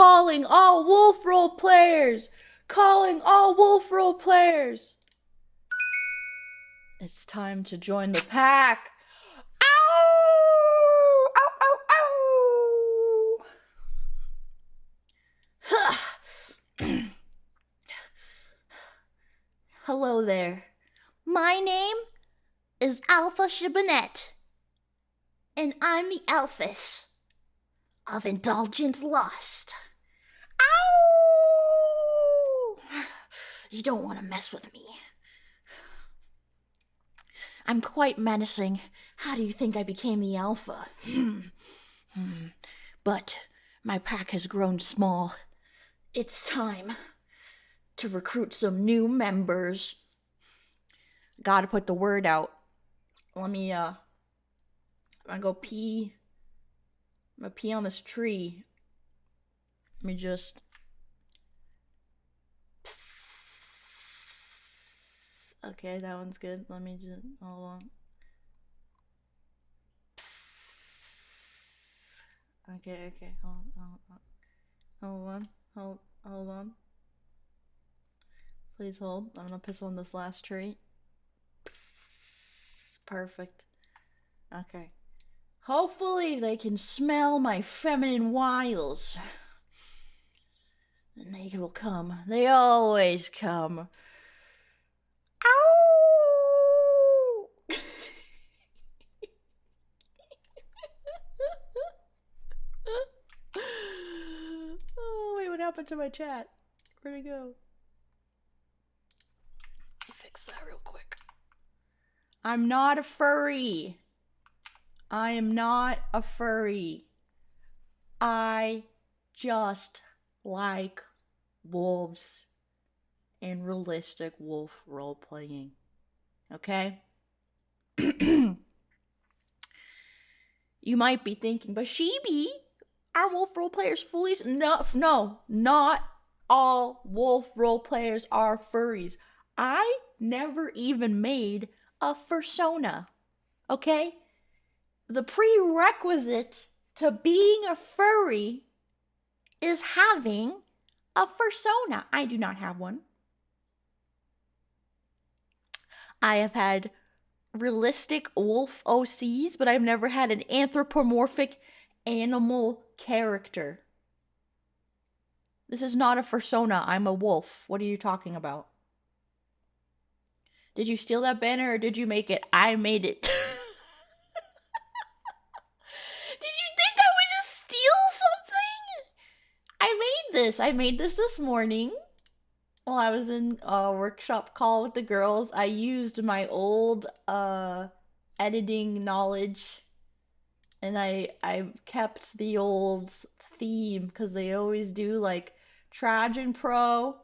Calling all wolf role players! Calling all wolf role players! It's time to join the pack! Ow! Ow, ow, ow! Hello there. My name is Alpha Shabanet, and I'm the Alphys of Indulgent Lust. Ow! You don't want to mess with me. I'm quite menacing. How do you think I became the Alpha? But my pack has grown small. It's time to recruit some new members. Gotta put the word out. Let me, I'm gonna go pee. I'm gonna pee on this tree. Let me just... Okay, that one's good. Let me just... Hold on. Okay. Hold on. Please hold. I'm gonna piss on this last tree. Perfect. Okay. Hopefully they can smell my feminine wiles. And they will come. They always come. Ow! Oh, wait, what happened to my chat? Where'd it go? Let me fix that real quick. I'm not a furry. I am not a furry. I just like wolves and realistic wolf role-playing. Okay? You might be thinking, but Shibi, are wolf role-players fullies? No, not all wolf role-players are furries. I never even made a fursona. Okay? The prerequisite to being a furry is having a fursona. I do not have one. I have had realistic wolf OCs, but I've never had an anthropomorphic animal character. This is not a fursona. I'm a wolf. What are you talking about? Did you steal that banner or did you make it? I made it. Did you think I would just steal something? I made this morning. While I was in a workshop call with the girls, I used my old editing knowledge, and I kept the old theme because they always do like Trajan Pro,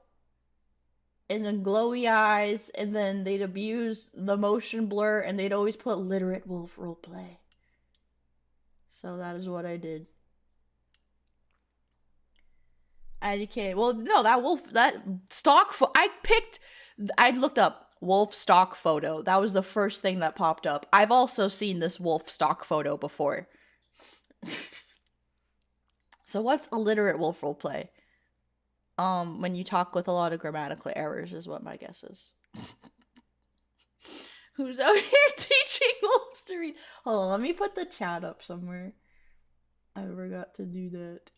and then glowy eyes, and then they'd abuse the motion blur, and they'd always put literate wolf roleplay. So that is what I did. IDK. Well, no, that stock I looked up wolf stock photo. That was the first thing that popped up. I've also seen this wolf stock photo before. So what's illiterate wolf roleplay? When you talk with a lot of grammatical errors is what my guess is. Who's out here teaching wolves to read? Hold on, let me put the chat up somewhere. I forgot to do that.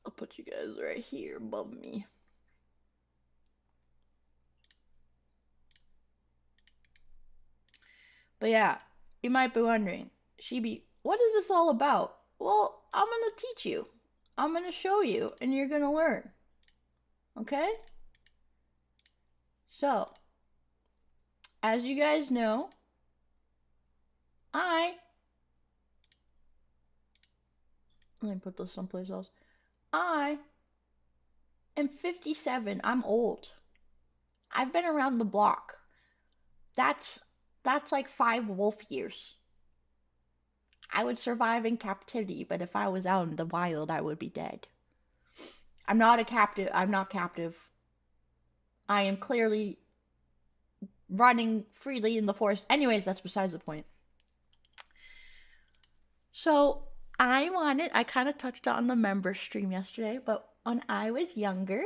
I'll put you guys right here above me. But yeah, you might be wondering, Shibi, what is this all about? Well, I'm gonna teach you. I'm gonna show you, and you're gonna learn. Okay? So, as you guys know, let me put this someplace else. I am 57. I'm old. I've been around the block. That's like 5 wolf years. I would survive in captivity, but if I was out in the wild, I would be dead. I'm not captive. I am clearly running freely in the forest. Anyways, that's besides the point. So, I kind of touched on the member stream yesterday, but when I was younger,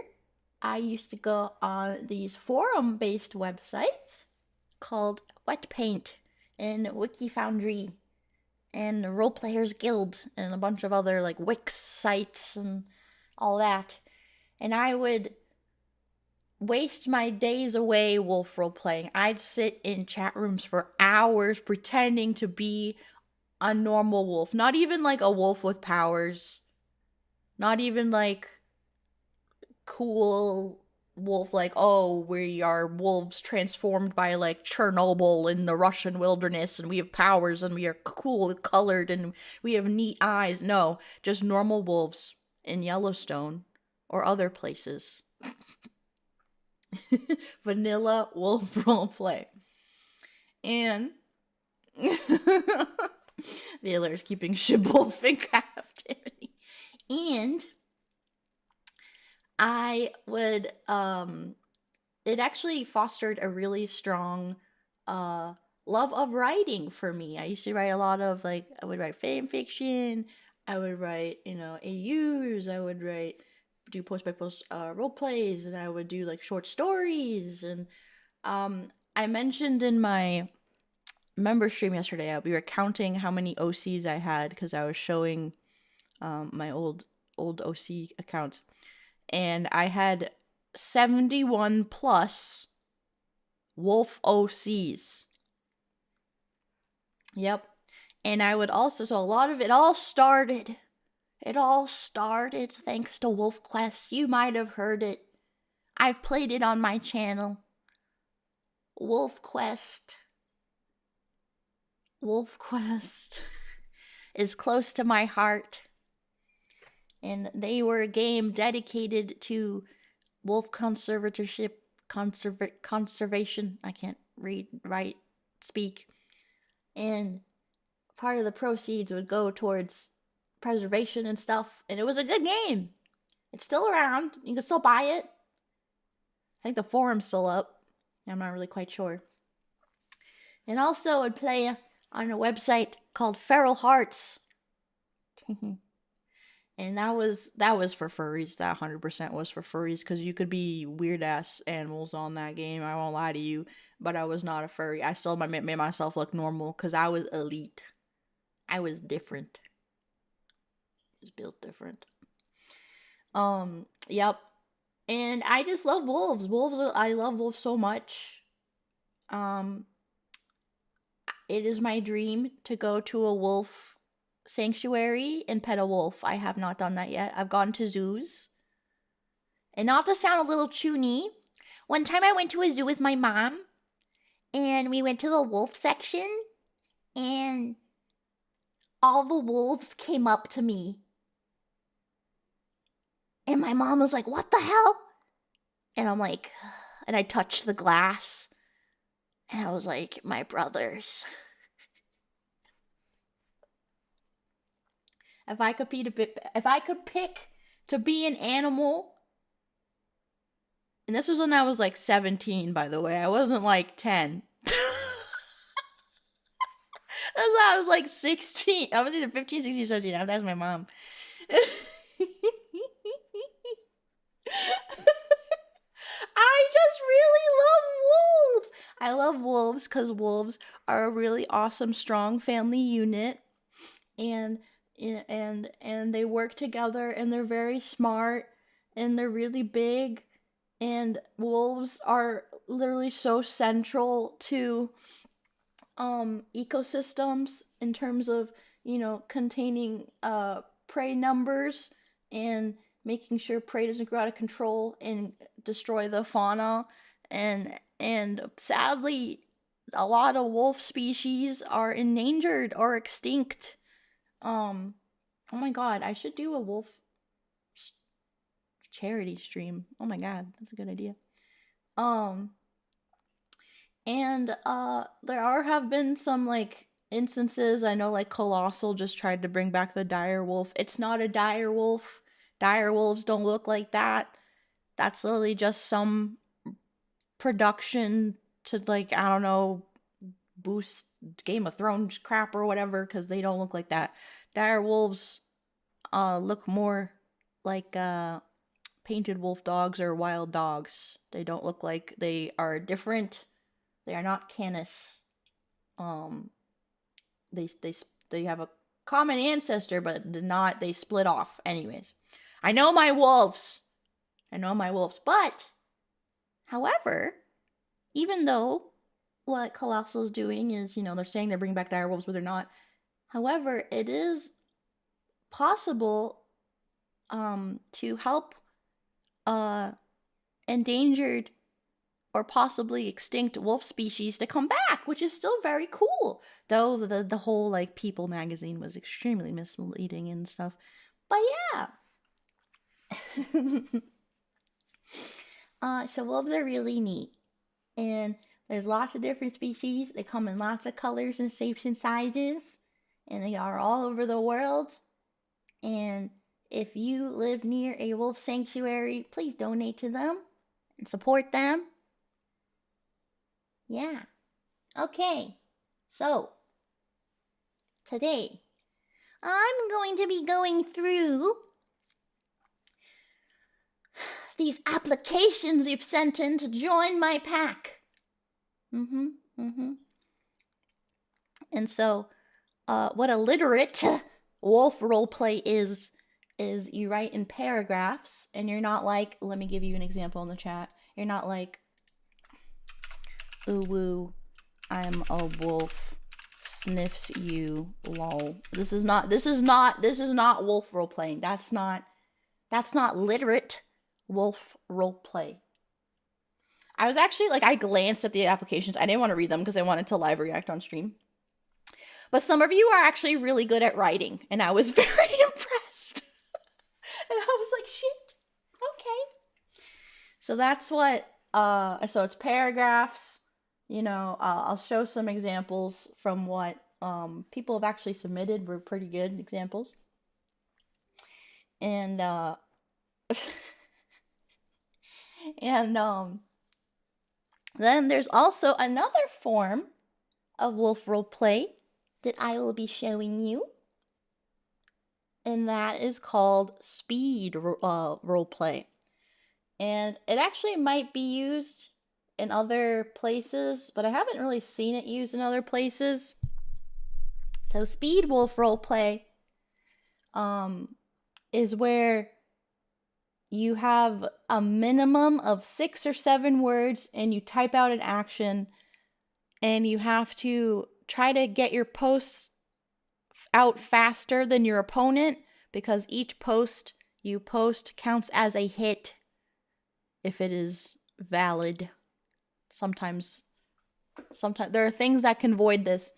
I used to go on these forum-based websites called Wet Paint and Wiki Foundry and Roleplayers Guild and a bunch of other like Wix sites and all that. And I would waste my days away wolf roleplaying. I'd sit in chat rooms for hours pretending to be a normal wolf. Not even like a wolf with powers. Not even like cool wolf like, oh, we are wolves transformed by like Chernobyl in the Russian wilderness and we have powers and we are cool colored and we have neat eyes. No, just normal wolves in Yellowstone or other places. Vanilla wolf roleplay. And VAllure is keeping Shibboleth in captivity. And I would it actually fostered a really strong love of writing for me. I used to write a lot of like I would write fan fiction, I would write, AUs, I would do post by post role plays, and I would do like short stories. And I mentioned in my member stream yesterday, we were counting how many OCs I had because I was showing my old OC accounts, and I had 71 plus wolf OCs. Yep. And I would also, so a lot of it all started thanks to Wolf Quest. You might have heard it. I've played it on my channel. Wolf Quest is close to my heart. And they were a game dedicated to wolf conservation. I can't speak. And part of the proceeds would go towards preservation and stuff. And it was a good game. It's still around. You can still buy it. I think the forum's still up. I'm not really quite sure. And also I'd play on a website called Feral Hearts. And that was for furries. That 100% was for furries, because you could be weird ass animals on that game. I won't lie to you, but I was not a furry. I still made myself look normal because I was elite. I was different. I was built different. Yep. And I just love wolves. I love wolves so much. It is my dream to go to a wolf sanctuary and pet a wolf. I have not done that yet. I've gone to zoos. And not to sound a little choony, one time I went to a zoo with my mom, and we went to the wolf section, and all the wolves came up to me. And my mom was like, "What the hell?" And I'm like, and I touched the glass, and I was like, "My brothers." If I could pick to be an animal, and this was when I was like 17, by the way. I wasn't like 10. That's why I was like 16. I was either 15, 16, or 17. I have to ask my mom. I just really love wolves. I love wolves because wolves are a really awesome, strong family unit. And they work together, and they're very smart, and they're really big, and wolves are literally so central to ecosystems in terms of containing prey numbers and making sure prey doesn't grow out of control and destroy the fauna. And sadly, a lot of wolf species are endangered or extinct. Oh my god, I should do a wolf charity stream. Oh my god, that's a good idea. And there have been some like instances. I know like Colossal just tried to bring back the dire wolf. It's not a dire wolf. Dire wolves don't look like that. That's literally just some production to, like, I don't know, boost Game of Thrones crap or whatever, because they don't look like that. dire wolves look more like painted wolf dogs or wild dogs. They don't look like they are different. They are not canis. They have a common ancestor, but not, they split off. Anyways, I know my wolves. But, however, even though what Colossal is doing is, they're saying they're bringing back dire wolves, but they're not. However, it is possible to help endangered or possibly extinct wolf species to come back, which is still very cool. Though the whole like People magazine was extremely misleading and stuff. But yeah. So wolves are really neat. And there's lots of different species. They come in lots of colors and shapes and sizes. And they are all over the world. And if you live near a wolf sanctuary, please donate to them and support them. Yeah. Okay. So, today, I'm going to be going through these applications you've sent in to join my pack. And so, what a literate wolf roleplay is you write in paragraphs, and you're not like, let me give you an example in the chat. You're not like, ooh woo, I'm a wolf, sniffs you, lol. This is not wolf roleplaying. That's not literate wolf roleplay. I was actually I glanced at the applications. I didn't want to read them because I wanted to live react on stream. But some of you are actually really good at writing, and I was very impressed. And I was like, shit, okay. So that's what, so it's paragraphs, I'll show some examples from what people have actually submitted. Were pretty good examples. And, then there's also another form of wolf roleplay that I will be showing you. And that is called speed roleplay. And it actually might be used in other places, but I haven't really seen it used in other places. So speed wolf roleplay is where you have a minimum of 6 or 7 words and you type out an action, and you have to try to get your posts out faster than your opponent, because each post you post counts as a hit if it is valid. Sometimes there are things that can void this.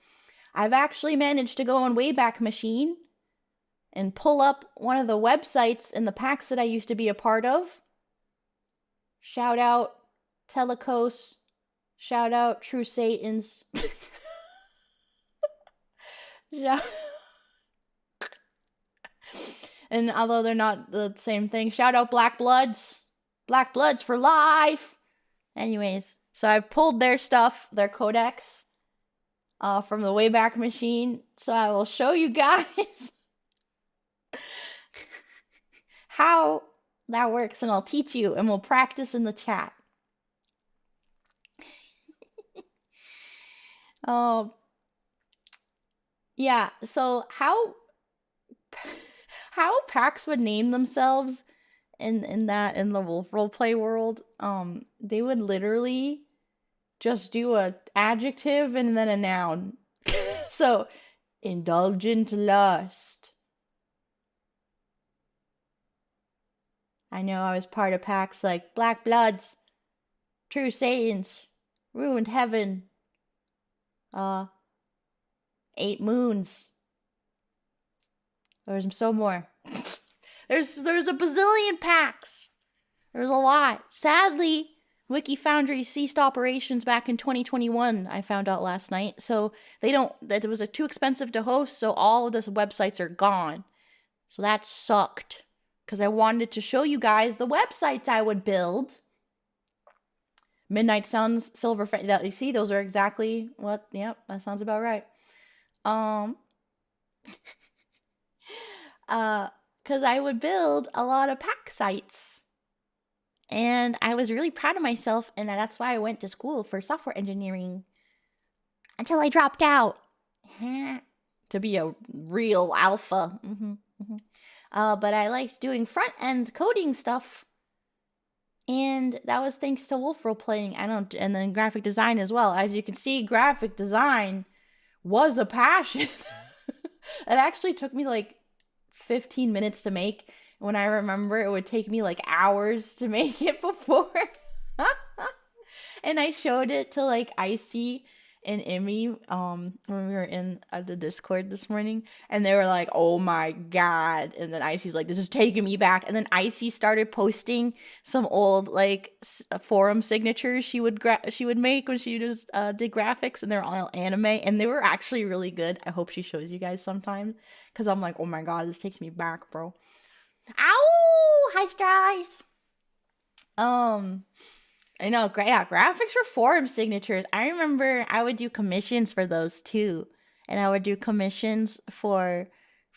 I've actually managed to go on Wayback Machine and pull up one of the websites in the packs that I used to be a part of. Shout out Telecos. Shout out True Satans. And although they're not the same thing, shout out Black Bloods. Black Bloods for life. Anyways, so I've pulled their stuff, their codex, from the Wayback Machine. So I will show you guys how that works, and I'll teach you, and we'll practice in the chat. Yeah, so how packs would name themselves in the wolf roleplay world, they would literally just do a adjective and then a noun. So, indulgent lust. I know I was part of packs like Black Bloods, True Satans, Ruined Heaven, 8 Moons. There's so more. There's a bazillion packs. There's a lot. Sadly, Wiki Foundry ceased operations back in 2021, I found out last night. So that it was too expensive to host, so all of these websites are gone. So that sucked, because I wanted to show you guys the websites I would build. Midnight Suns, Silver Fang, you see, those are exactly what, yep, that sounds about right. Because I would build a lot of pack sites. And I was really proud of myself, and that's why I went to school for software engineering. Until I dropped out. To be a real alpha. But I liked doing front-end coding stuff. And that was thanks to Wolf Role Playing. And then graphic design as well. As you can see, graphic design was a passion. It actually took me like 15 minutes to make, when I remember it would take me like hours to make it before. And I showed it to like Icey and Immy when we were in the Discord this morning, and they were like, oh my god. And then Icey's like, this is taking me back. And then Icey started posting some old like forum signatures she would make when she just did graphics, and they're all anime, and they were actually really good. I hope she shows you guys sometime, because I'm like, oh my god, this takes me back, bro. Ow! Hi guys. I know, yeah, graphics for forum signatures. I remember I would do commissions for those too. And I would do commissions for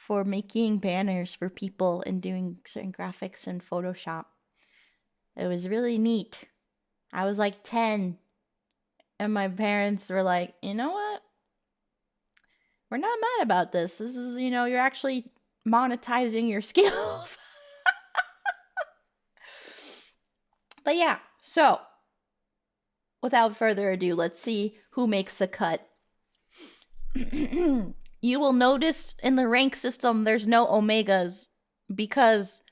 making banners for people and doing certain graphics in Photoshop. It was really neat. I was like 10. And my parents were like, you know what? We're not mad about this. This is, you know, you're actually monetizing your skills. But yeah, so without further ado, let's see who makes the cut. You will notice in the rank system there's no Omegas, because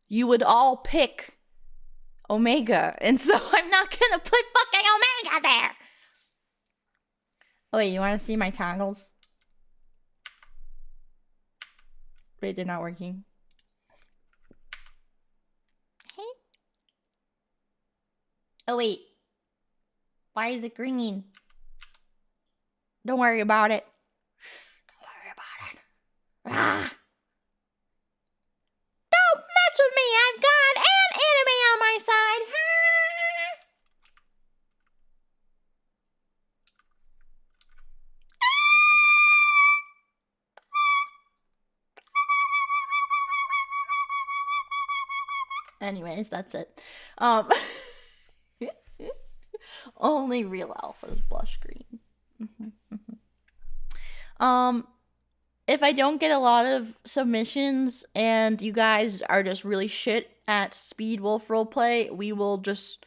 you would all pick Omega, and so I'm not gonna put fucking Omega there. Oh wait, you want to see my toggles? Wait, they're not working. Hey. Oh wait. Why is it green? Don't worry about it. Don't worry about it. Ah. Don't mess with me. I've got an enemy on my side. Anyways, that's it. Only real alphas blush green. If I don't get a lot of submissions and you guys are just really shit at speed wolf roleplay, we will just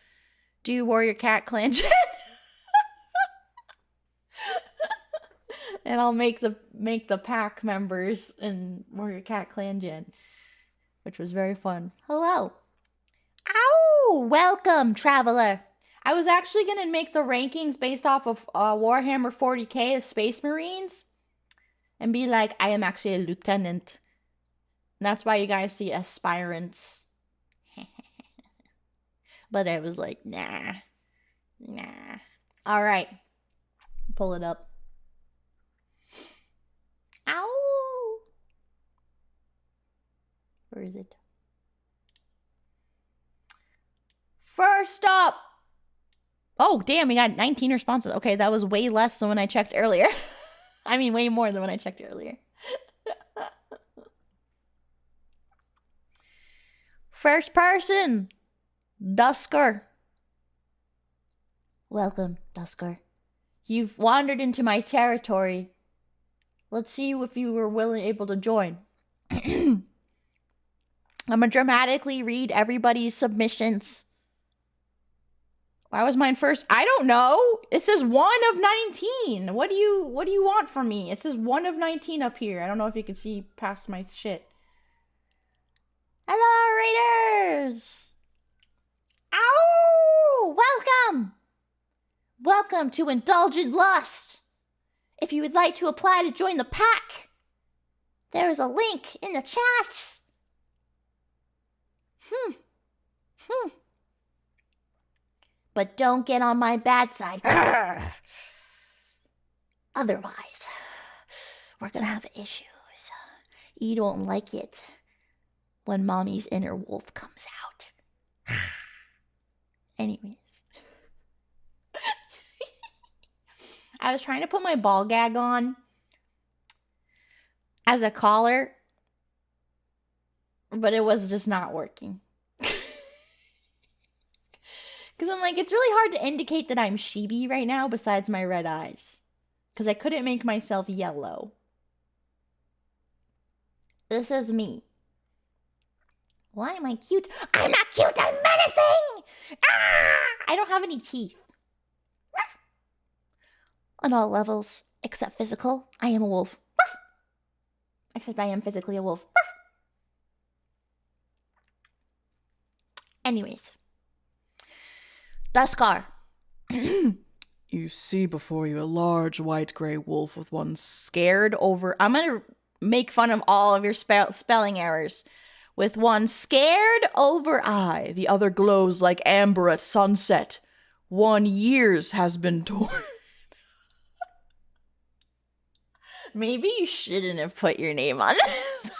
do Warrior Cat Clan Gen. And I'll make the pack members in Warrior Cat Clan Gen, which was very fun. Hello. Ow! Welcome, traveler. I was actually going to make the rankings based off of Warhammer 40k of Space Marines. And be like, I am actually a lieutenant. And that's why you guys see aspirants. But I was like, nah. Alright. Pull it up. Ow! Where is it? First up! Oh, damn, we got 19 responses. Okay, that was way less than when I checked earlier. I mean, way more than when I checked earlier. First person, Dusker. Welcome, Dusker. You've wandered into my territory. Let's see if you were able to join. I'm gonna dramatically read everybody's submissions. Why was mine first? I don't know. It says 1 of 19. What do you want from me? It says 1 of 19 up here. I don't know if you can see past my shit. Hello, Raiders! Ow! Welcome! Welcome to Indulgent Lust. If you would like to apply to join the pack, there is a link in the chat. But don't get on my bad side. Otherwise, we're gonna have issues. You don't like it when mommy's inner wolf comes out. Anyways. I was trying to put my ball gag on as a collar, But it was just not working. Because I'm like, it's really hard to indicate that I'm Shibi right now besides my red eyes. Because I couldn't make myself yellow. This is me. Why am I cute? I'm not cute, I'm menacing! Ah! I don't have any teeth. On all levels, except physical, I am a wolf. Except I am physically a wolf. Anyways. Dusker. You see before you a large white-gray wolf with one scared over... I'm going to make fun of all of your spelling errors. With one scared over eye. the other glows like amber at sunset. One years has been torn. Maybe you shouldn't have put your name on this.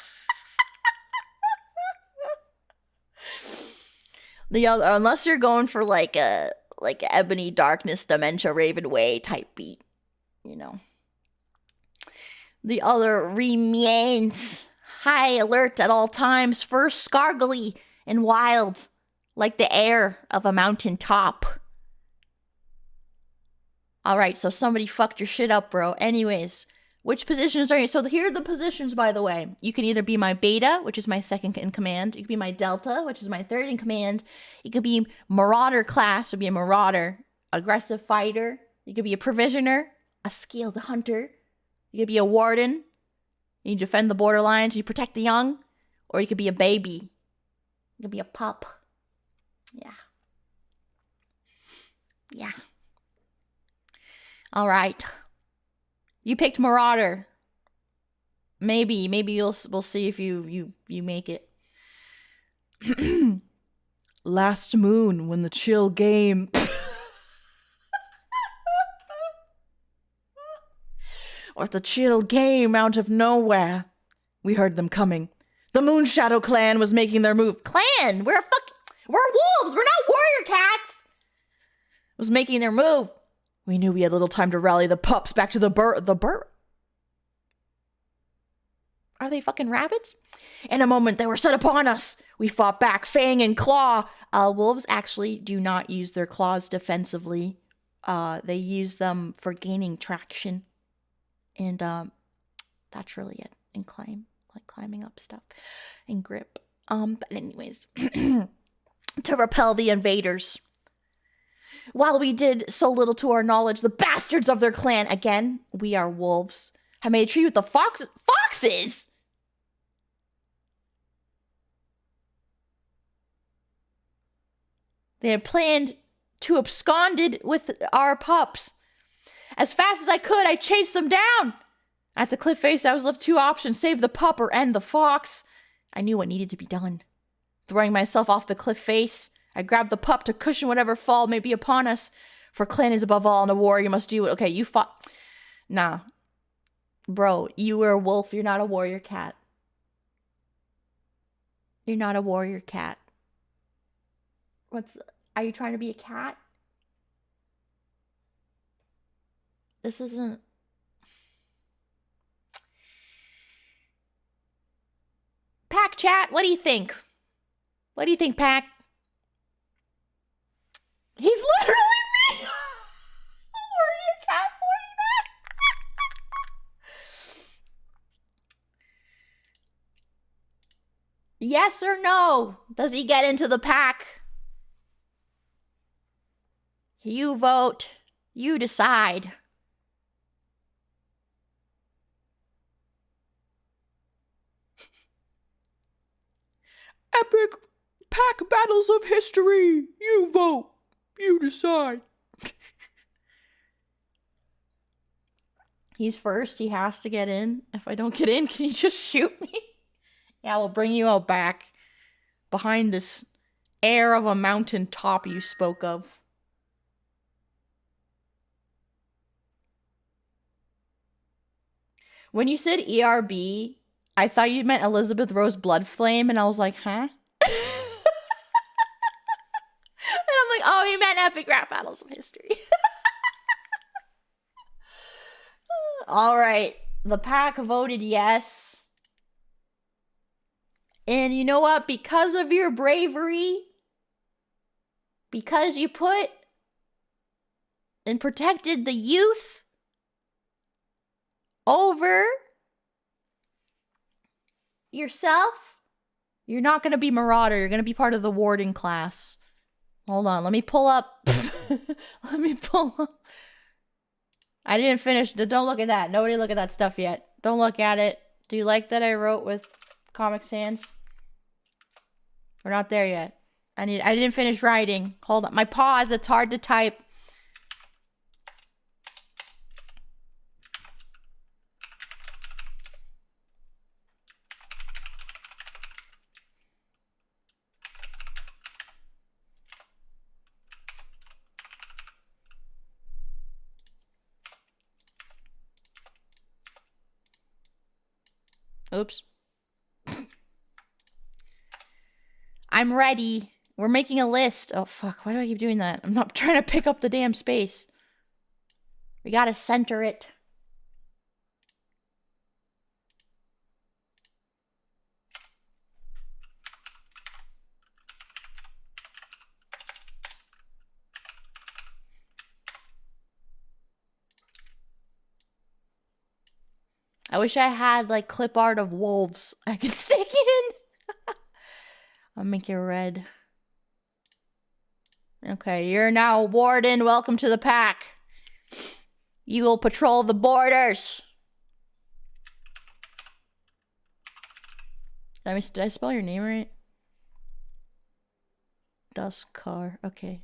The other, unless you're going for like a Ebony Darkness Dementia Raven Way type beat, you know. The other remains high alert at all times, first scargly and wild, like the air of a mountain top. All right, so somebody fucked your shit up, bro. Anyways, which positions are you? So here are the positions, by the way. You can either be my beta, which is my second in command. You can be my delta, which is my third in command. You could be marauder class, so be a marauder, aggressive fighter. You could be a provisioner, a skilled hunter. You could be a warden. You defend the borderlines. You protect the young. Or you could be a baby. You could be a pup. Yeah. Yeah. All right. You picked Marauder. Maybe we'll see if you make it. Last moon when the chill game. Or the chill game out of nowhere. We heard them coming. The Moonshadow clan was making their move. Clan? We're wolves. We're not warrior cats. Was making their move. We knew we had little time to rally the pups back to the burr. Are they fucking rabbits? In a moment, they were set upon us. We fought back, fang and claw. Wolves actually do not use their claws defensively. They use them for gaining traction. And that's really it. And climbing up stuff. And grip. But anyways. To repel the invaders. While we did so little to our knowledge, the bastards of their clan, again, we are wolves, have made a treaty with the foxes! They had planned to absconded with our pups. As fast as I could, I chased them down. At the cliff face, I was left two options, save the pup or end the fox. I knew what needed to be done. Throwing myself off the cliff face, I grabbed the pup to cushion whatever fall may be upon us. For clan is above all, and a warrior must do it. Okay, you fought. Nah. Bro, you were a wolf. You're not a warrior cat. You're not a warrior cat. Are you trying to be a cat? This isn't... Pack chat, what do you think? What do you think, Pack? He's literally me! Warrior cat 49. Yes or no? Does he get into the pack? You vote. You decide. Epic pack battles of history. You vote. You decide. He's first. He has to get in. If I don't get in, can you just shoot me? Yeah, we'll bring you out back. Behind this air of a mountain top you spoke of. When you said ERB, I thought you meant Elizabeth Rose Bloodflame, and I was like, huh? And I'm like, oh, you meant Epic Rap Battles of History. All right. The pack voted yes. And you know what? Because of your bravery, because you put and protected the youth over yourself, you're not going to be marauder. You're going to be part of the warden class. Hold on. Let me pull up. Let me pull up. I didn't finish. Don't look at that. Nobody look at that stuff yet. Don't look at it. Do you like that I wrote with Comic Sans? We're not there yet. I didn't finish writing. Hold on. My pause. It's hard to type. Oops. I'm ready. We're making a list. Oh, fuck. Why do I keep doing that? I'm not trying to pick up the damn space. We gotta center it. I wish I had, like, clip art of wolves I could stick in. I'll make it red. Okay, you're now warden. Welcome to the pack. You will patrol the borders. Did I spell your name right? Dusker. Okay.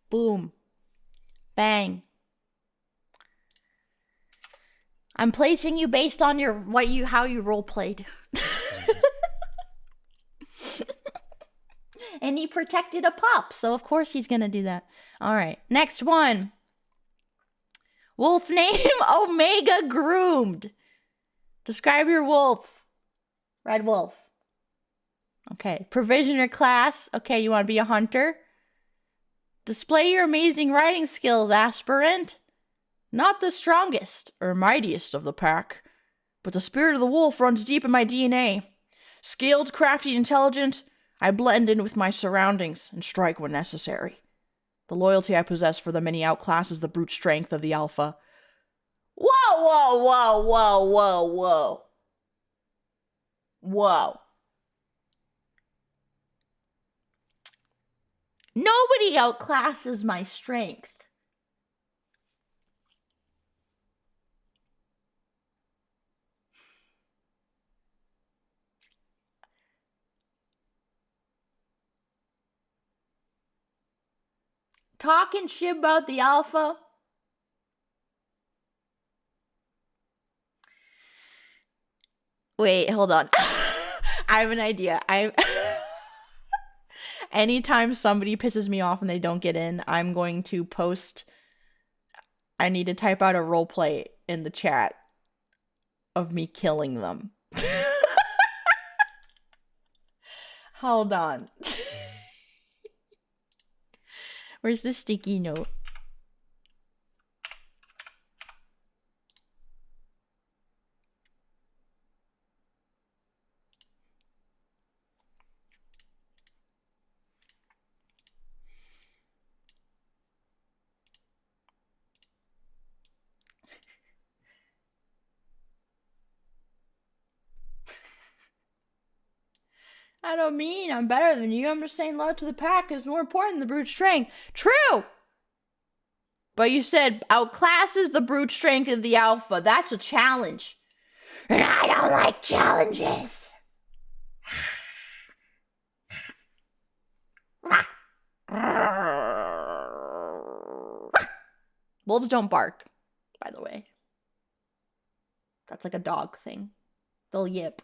Boom. Bang. I'm placing you based on your how you role played. And he protected a pup, so of course he's gonna do that. All right, next one. Wolf name Omega Groomed. Describe your wolf. Red wolf. Okay, provisioner class. Okay, you want to be a hunter? Display your amazing writing skills, aspirant. Not the strongest or mightiest of the pack, but the spirit of the wolf runs deep in my DNA. Skilled, crafty, intelligent, I blend in with my surroundings and strike when necessary. The loyalty I possess for the many outclasses the brute strength of the alpha. Whoa, whoa, whoa, whoa, whoa, whoa. Whoa. Nobody outclasses my strength. Talking shit about the alpha. Wait, hold on. I have an idea. Anytime somebody pisses me off and they don't get in, I'm going to post. I need to type out a roleplay in the chat of me killing them. Hold on. Where's the sticky note? I don't mean I'm better than you. I'm just saying loyal to the pack is more important than the brute strength. True! But you said outclasses the brute strength of the alpha. That's a challenge. And I don't like challenges. Wolves don't bark, by the way. That's like a dog thing. They'll yip.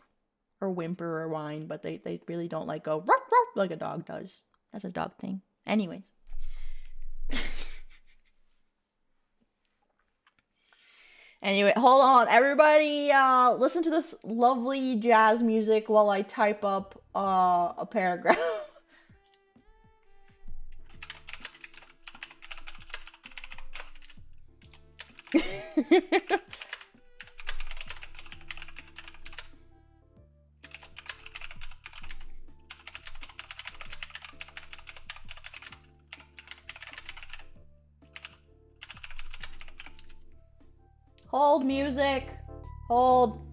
Or whimper or whine, but they really don't like go ruff, ruff, like a dog does. That's a dog thing. Anyways. Anyway, hold on. Everybody listen to this lovely jazz music while I type up a paragraph. Hold music. Hold.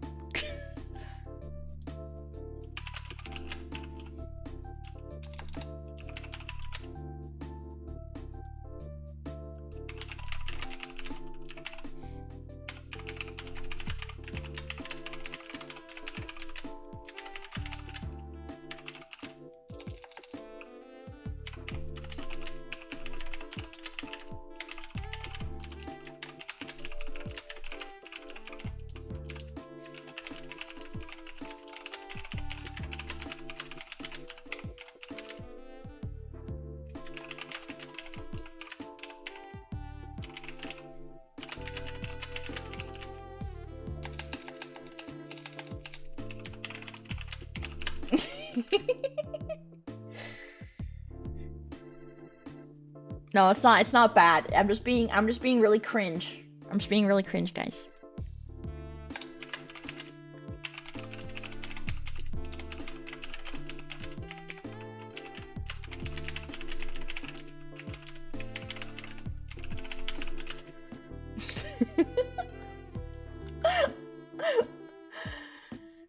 No, it's not. It's not bad. I'm just being really cringe. I'm just being really cringe, guys.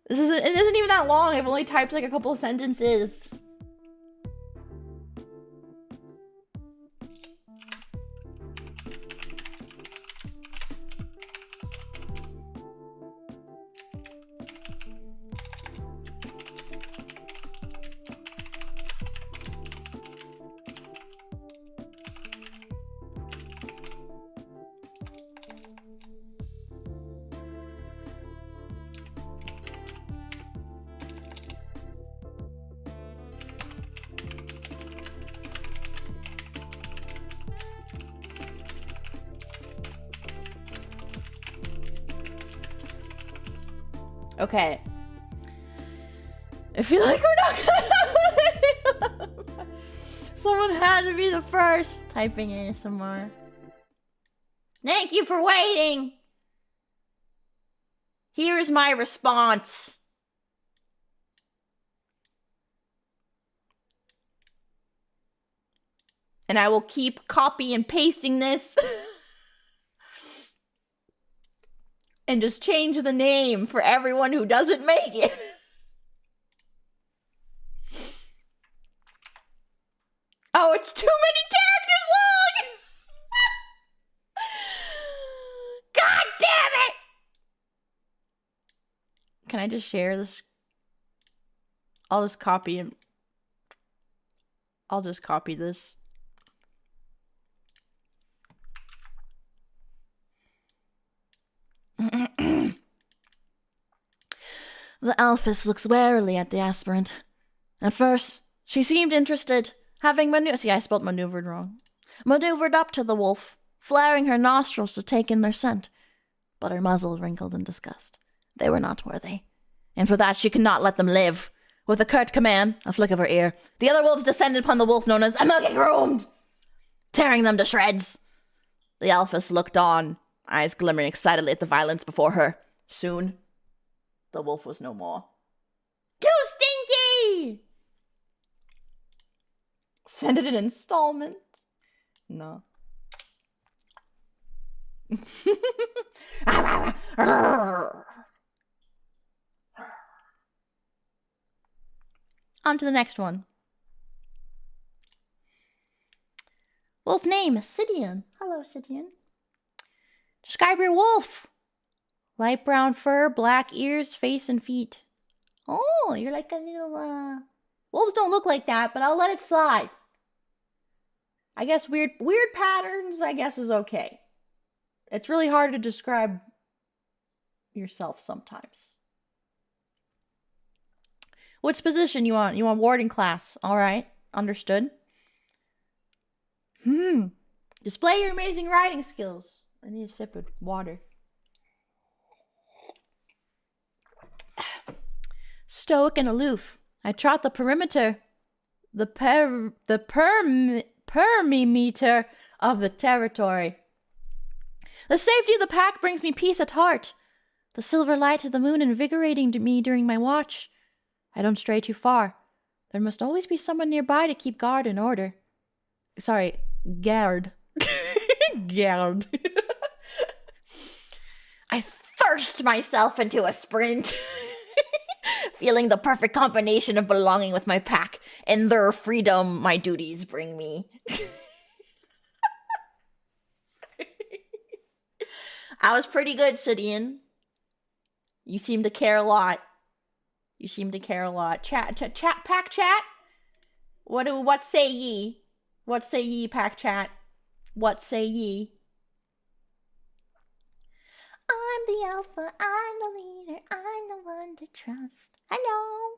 It isn't even that long. I've only typed like a couple of sentences. Okay. I feel like we're not gonna Someone had to be the first typing ASMR. Thank you for waiting. Here's my response. And I will keep copy and pasting this. And just change the name for everyone who doesn't make it. Oh, it's too many characters long! God damn it! Can I just share this? I'll just copy him. I'll just copy this. The Alphys looks warily at the aspirant. At first, she seemed interested, having maneuvered up to the wolf, flaring her nostrils to take in their scent. But her muzzle wrinkled in disgust. They were not worthy, and for that she could not let them live. With a curt command, a flick of her ear, the other wolves descended upon the wolf known as Groomed, tearing them to shreds. The Alphys looked on, eyes glimmering excitedly at the violence before her. Soon, the wolf was no more. Too stinky! Send it in installments. No. On to the next one. Wolf name, Obsidian. Hello, Obsidian. Describe your wolf. Light brown fur, black ears, face, and feet. Oh, you're like a little, Wolves don't look like that, but I'll let it slide. I guess weird patterns, I guess, is okay. It's really hard to describe yourself sometimes. Which position you want? You want warden class. All right. Understood. Display your amazing riding skills. I need a sip of water. Stoic and aloof. I trot the perimeter. The perimeter of the territory. The safety of the pack brings me peace at heart. The silver light of the moon invigorating to me during my watch. I don't stray too far. There must always be someone nearby to keep guard in order. Sorry, guard. Guard. I thirst myself into a sprint. Feeling the perfect combination of belonging with my pack and their freedom my duties bring me. I was pretty good, Sidian. You seem to care a lot. You seem to care a lot. Chat, pack chat. What say ye? What say ye, pack chat? What say ye? I'm the alpha, I'm the leader, I'm the one to trust. Hello.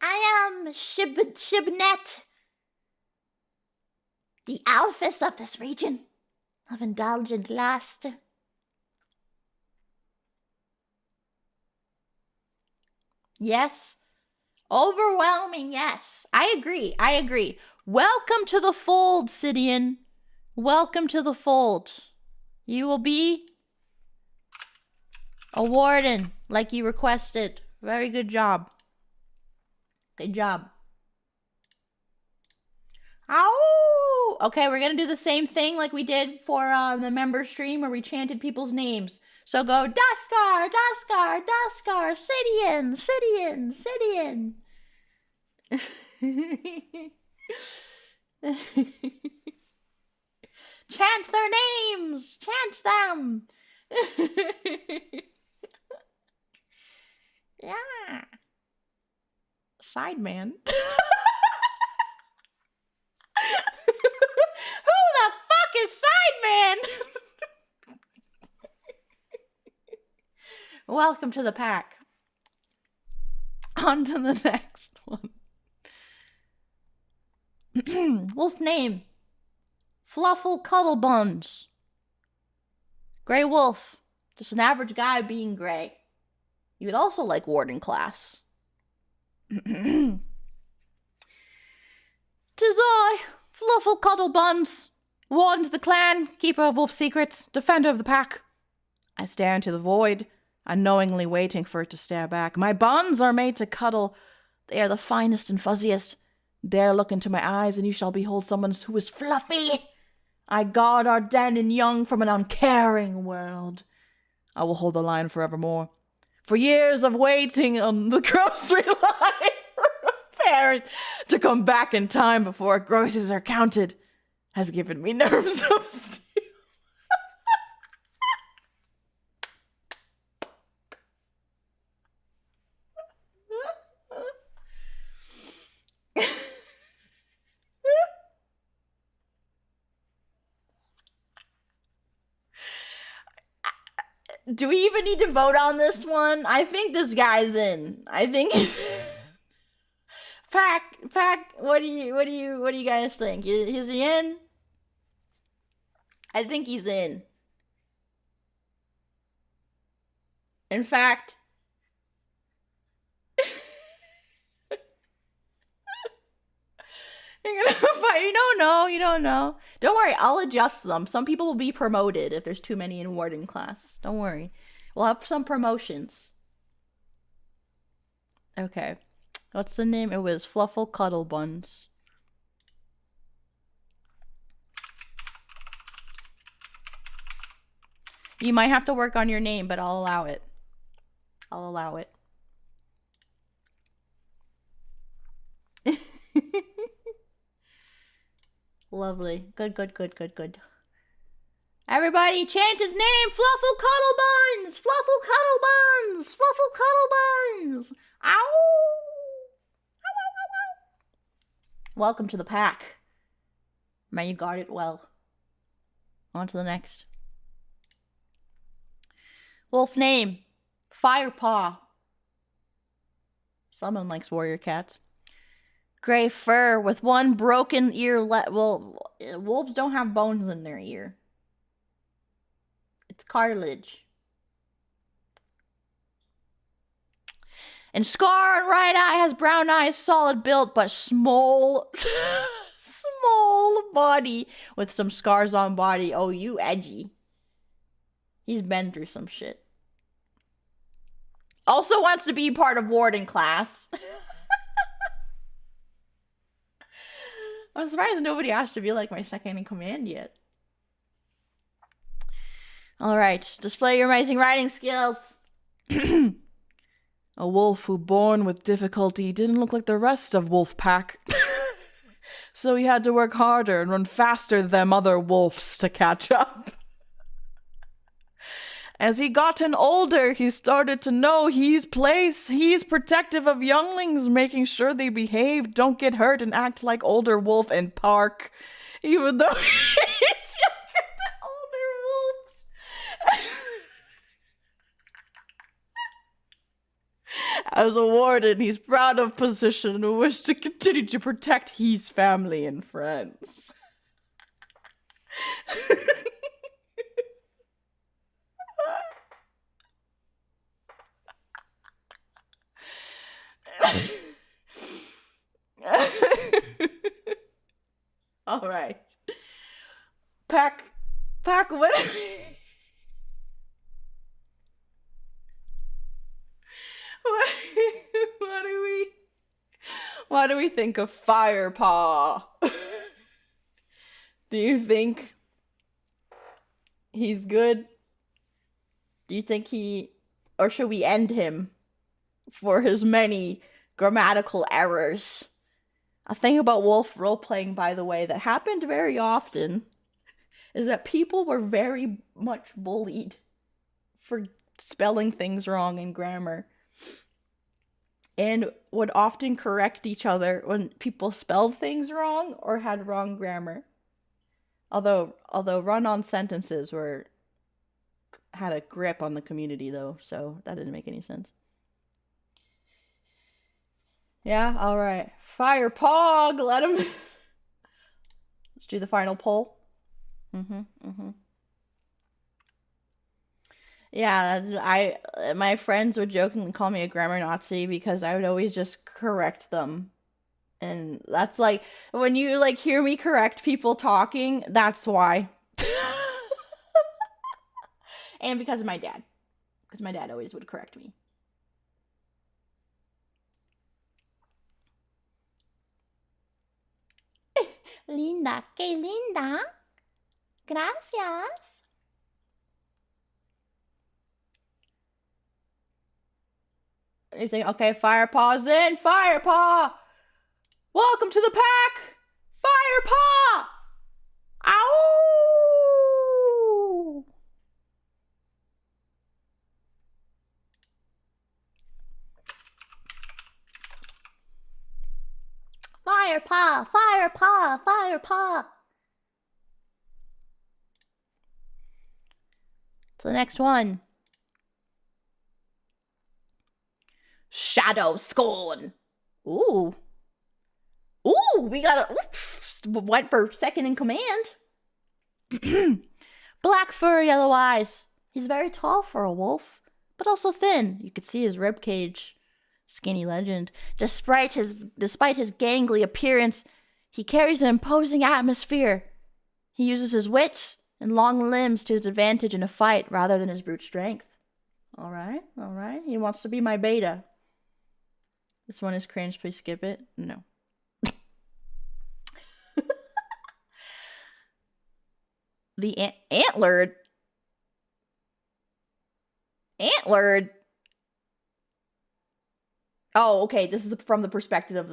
I am Shabanet, the alphas of this region, of indulgent lust. Yes. Overwhelming, yes. I agree. Welcome to the fold, Sidian. Welcome to the fold. You will be a warden, like you requested. Very good job. Good job. Ow! Okay, we're gonna do the same thing like we did for the member stream where we chanted people's names. So go Dusker, Dusker, Dusker, Sidian, Sidian, Sidian. Chant their names! Chant them! Yeah. Sideman. Who the fuck is Sideman? Welcome to the pack. On to the next one. Wolf name. Fluffle Cuddlebuns. Grey wolf. Just an average guy being grey. You would also like warden class. 'Tis I, Fluffle Cuddlebuns, warden of the clan, keeper of wolf secrets, defender of the pack. I stare into the void, unknowingly waiting for it to stare back. My buns are made to cuddle. They are the finest and fuzziest. Dare look into my eyes, and you shall behold someone who is fluffy. I guard our den and young from an uncaring world. I will hold the line forevermore. For years of waiting on the grocery line for a parent to come back in time before groceries are counted has given me nerves of steel. Do we even need to vote on this one? I think this guy's in. I think he's Pack, what do you guys think? Is he in? I think he's in. In fact, you're gonna fight. You don't know. Don't worry, I'll adjust them. Some people will be promoted if there's too many in warden class. Don't worry. We'll have some promotions. Okay. What's the name? It was Fluffle Cuddlebuns. You might have to work on your name, but I'll allow it. I'll allow it. Lovely. Good. Everybody chant his name! Fluffle Cuddlebuns! Fluffle Cuddlebuns! Fluffle Cuddlebuns! Ow! Welcome to the pack. May you guard it well. On to the next. Wolf name. Firepaw. Someone likes warrior cats. Gray fur with one broken ear. Well, wolves don't have bones in their ear. It's cartilage. And Scar on right eye has brown eyes, solid build, but small, small body with some scars on body. Oh, you edgy. He's been through some shit. Also wants to be part of warden class. I'm surprised nobody asked to be like my second in command yet. Alright, display your amazing writing skills. A wolf who born with difficulty didn't look like the rest of wolf pack. So he had to work harder and run faster than other wolves to catch up. As he gotten older, he started to know he's protective of younglings, making sure they behave, don't get hurt, and act like older wolf and park. Even though he's younger than older wolves. As a warden, he's proud of position and wishes to continue to protect his family and friends. All right. Pack, what? What do we think of Firepaw? Do you think he's good? Do you think or should we end him for his many grammatical errors? A thing about wolf role-playing, by the way, that happened very often is that people were very much bullied for spelling things wrong in grammar. And would often correct each other when people spelled things wrong or had wrong grammar. Although run-on sentences had a grip on the community though, so that didn't make any sense. Yeah, alright. Firepog, let him let's do the final poll. Yeah, my friends would jokingly call me a grammar Nazi because I would always just correct them. And that's like, when you like hear me correct people talking, that's why. And because of my dad. Because my dad always would correct me. Linda, que linda. Gracias. You think, okay, Firepaw's in. Firepaw! Welcome to the pack! Firepaw! Ow! Firepaw! Firepaw! Firepaw! To the next one. Shadow Scorn. Ooh. Ooh, we got went for second in command. Black fur, yellow eyes. He's very tall for a wolf, but also thin. You could see his rib cage. Skinny legend. Despite his gangly appearance, he carries an imposing atmosphere. He uses his wits and long limbs to his advantage in a fight rather than his brute strength. Alright. He wants to be my beta. This one is cringe, please skip it. No. The antlered. Oh, okay, this is from the perspective of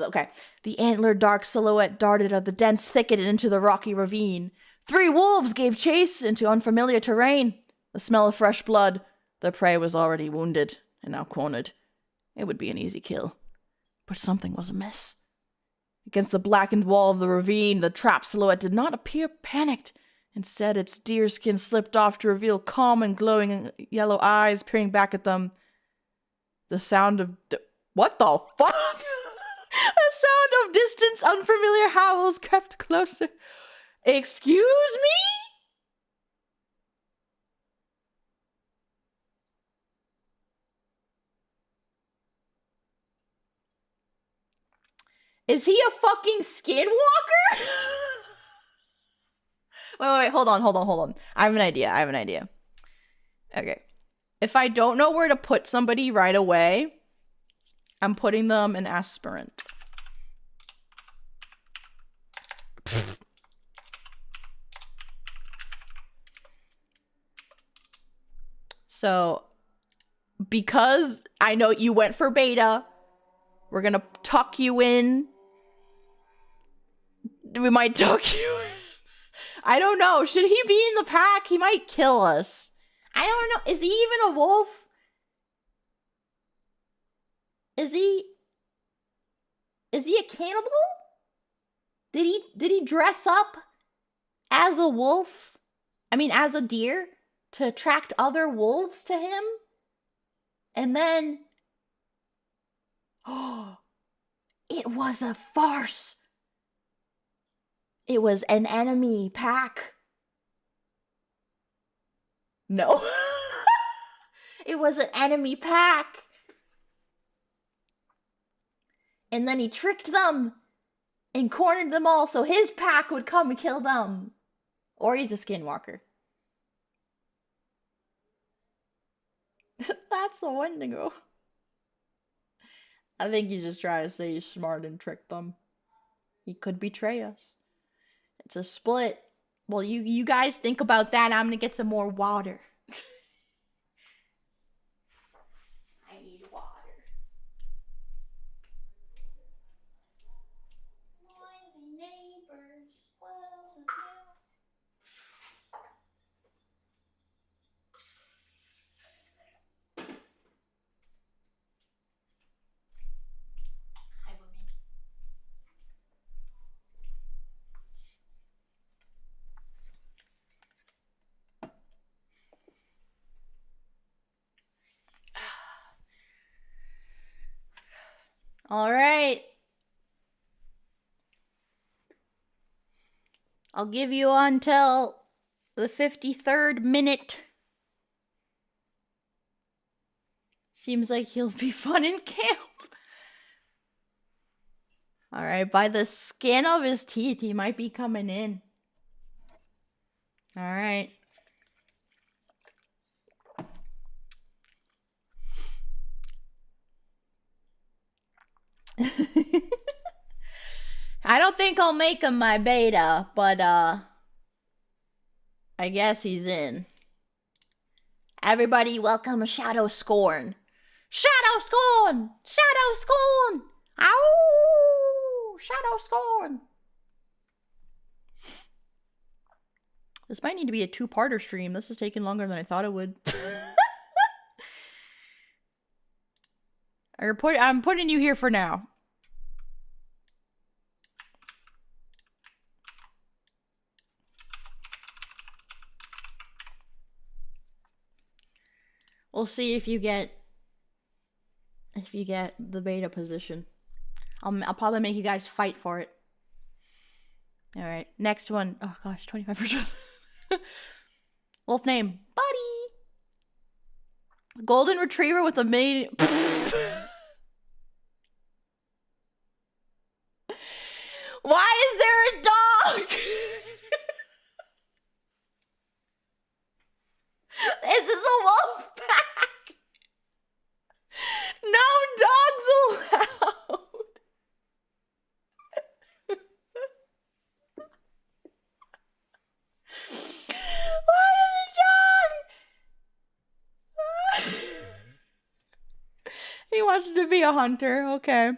the antlered dark silhouette darted out of the dense thicket and into the rocky ravine. 3 wolves gave chase into unfamiliar terrain. The smell of fresh blood. The prey was already wounded and now cornered. It would be an easy kill. But something was amiss. Against the blackened wall of the ravine, the trapped silhouette did not appear panicked. Instead, its deerskin slipped off to reveal calm and glowing yellow eyes peering back at them. The sound of... what the fuck? The sound of distant, unfamiliar howls crept closer. Excuse me? Is he a fucking skinwalker? Wait, hold on. I have an idea. Okay. If I don't know where to put somebody right away, I'm putting them in aspirant. So, because I know you went for beta, we're gonna tuck you in. We might tuck you in. I don't know. Should he be in the pack? He might kill us. I don't know. Is he even a wolf? Is he a cannibal? Did he dress up as a wolf? I mean, as a deer to attract other wolves to him? And then it was a farce. It was an enemy pack. No. It was an enemy pack. And then he tricked them and cornered them all so his pack would come and kill them. Or he's a skinwalker. That's a Wendigo. I think he's just trying to say he's smart and trick them. He could betray us. It's a split. Well, you guys think about that. I'm gonna get some more water. I need water. Noisy neighbors. What else is new? Hi, women. All right. I'll give you until the 53rd minute. Seems like he'll be fun in camp. All right, by the skin of his teeth, he might be coming in. All right. I don't think I'll make him my beta, but I guess he's in. Everybody welcome Shadow Scorn. Shadow Scorn! Shadow Scorn! Ow! Shadow Scorn! This might need to be a two-parter stream. This is taking longer than I thought it would. I'm putting you here for now. We'll see if you get the beta position. I'll probably make you guys fight for it. All right, next one. Oh gosh, 25%. Wolf name, Buddy. Golden retriever with a maid. Why is there a dog? This is a wolf pack. No dogs allowed. Why is a dog? He wants to be a hunter. Okay.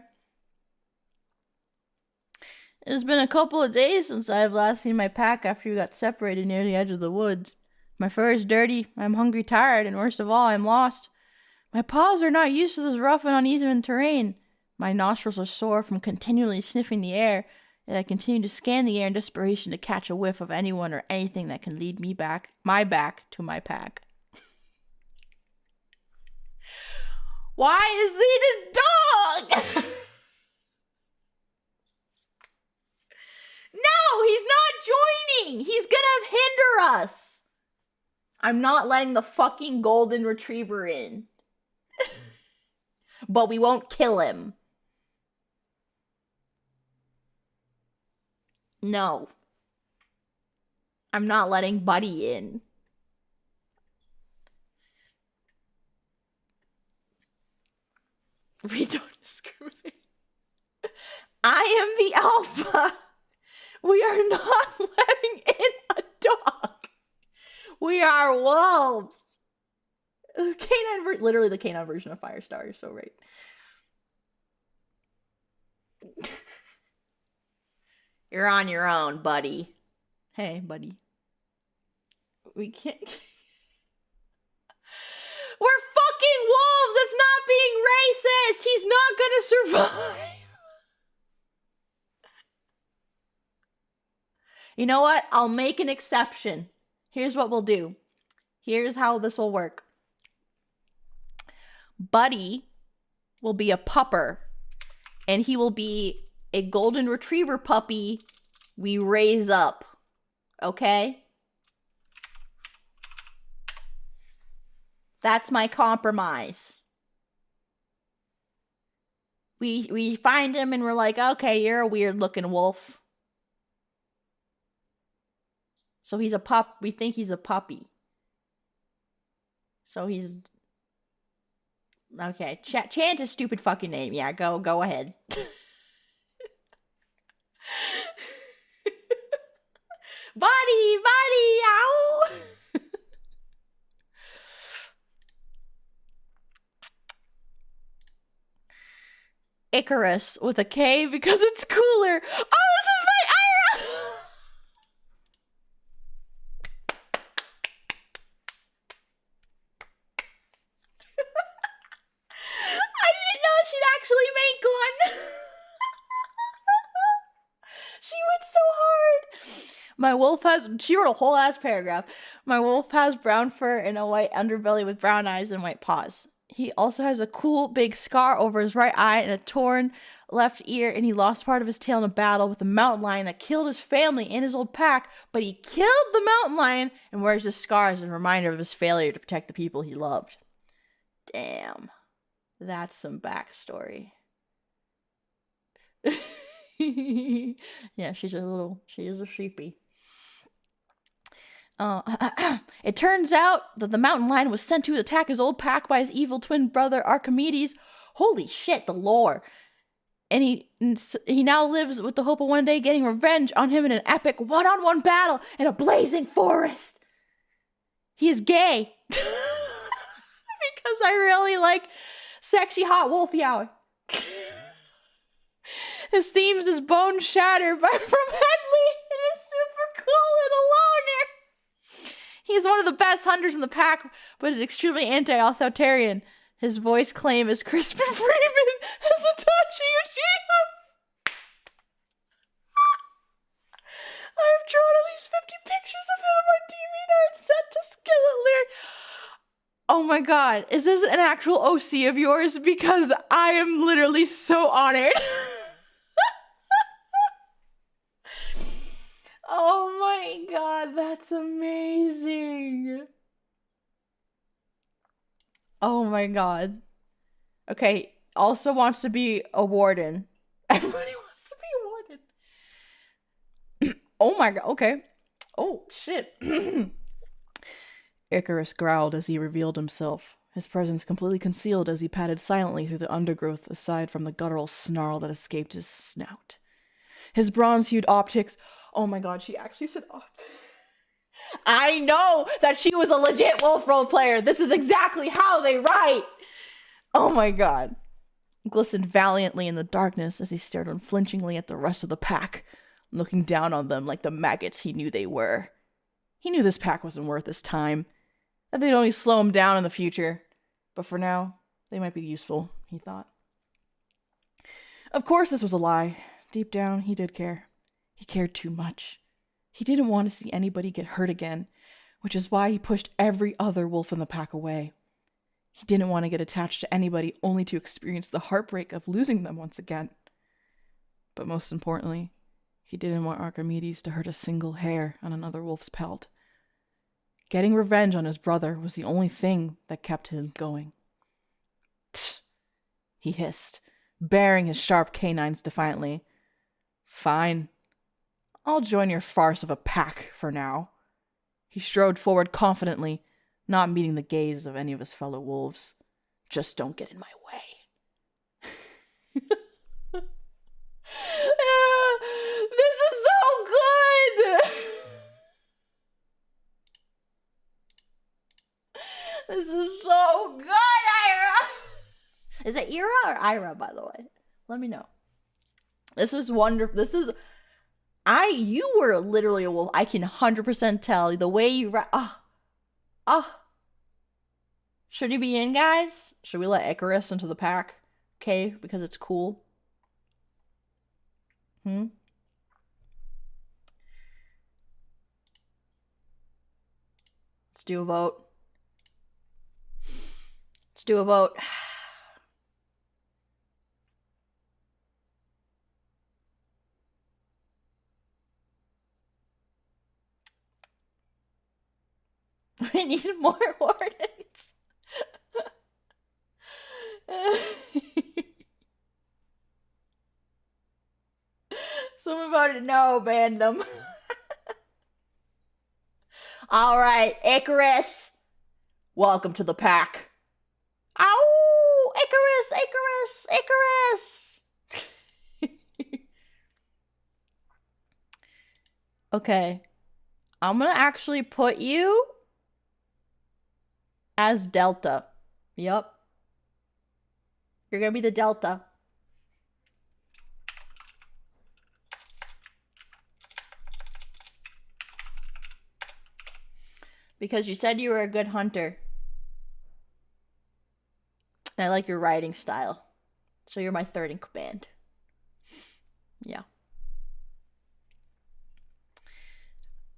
It's been a couple of days since I've last seen my pack after you got separated near the edge of the woods. My fur is dirty, I'm hungry, tired, and worst of all, I'm lost. My paws are not used to this rough and uneven terrain. My nostrils are sore from continually sniffing the air, yet I continue to scan the air in desperation to catch a whiff of anyone or anything that can lead me back to my pack. Why is he the dog? No, he's not joining. He's gonna hinder us. I'm not letting the fucking golden retriever in. But we won't kill him. No. I'm not letting Buddy in. We don't discriminate. I am the alpha. We are not letting in a dog. We are wolves. The canine literally the canine version of Firestar. You're so right. You're on your own, buddy. Hey, buddy. We can't. We're fucking wolves! It's not being racist! He's not gonna survive! You know what? I'll make an exception. Here's what we'll do. Here's how this will work. Buddy will be a pupper, and he will be a golden retriever puppy we raise up. Okay? That's my compromise. We find him and we're like, okay, you're a weird looking wolf. So he's a pup. We think he's a puppy. So he's okay. Chant his stupid fucking name. Yeah, go ahead. Buddy, ow! Icarus with a K because it's cooler. Oh, this is my Ira! I didn't know she'd actually make one. She went so hard. My wolf has, she wrote a whole ass paragraph. My wolf has brown fur and a white underbelly with brown eyes and white paws. He also has a cool big scar over his right eye and a torn left ear, and he lost part of his tail in a battle with a mountain lion that killed his family and his old pack, but he killed the mountain lion and wears this scar as a reminder of his failure to protect the people he loved. Damn. That's some backstory. Yeah, she is a sheepy. It turns out that the mountain lion was sent to attack his old pack by his evil twin brother Archimedes. Holy shit, the lore. And he now lives with the hope of one day getting revenge on him in an epic one-on-one battle in a blazing forest. He is gay. Because I really like sexy hot wolfy hour. His themes is Bone Shatter from Headley. It is super cool and a loner. He's one of the best hunters in the pack, but is extremely anti-authoritarian. His voice claim is Crispin Freeman as Itachi Uchiha. I've drawn at least 50 pictures of him on my DeviantArt set to Skillet Lyric. Oh my god, is this an actual OC of yours? Because I am literally so honored. Oh my god, that's amazing. Oh my god. Okay, also wants to be a warden. Everybody wants to be a warden. Oh my god, okay. Oh, shit. Icarus growled as he revealed himself, his presence completely concealed as he padded silently through the undergrowth aside from the guttural snarl that escaped his snout. His bronze-hued optics... Oh my god, she actually said optics. I know that she was a legit wolf role player. This is exactly how they write. Oh my god. Glistened valiantly in the darkness as he stared unflinchingly at the rest of the pack, looking down on them like the maggots he knew they were. He knew this pack wasn't worth his time, that they'd only slow him down in the future. But for now, they might be useful, he thought. Of course this was a lie. Deep down, he did care. He cared too much. He didn't want to see anybody get hurt again, which is why he pushed every other wolf in the pack away. He didn't want to get attached to anybody only to experience the heartbreak of losing them once again. But most importantly, he didn't want Archimedes to hurt a single hair on another wolf's pelt. Getting revenge on his brother was the only thing that kept him going. Tch, he hissed, baring his sharp canines defiantly. Fine. I'll join your farce of a pack for now. He strode forward confidently, not meeting the gaze of any of his fellow wolves. Just don't get in my way. This is so good! This is so good, Ira! Is it Ira or Ira, by the way? Let me know. This is wonderful. This is... You were literally a wolf. I can 100% tell. The way you... Should he be in, guys? Should we let Icarus into the pack? Okay, because it's cool. Let's do a vote. Let's do a vote. We need more wardens. Someone voted no, ban them. All right, Icarus. Welcome to the pack. Ow! Icarus! Icarus! Icarus! Okay. I'm gonna actually put you as Delta. Yup. You're gonna be the Delta. Because you said you were a good hunter. And I like your riding style. So you're my third in command. Yeah.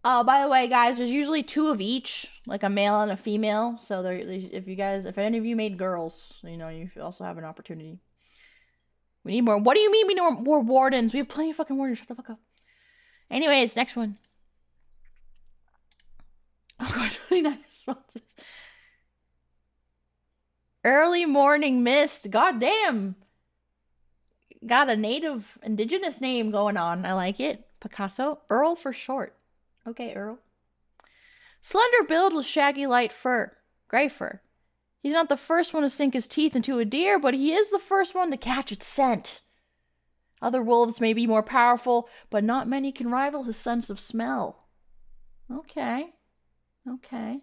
By the way, guys, there's usually 2 of each, like a male and a female. So there, if any of you made girls, you know, you also have an opportunity. We need more. What do you mean we need more wardens? We have plenty of fucking wardens. Shut the fuck up. Anyways, next one. Oh god, 29 responses. Early morning mist. God damn. Got a native indigenous name going on. I like it. Picasso. Earl for short. Okay, Earl. Slender build with shaggy light fur. Gray fur. He's not the first one to sink his teeth into a deer, but he is the first one to catch its scent. Other wolves may be more powerful, but not many can rival his sense of smell. Okay. Okay.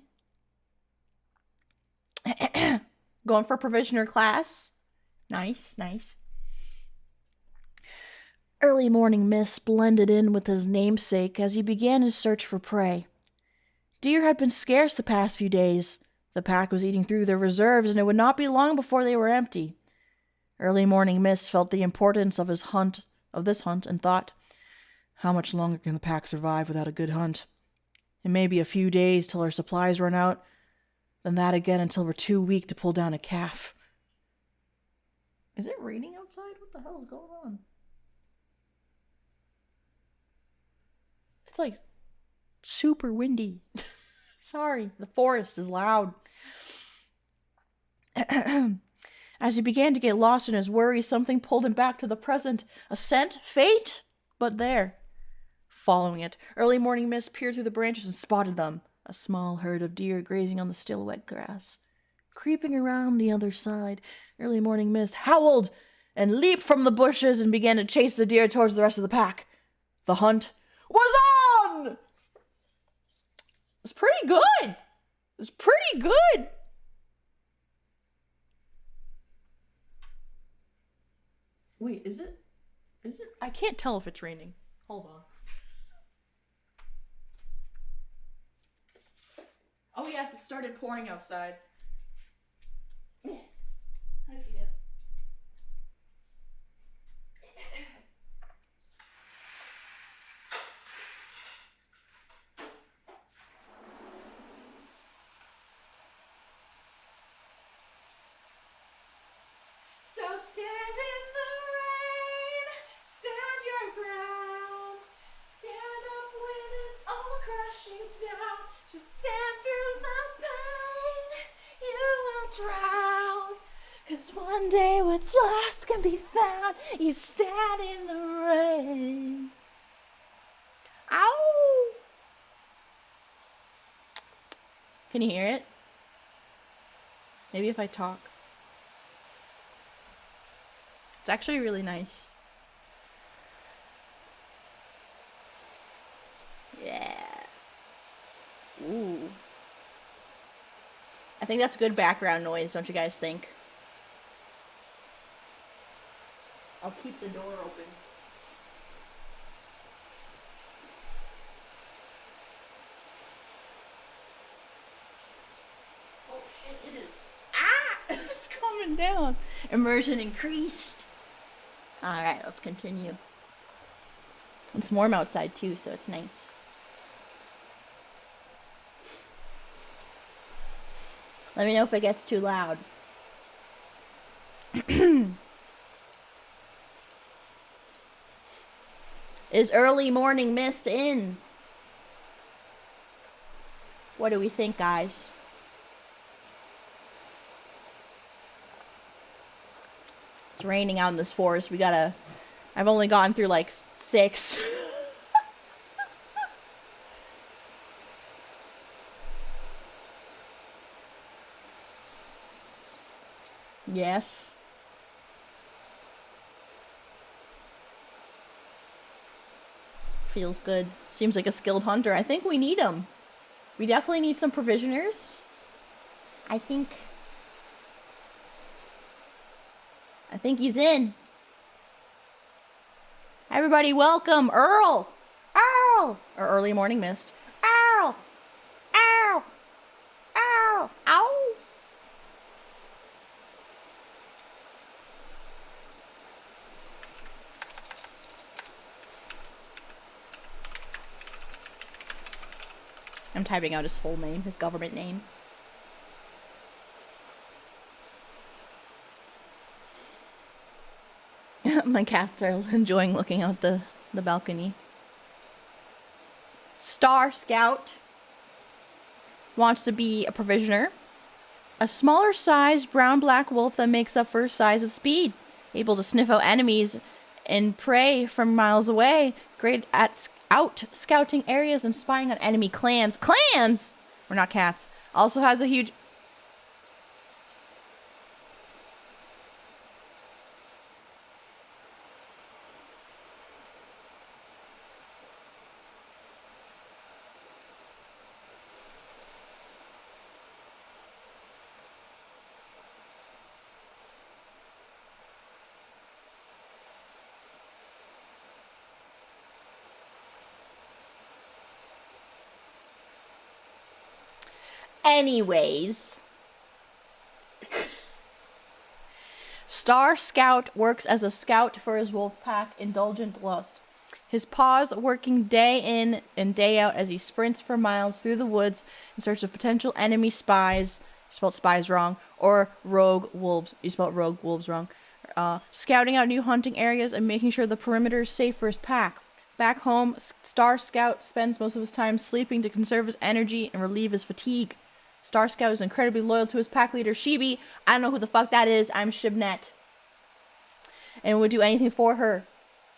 Going for provisioner class. Nice, nice. Early morning mist blended in with his namesake as he began his search for prey. Deer had been scarce the past few days. The pack was eating through their reserves, and it would not be long before they were empty. Early morning mist felt the importance of this hunt, and thought, how much longer can the pack survive without a good hunt? It may be a few days till our supplies run out, then that again until we're too weak to pull down a calf. Is it raining outside? What the hell is going on? It's like super windy. Sorry, the forest is loud. As he began to get lost in his worries, something pulled him back to the present. A scent? Fate? But there. Following it, early morning mist peered through the branches and spotted them. A small herd of deer grazing on the still wet grass. Creeping around the other side, early morning mist howled and leaped from the bushes and began to chase the deer towards the rest of the pack. The hunt was on! It's pretty good. It's pretty good. Wait, is it? Is it? I can't tell if it's raining. Hold on. Oh yes, it started pouring outside. How do you feel? So stand in the rain, stand your ground, stand up when it's all crashing down. Just stand through the pain, you will drown. 'Cause one day what's lost can be found. You stand in the rain. Can you hear it? Maybe if I talk. It's actually really nice. Yeah. Ooh. I think that's good background noise, don't you guys think? I'll keep the door open. Oh shit, it is. Ah! It's coming down. Immersion increased. Alright, let's continue. It's warm outside too, so it's nice. Let me know if it gets too loud. Is early morning mist in? What do we think, guys? It's raining out in this forest. We gotta... I've only gone through like 6. Yes. Feels good. Seems like a skilled hunter. I think we need him. We definitely need some provisioners. I think he's in. Everybody welcome Earl! Earl! Or early morning mist. Earl! Earl! Earl! Ow! I'm typing out his full name, his government name. My cats are enjoying looking out the balcony. Star Scout wants to be a provisioner. A smaller sized brown-black wolf that makes up for his size with speed. Able to sniff out enemies and prey from miles away. Great at out scouting areas and spying on enemy clans. Clans! We're not cats. Also has a huge... Anyways. Star Scout works as a scout for his wolf pack, Indulgent Lust. His paws working day in and day out as he sprints for miles through the woods in search of potential enemy spies. You spelled spies wrong. Or rogue wolves. You spelled rogue wolves wrong. Scouting out new hunting areas and making sure the perimeter is safe for his pack. Back home, Star Scout spends most of his time sleeping to conserve his energy and relieve his fatigue. Star Scout is incredibly loyal to his pack leader, Shibi. I don't know who the fuck that is. I'm Shabanet. And would do anything for her.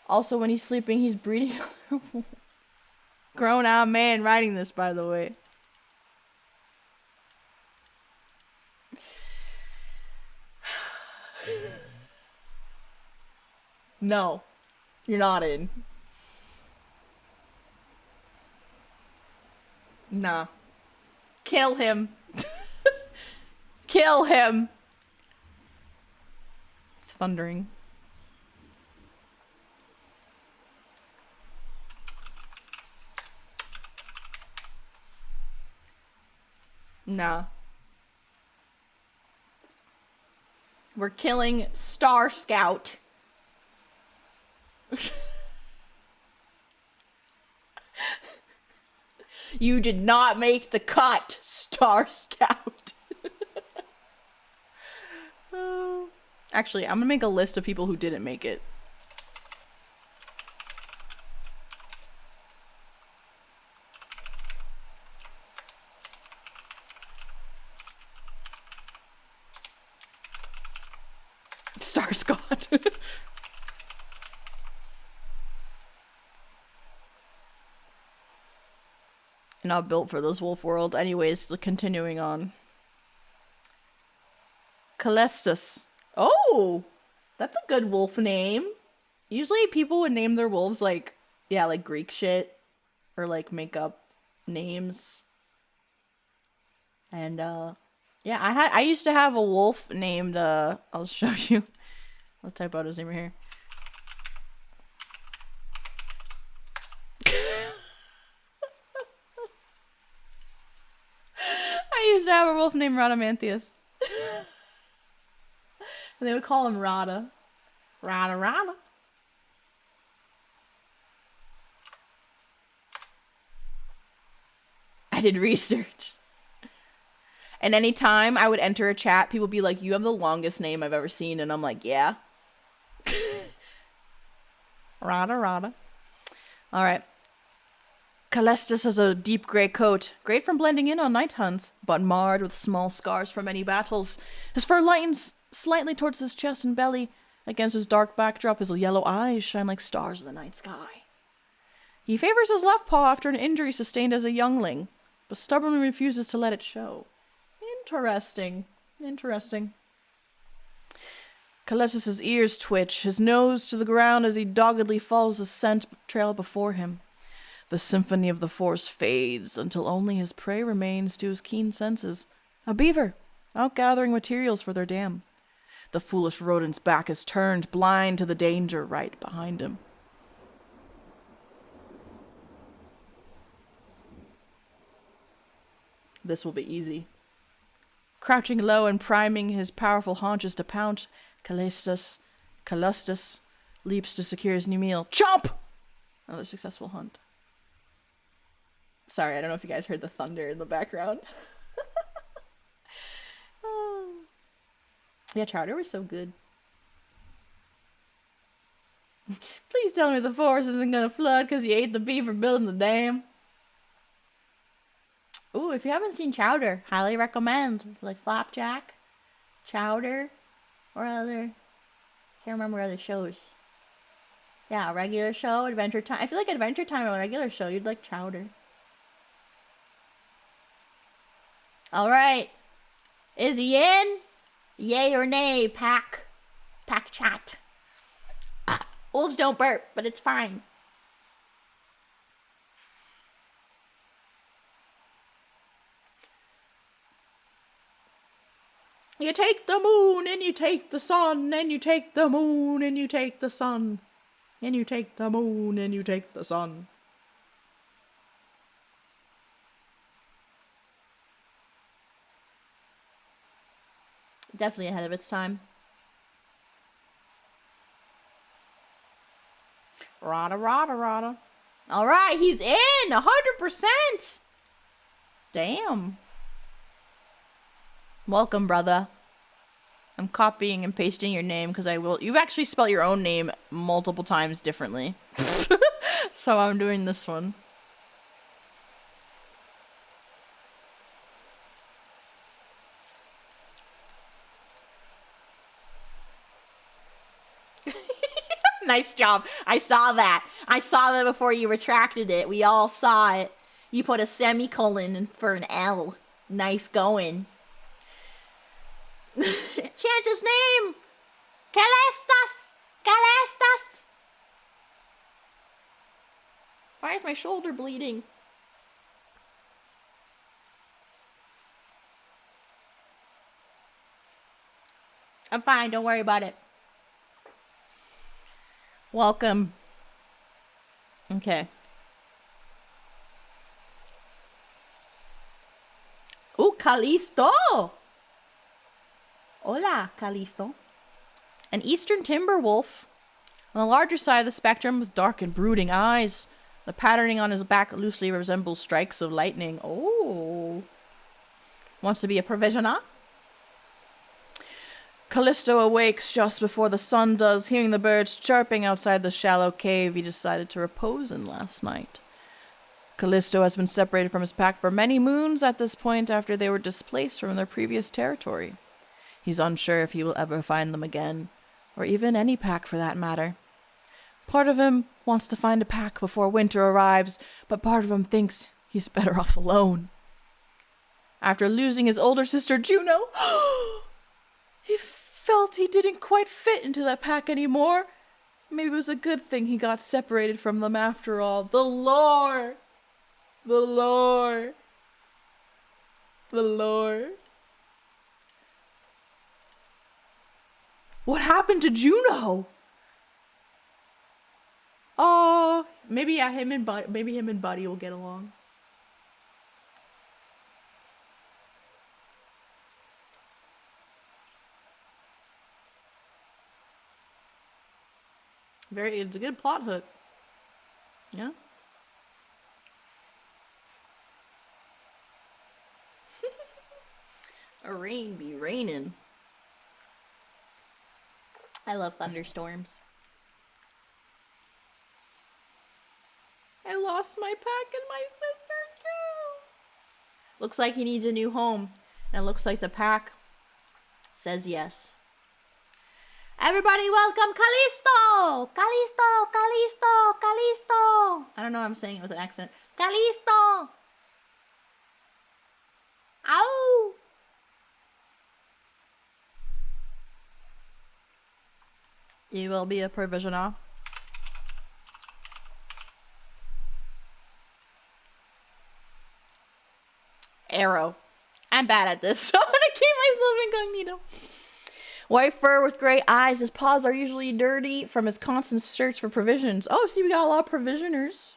Also, when he's sleeping, he's breeding. Grown-out man writing this, by the way. No. You're not in. Nah. Kill him. Kill him. It's thundering. Nah. We're killing Star Scout. You did not make the cut, Star Scout. Actually, I'm gonna make a list of people who didn't make it. Star Scott. Not built for this wolf world. Anyways, continuing on. Kalstus. Oh, that's a good wolf name. Usually people would name their wolves like, yeah, like Greek shit. Or like make up names. And yeah, I used to have a wolf named I'll show you. I'll type out his name right here. I used to have a wolf named Radamantius. And they would call him Rada. Rada. I did research. And anytime I would enter a chat, people would be like, you have the longest name I've ever seen. And I'm like, yeah. Rada. All right. Kalstus has a deep gray coat, great from blending in on night hunts, but marred with small scars from many battles. His fur lightens slightly towards his chest and belly. Against his dark backdrop, his yellow eyes shine like stars in the night sky. He favors his left paw after an injury sustained as a youngling, but stubbornly refuses to let it show. Interesting. Kalstus's ears twitch, his nose to the ground as he doggedly follows the scent trail before him. The symphony of the forest fades until only his prey remains to his keen senses. A beaver, out gathering materials for their dam. The foolish rodent's back is turned, blind to the danger right behind him. This will be easy. Crouching low and priming his powerful haunches to pounce, Kalstus leaps to secure his new meal. Chomp! Another successful hunt. Sorry, I don't know if you guys heard the thunder in the background. Yeah, chowder was so good. Please tell me the forest isn't gonna flood because you ate the beaver building the dam. Ooh, if you haven't seen Chowder, highly recommend. Like Flapjack, Chowder, or other... Can't remember other shows. Yeah, a regular show, Adventure Time. I feel like Adventure Time or a regular show, you'd like Chowder. Alright. Is he in? Yay or nay, pack. Pack chat. Wolves don't burp, but it's fine. You take the moon, and you take the sun, and you take the moon, and you take the sun. And you take the moon, and you take the sun. Definitely ahead of its time. Rada. Alright, he's in! 100%! Damn. Welcome, brother. I'm copying and pasting your name because I will. You've actually spelled your own name multiple times differently. So I'm doing this one. Nice job. I saw that. I saw that before you retracted it. We all saw it. You put a semicolon for an L. Nice going. Chant his name! Kalstus! Kalstus! Why is my shoulder bleeding? I'm fine, don't worry about it. Welcome. Okay. Ooh, Kalisto! Hola, Kalisto. An eastern timber wolf. On the larger side of the spectrum with dark and brooding eyes. The patterning on his back loosely resembles strikes of lightning. Oh. Wants to be a provisioner? Kalisto awakes just before the sun does, hearing the birds chirping outside the shallow cave he decided to repose in last night. Kalisto has been separated from his pack for many moons at this point after they were displaced from their previous territory. He's unsure if he will ever find them again, or even any pack for that matter. Part of him wants to find a pack before winter arrives, but part of him thinks he's better off alone. After losing his older sister Juno, he felt he didn't quite fit into that pack anymore. Maybe it was a good thing he got separated from them after all. The lore! The lore! The lore. What happened to Juno? Oh, maybe him and Buddy will get along. It's a good plot hook. Yeah. A rain be raining. I love thunderstorms. I lost my pack and my sister too. Looks like he needs a new home. And it looks like the pack says yes. Everybody welcome Kalisto! Kalisto! Kalisto! Kalisto! I don't know, I'm saying it with an accent. Kalisto! Ow! You will be a provisioner. Arrow. I'm bad at this, so I'm gonna keep myself incognito. White fur with gray eyes. His paws are usually dirty from his constant search for provisions. Oh, see, we got a lot of provisioners.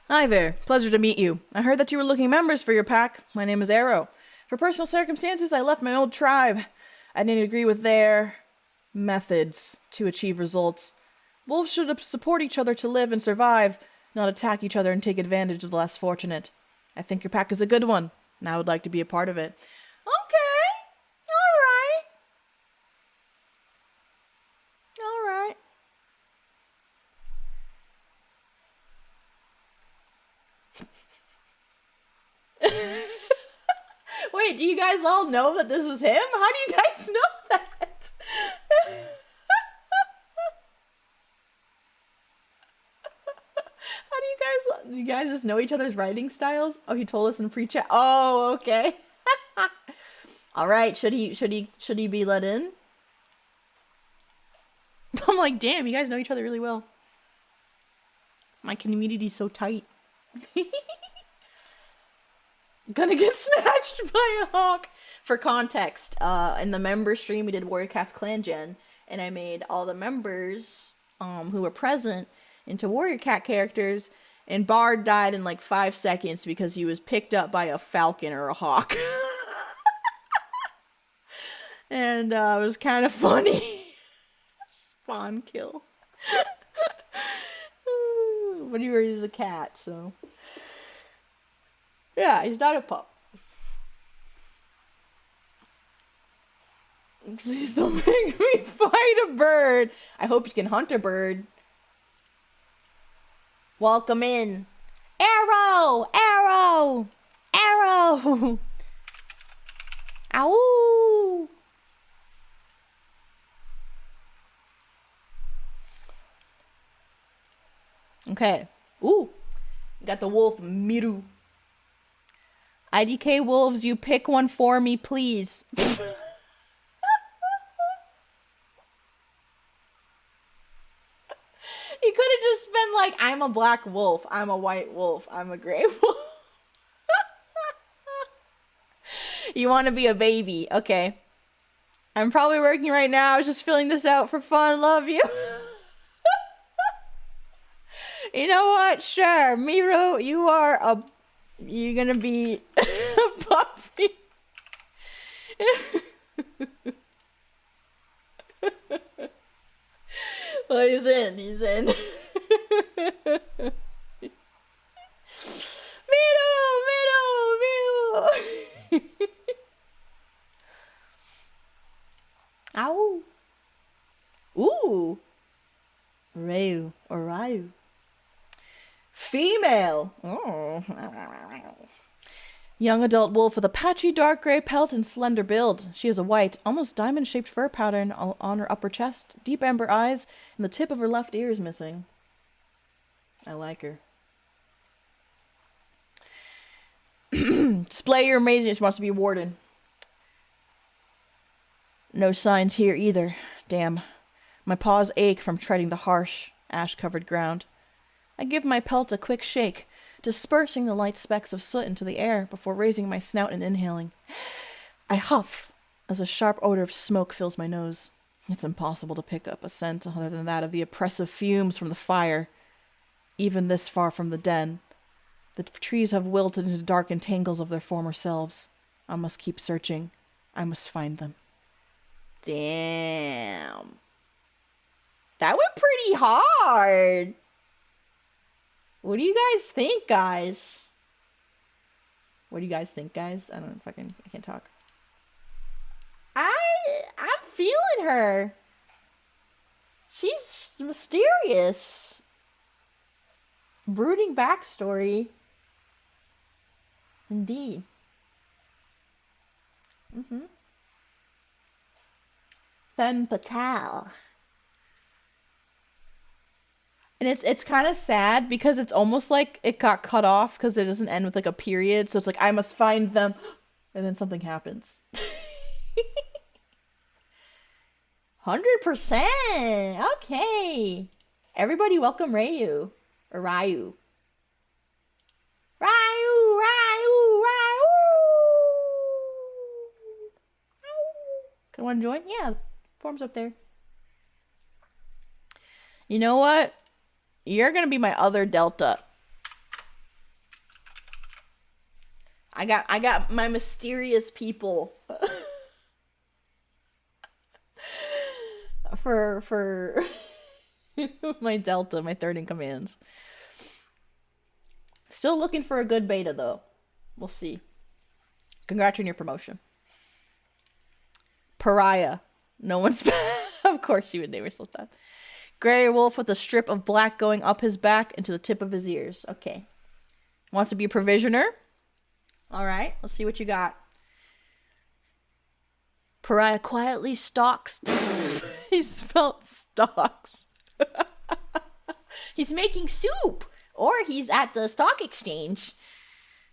Hi there. Pleasure to meet you. I heard that you were looking members for your pack. My name is Arrow. For personal circumstances, I left my old tribe. I didn't agree with their methods to achieve results. Wolves should support each other to live and survive, not attack each other and take advantage of the less fortunate. I think your pack is a good one, and I would like to be a part of it. Okay. All right. Wait, do you guys all know that this is him? How do you guys know that? How do you guys just know each other's writing styles? Oh, he told us in pre-chat. Oh, okay. All right, should he be let in? I'm like, damn, you guys know each other really well. My community's so tight. Gonna get snatched by a hawk. For context, in the member stream, we did Warrior Cat's Clan Gen, and I made all the members who were present into Warrior Cat characters, and Bard died in like 5 seconds because he was picked up by a falcon or a hawk. And it was kind of funny. Spawn kill. But he was a cat, so. Yeah, he's not a pup. Please don't make me fight a bird. I hope you can hunt a bird. Welcome in. Arrow! Arrow! Arrow! Ow! Okay. Ooh. Got the wolf Miru. IDK wolves, you pick one for me, please. He could have just been like, I'm a black wolf, I'm a white wolf, I'm a gray wolf. You want to be a baby. Okay. I'm probably working right now. I was just filling this out for fun. Love you. You know what? Sure. Miru, you're gonna be a puppy. Well, he's in. Miru. Ow. Ooh. Rayu or Rayu. Female. Oh. Young adult wolf with a patchy dark gray pelt and slender build. She has a white, almost diamond-shaped fur pattern on her upper chest, deep amber eyes, and the tip of her left ear is missing. I like her. Display your amazingness. Wants to be a warden. No signs here either. Damn. My paws ache from treading the harsh, ash-covered ground. I give my pelt a quick shake, dispersing the light specks of soot into the air before raising my snout and inhaling. I huff as a sharp odor of smoke fills my nose. It's impossible to pick up a scent other than that of the oppressive fumes from the fire. Even this far from the den, the trees have wilted into darkened tangles of their former selves. I must keep searching. I must find them. Damn. That went pretty hard. What do you guys think, guys? What do you guys think, guys? I don't know if I can't talk. I'm feeling her. She's mysterious. Brooding backstory. Indeed. Femme fatale. And it's kind of sad because it's almost like it got cut off because it doesn't end with like a period. So it's like, I must find them. And then something happens. 100%. Okay. Everybody welcome Rayu. Or Rayu. Rayu, Rayu, Rayu. Can one join? Yeah. Form's up there. You know what? You're gonna be my other Delta. I got my mysterious people. for my Delta, my third in commands. Still looking for a good beta though. We'll see. Congrats on your promotion. Pariah. No one's of course you would name yourself that. Gray wolf with a strip of black going up his back and to the tip of his ears. Okay. Wants to be a provisioner. Alright, let's see what you got. Pariah quietly stalks. He spelled stalks. He's making soup. Or he's at the stock exchange.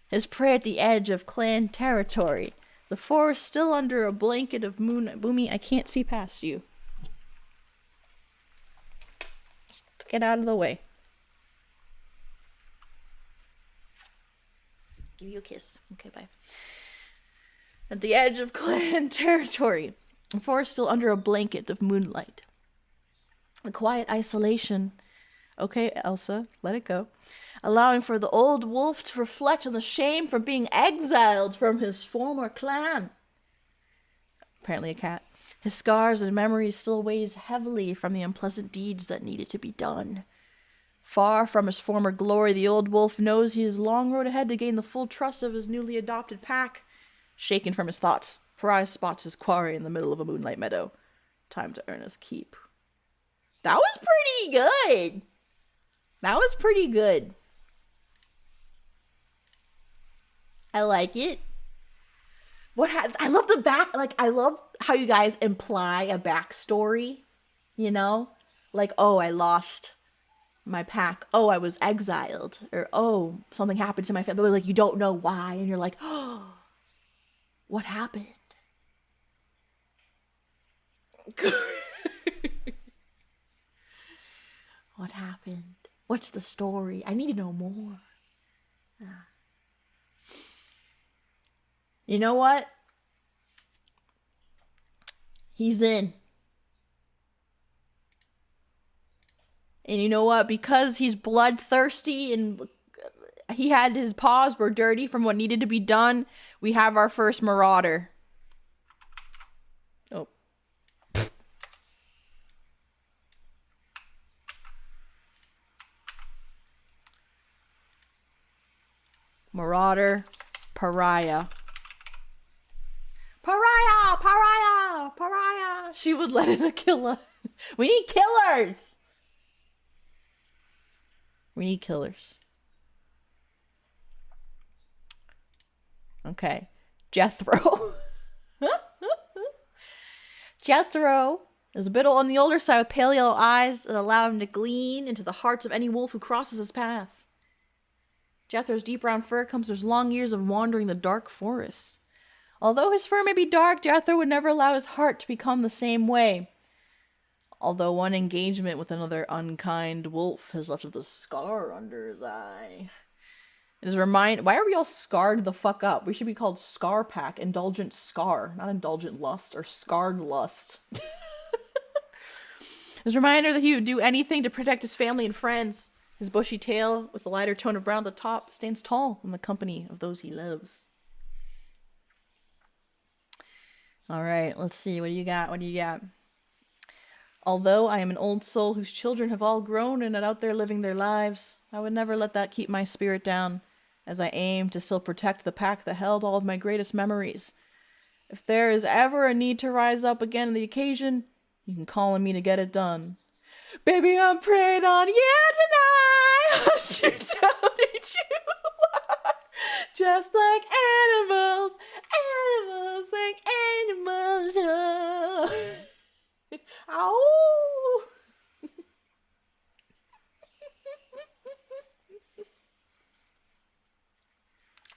His prey at the edge of clan territory. The forest still under a blanket of moon. Boomy, I can't see past you. Let's get out of the way. Give you a kiss. Okay, bye. At the edge of clan territory. The forest still under a blanket of moonlight. The quiet isolation. Okay, Elsa, let it go. Allowing for the old wolf to reflect on the shame from being exiled from his former clan. Apparently a cat. His scars and memories still weighs heavily from the unpleasant deeds that needed to be done. Far from his former glory, the old wolf knows he has a long road ahead to gain the full trust of his newly adopted pack. Shaken from his thoughts, Pariah spots his quarry in the middle of a moonlight meadow. Time to earn his keep. That was pretty good. That was pretty good. I like it. I love the back, like, I love how you guys imply a backstory, you know? Like, oh, I lost my pack. Oh, I was exiled. Or, oh, something happened to my family. Like, you don't know why. And you're like, oh, what happened? What happened? What's the story? I need to know more. You know what? He's in. And you know what? Because he's bloodthirsty and he had his paws were dirty from what needed to be done, we have our first marauder. Oh. Marauder, Pariah. Pariah! Pariah! Pariah! She would let in a killer. We need killers! We need killers. Okay. Jethro. Jethro is a bit on the older side with pale yellow eyes that allow him to glean into the hearts of any wolf who crosses his path. Jethro's deep brown fur comes from his long years of wandering the dark forests. Although his fur may be dark, Jethro would never allow his heart to become the same way. Although one engagement with another unkind wolf has left a scar under his eye. It is a reminder. Why are we all scarred the fuck up? We should be called Scar Pack. Indulgent Scar. Not Indulgent Lust or Scarred Lust. It's a reminder that he would do anything to protect his family and friends. His bushy tail, with the lighter tone of brown at the top, stands tall in the company of those he loves. Alright, let's see. What do you got? What do you got? Although I am an old soul whose children have all grown and are out there living their lives, I would never let that keep my spirit down, as I aim to still protect the pack that held all of my greatest memories. If there is ever a need to rise up again on the occasion, you can call on me to get it done. Baby, I'm praying on you tonight. I'll shoot down each you. Just like animals, animals like animals. Ow!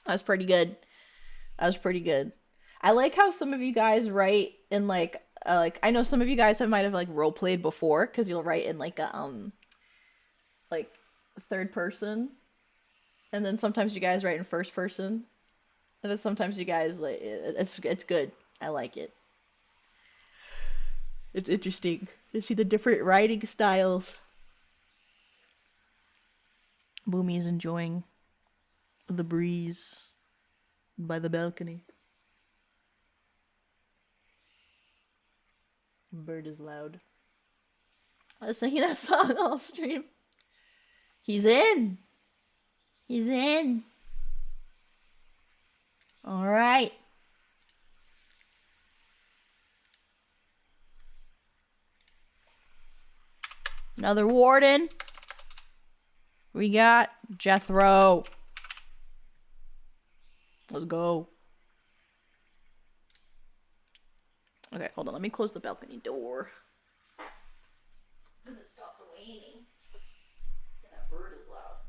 That was pretty good. That was pretty good. I like how some of you guys write in like I know some of you guys might have like role played before, because you'll write in like a like third person, and then sometimes you guys write in first person, and then sometimes you guys like it's good. I like it. It's interesting to see the different writing styles. Boomy is enjoying the breeze by the balcony. Bird is loud. I was singing that song all stream. He's in. He's in. All right. Another warden. We got Jethro. Let's go. Okay, hold on. Let me close the balcony door. Does it stop the raining? Yeah, that bird is loud.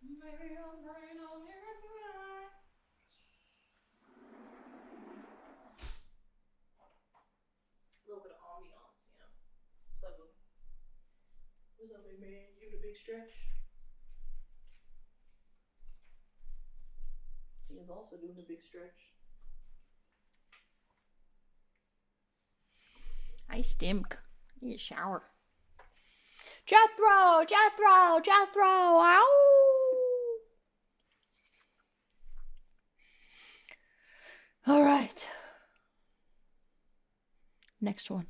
Maybe I'll rain on here tonight. A little bit of ambiance, you know. What's up, big man? You doing a big stretch? He is also doing a big stretch. I stink. I need a shower. Jethro! Jethro! Jethro! Ow! Alright. Next one.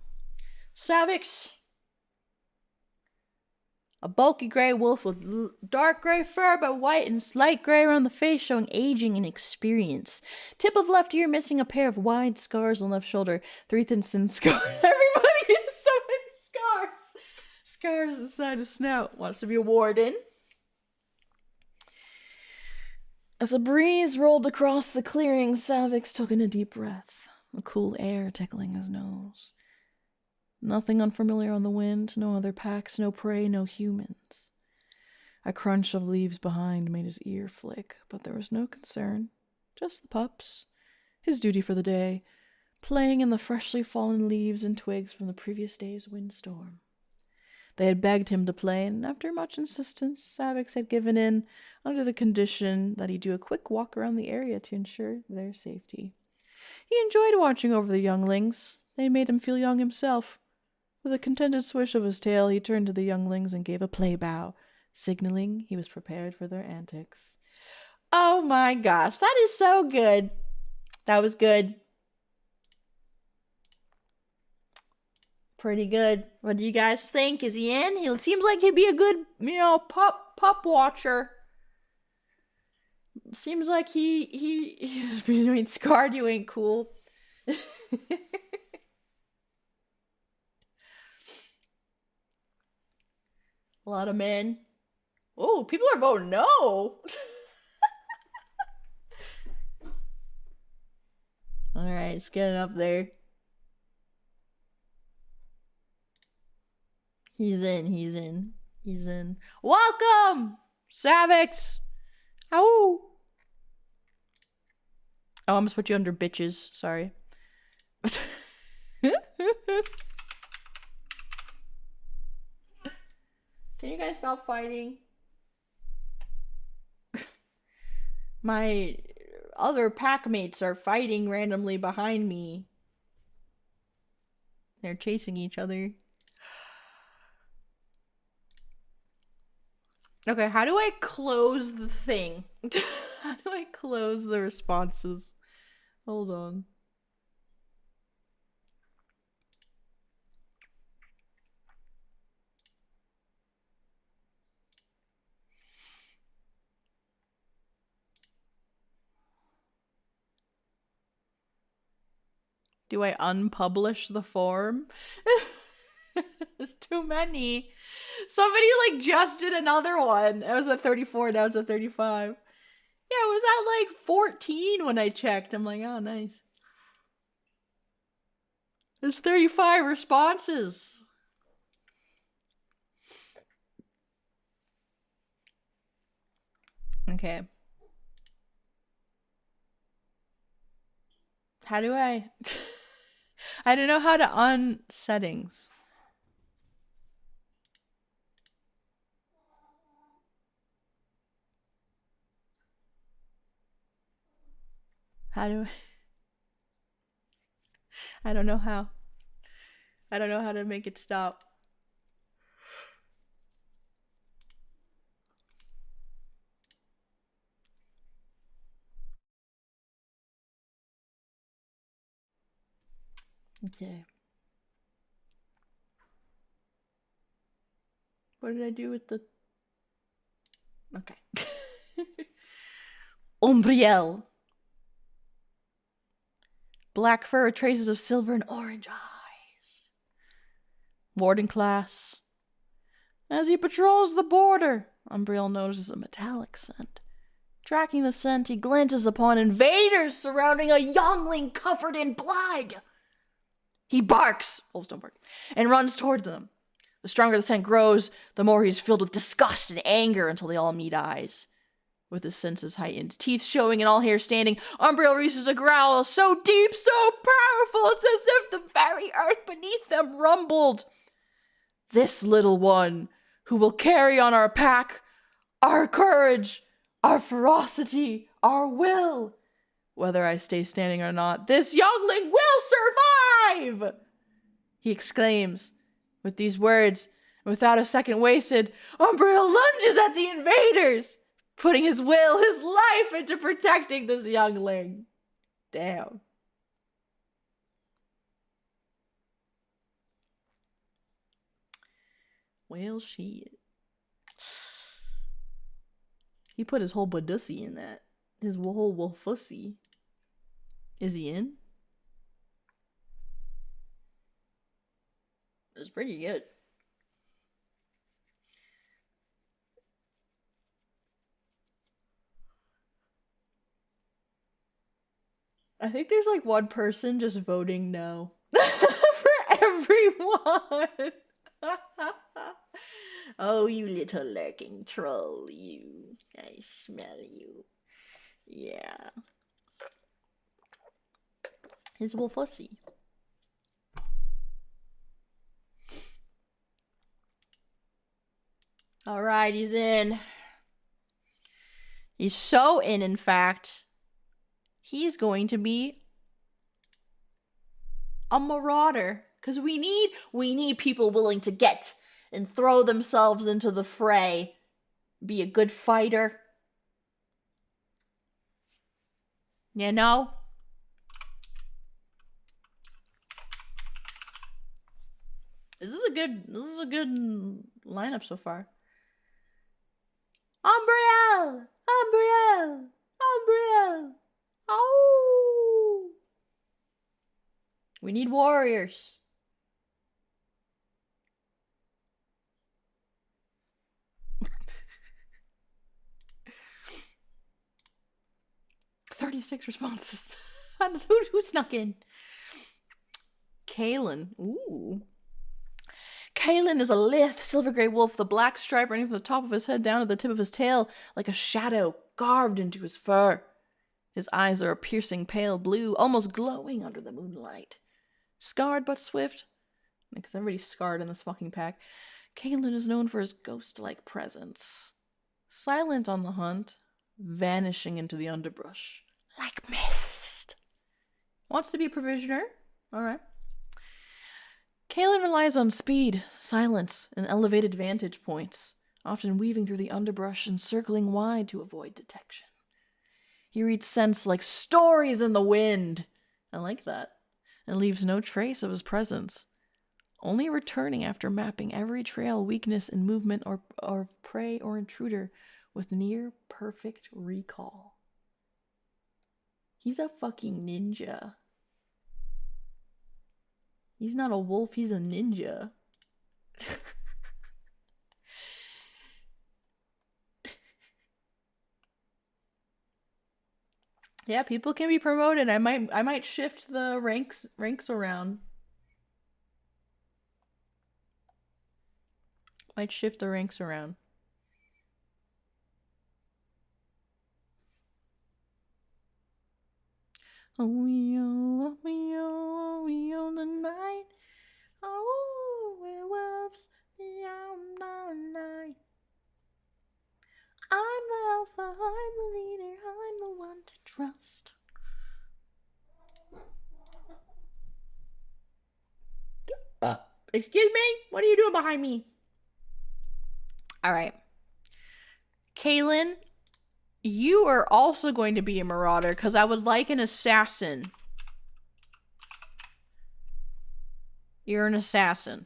Savics. A bulky gray wolf with dark gray fur but white and slight gray around the face, showing aging and experience. Tip of left ear missing a pair of wide scars on left shoulder. 3 thin scars. Everybody has so many scars. Scars inside his snout. Wants to be a warden. As a breeze rolled across the clearing, Savics took in a deep breath, the cool air tickling his nose. Nothing unfamiliar on the wind, no other packs, no prey, no humans. A crunch of leaves behind made his ear flick, but there was no concern. Just the pups, his duty for the day, playing in the freshly fallen leaves and twigs from the previous day's windstorm. They had begged him to play, and after much insistence, Savics had given in under the condition that he do a quick walk around the area to ensure their safety. He enjoyed watching over the younglings. They made him feel young himself. With a contented swish of his tail, he turned to the younglings and gave a play bow, signaling he was prepared for their antics. Oh my gosh, that is so good. That was good. Pretty good. What do you guys think? Is he in? He seems like he'd be a good, pup watcher. Seems like he's doing scarred. You ain't cool. A lot of men. Oh, people are voting no. Alright, let's get it up there. He's in, he's in. He's in. Welcome! Savics! Ow! Oh, I'm gonna put you under bitches. Sorry. Can you guys stop fighting? My other pack mates are fighting randomly behind me. They're chasing each other. Okay, how do I close the thing? How do I close the responses? Hold on. Do I unpublish the form? There's too many. Somebody like just did another one. It was at 34, now it's at 35. Yeah, it was at like 14 when I checked. I'm like, oh, nice. There's 35 responses. Okay. How do I... I don't know how to settings. How do I don't know how. I don't know how to make it stop. Okay. What did I do with the... Okay. Umbriel. Black fur with traces of silver and orange eyes. Warden class. As he patrols the border, Umbriel notices a metallic scent. Tracking the scent, he glances upon invaders surrounding a youngling covered in blood. He barks, wolves don't bark, and runs toward them. The stronger the scent grows, the more he's filled with disgust and anger until they all meet eyes. With his senses heightened, teeth showing and all hair standing, Umbriel releases a growl so deep, so powerful, it's as if the very earth beneath them rumbled. This little one, who will carry on our pack, our courage, our ferocity, our will. Whether I stay standing or not, this youngling will survive! He exclaims. With these words, without a second wasted, Umbriel lunges at the invaders, putting his will, his life into protecting this youngling. Damn. Well, shit. He put his whole badussy in that. His whole wolfussy. Is he in? It's pretty good. I think there's like one person just voting no. For everyone. Oh, you little lurking troll, you. I smell you. Yeah. His wolfussy. Alright, he's in. He's so in fact, he's going to be a marauder. Because we need people willing to get and throw themselves into the fray. Be a good fighter. You know? This is a good lineup so far. Umbriel! Umbriel! Umbriel! Oh! We need warriors. "36 responses. Who snuck in? Kalen. Ooh. Kalen is a lithe silver gray wolf, the black stripe running from the top of his head down to the tip of his tail, like a shadow carved into his fur. His eyes are a piercing pale blue, almost glowing under the moonlight. Scarred but swift, because everybody's scarred in this fucking pack, Kalen is known for his ghost-like presence. Silent on the hunt, vanishing into the underbrush, like mist. Wants to be a provisioner. Alright. Kalen relies on speed, silence, and elevated vantage points, often weaving through the underbrush and circling wide to avoid detection. He reads scents like stories in the wind. I like that. And leaves no trace of his presence, only returning after mapping every trail, weakness, and movement or prey or intruder with near perfect recall. He's a fucking ninja. He's not a wolf, he's a ninja. Yeah, people can be promoted. I might shift the ranks around. Might shift the ranks around. Oh, we on the night. Oh, werewolves beyond the night. I'm the alpha, I'm the leader, I'm the one to trust. Excuse me? What are you doing behind me? Alright. Kalen, you are also going to be a marauder, because I would like an assassin. You're an assassin.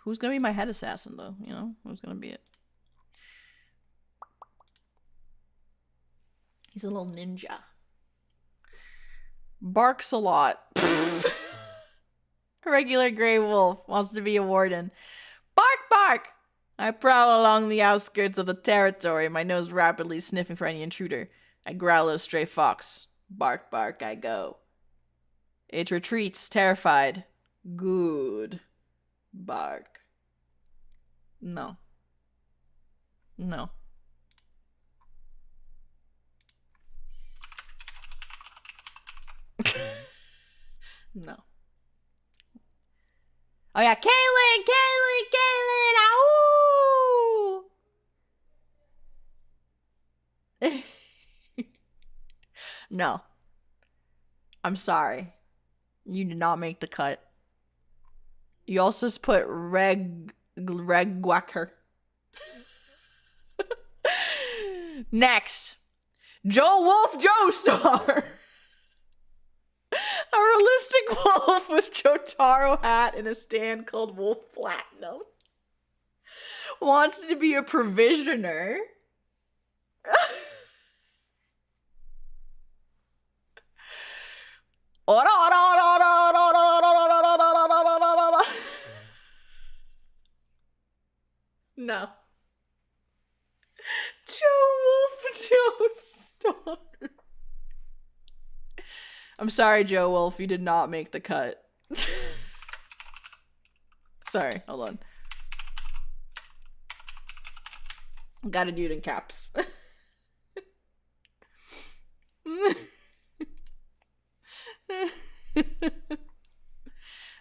Who's going to be my head assassin, though? You know, who's going to be it? He's a little ninja. Barks a lot. Regular gray wolf wants to be a warden. Bark, bark! I prowl along the outskirts of the territory, my nose rapidly sniffing for any intruder. I growl at a stray fox. Bark, bark, I go. It retreats, terrified. Good. Bark. No. No. No. Oh yeah, Kalen! Ow! No. I'm sorry. You did not make the cut. You also just put Regwacker. Next. Joe Wolf Joestar. A realistic wolf with Jotaro hat and a stand called Wolf Platinum. Wants to be a provisioner. No. Joe Wolf Joestar. I'm sorry, Joe Wolf, you did not make the cut. Sorry, hold on. Gotta do it in caps.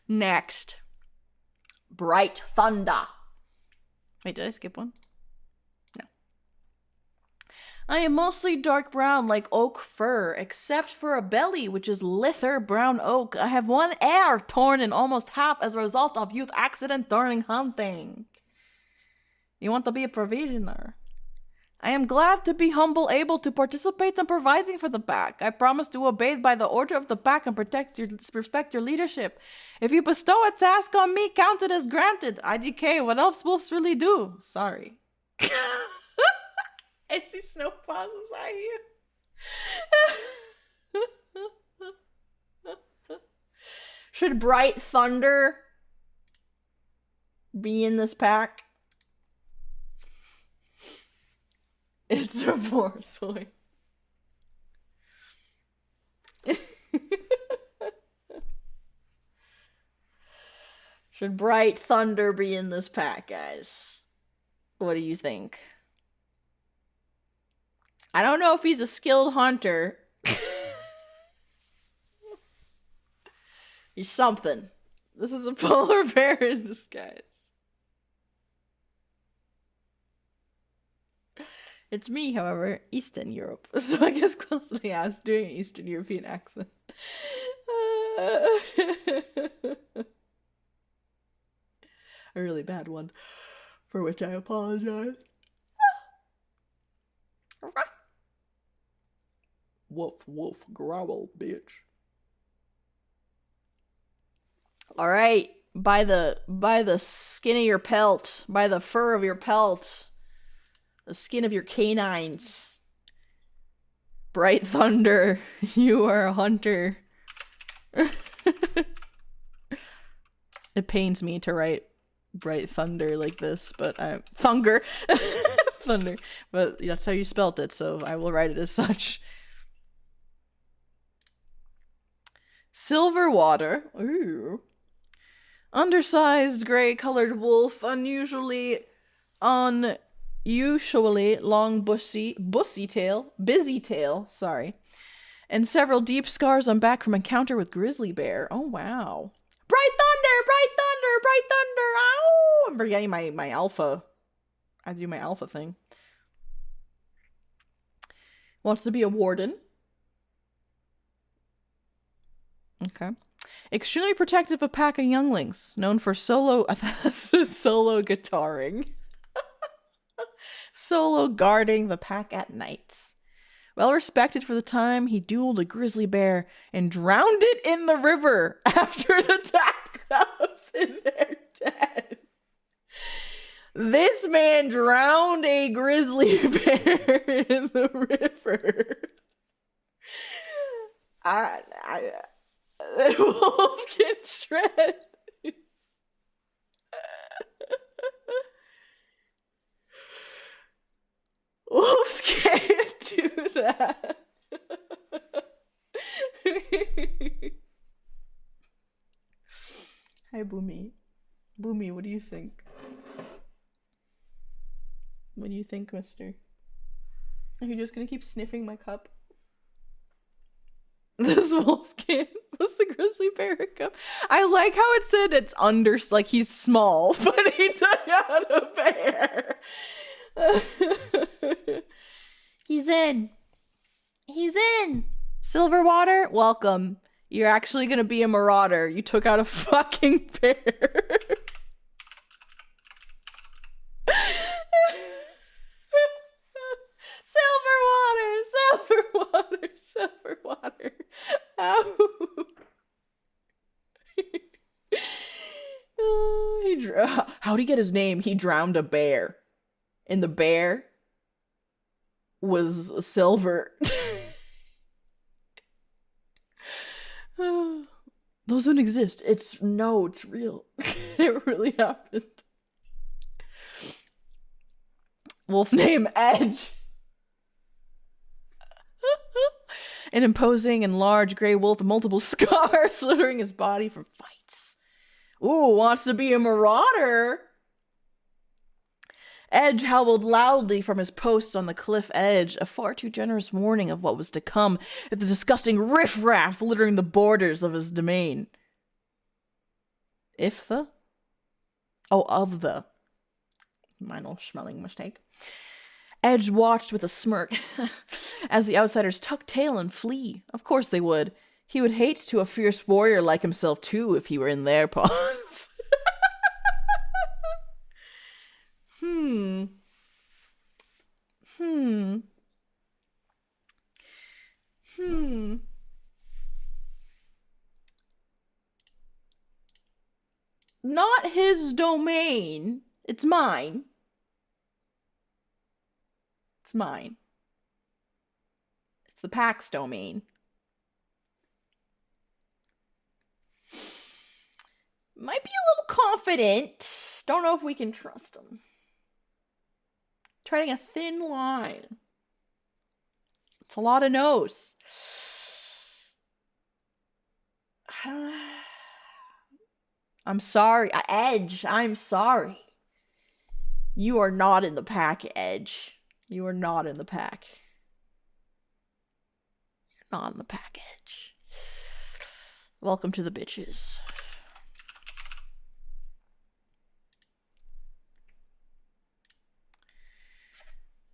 Next. Bright Thunder. Wait, did I skip one? No. I am mostly dark brown like oak fur, except for a belly, which is lither brown oak. I have one ear torn in almost half as a result of youth accident during hunting. You want to be a provisioner? I am glad to be humble, able to participate in providing for the pack. I promise to obey by the order of the pack and respect your leadership. If you bestow a task on me, count it as granted. IDK, what else wolves really do? Sorry. Icey Snowpaws is at you. Should Bright Thunder be in this pack? It's a borzoi. Should Bright Thunder be in this pack, guys? What do you think? I don't know if he's a skilled hunter. He's something. This is a polar bear in disguise. It's me, however, Eastern Europe. So I guess closely asked doing an Eastern European accent. A really bad one, for which I apologize. Woof, woof, growl, bitch. All right, by the skin of your pelt, by the fur of your pelt, the skin of your canines. Bright Thunder, you are a hunter. It pains me to write Bright Thunder like this, but Thunder. Thunder. But that's how you spelt it, so I will write it as such. Silver Water. Ooh. Undersized gray-colored wolf, usually long busy tail, sorry. And several deep scars on back from encounter with grizzly bear. Oh, wow. Bright Thunder! Bright Thunder! Bright Thunder! Ow! I'm forgetting my alpha. I do my alpha thing. Wants to be a warden. Okay. Extremely protective of pack of younglings. Known for solo guitaring. Solo guarding the pack at nights. Well respected for the time he dueled a grizzly bear and drowned it in the river after it attacked cubs in their den. This man drowned a grizzly bear in the river. Wolf can shred. Wolves can't do that. Hi, Boomy. Boomy, what do you think? What do you think, mister? Are you just gonna keep sniffing my cup? This wolfkin was the grizzly bear a cup. I like how it said it's under, like he's small, but he took out a bear. He's in. He's in. Silverwater, welcome. You're actually gonna be a marauder. You took out a fucking bear. Silver water. Ow. How'd he get his name? He drowned a bear. And the bear was silver. Those don't exist. It's real. It really happened. Wolf name Edge. An imposing and large gray wolf with multiple scars littering his body from fights. Ooh, wants to be a marauder. Edge howled loudly from his post on the cliff edge, a far too generous warning of what was to come if the disgusting riffraff littering the borders of his domain. Of the. Minor schmelling mistake. Edge watched with a smirk as the outsiders tuck tail and flee. Of course they would. He would hate to a fierce warrior like himself too if he were in their paws. Not his domain. It's mine. It's mine. It's the pack's domain. Might be a little confident. Don't know if we can trust him. Treading a thin line. It's a lot of no's. I'm sorry. Edge, I'm sorry. You are not in the pack, Edge. You are not in the pack. You're not in the pack, Edge. Welcome to the bitches.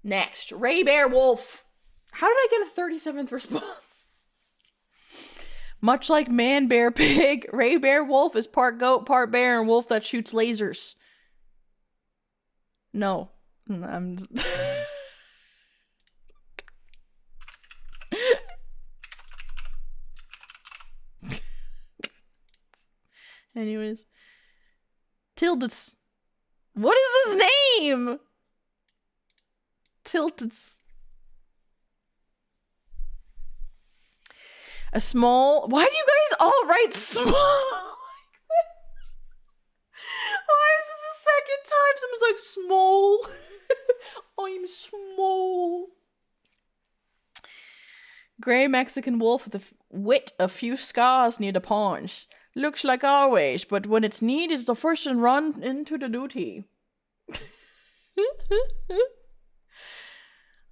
Next, Ray Bear Wolf. How did I get a 37th response? Much like Man Bear Pig, Ray Bear Wolf is part goat, part bear, and wolf that shoots lasers. No. I'm just... Anyways. Tildus. What is his name? Tiltus. A small... Why do you guys all write small like this? Why is this the second time someone's like, small? I'm small. Gray Mexican wolf with a few scars near the paunch. Looks like always, but when it's needed, it's the first to run into the duty.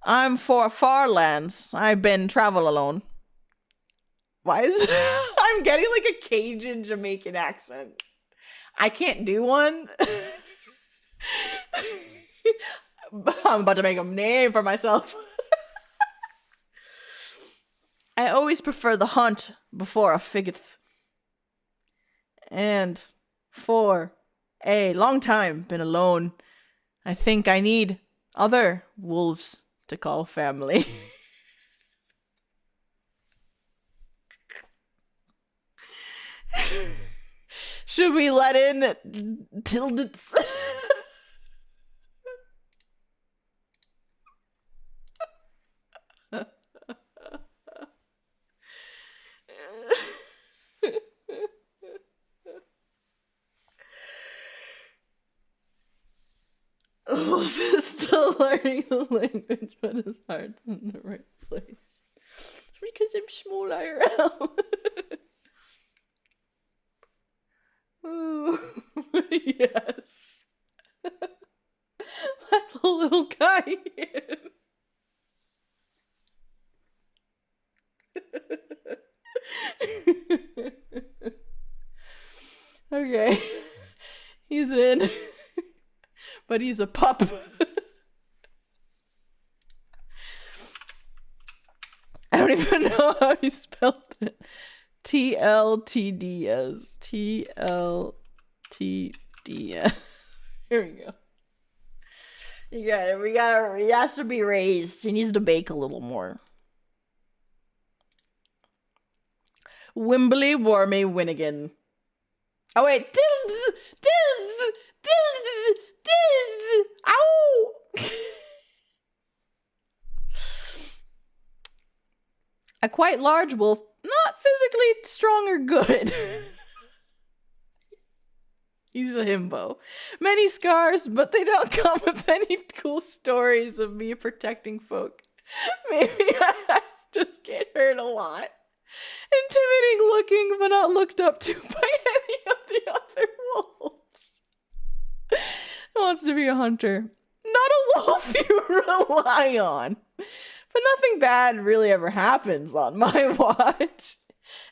I'm for far lands. I've been travel alone. Why is I'm getting like a Cajun Jamaican accent. I can't do one. I'm about to make a name for myself. I always prefer the hunt before a figith. And for a long time been alone. I think I need other wolves to call family. Should we let in Tildits? Wolf is still learning the language, but his heart's in the right place. Because I'm small IRL. Oh, yes. Let the little guy in. Okay. He's in. But he's a pup. I don't even know how he spelled it. TLTDS. TLTDS. Here we go. You got it. He has to be raised. He needs to bake a little more. Wimbley Wormy Winnigan. Oh wait. Dills! Ow! A quite large wolf, not physically strong or good. He's a himbo. Many scars, but they don't come with any cool stories of me protecting folk. Maybe I just get hurt a lot. Intimidating looking, but not looked up to by any of the other wolves. Wants to be a hunter. Not a wolf you rely on. But nothing bad really ever happens on my watch.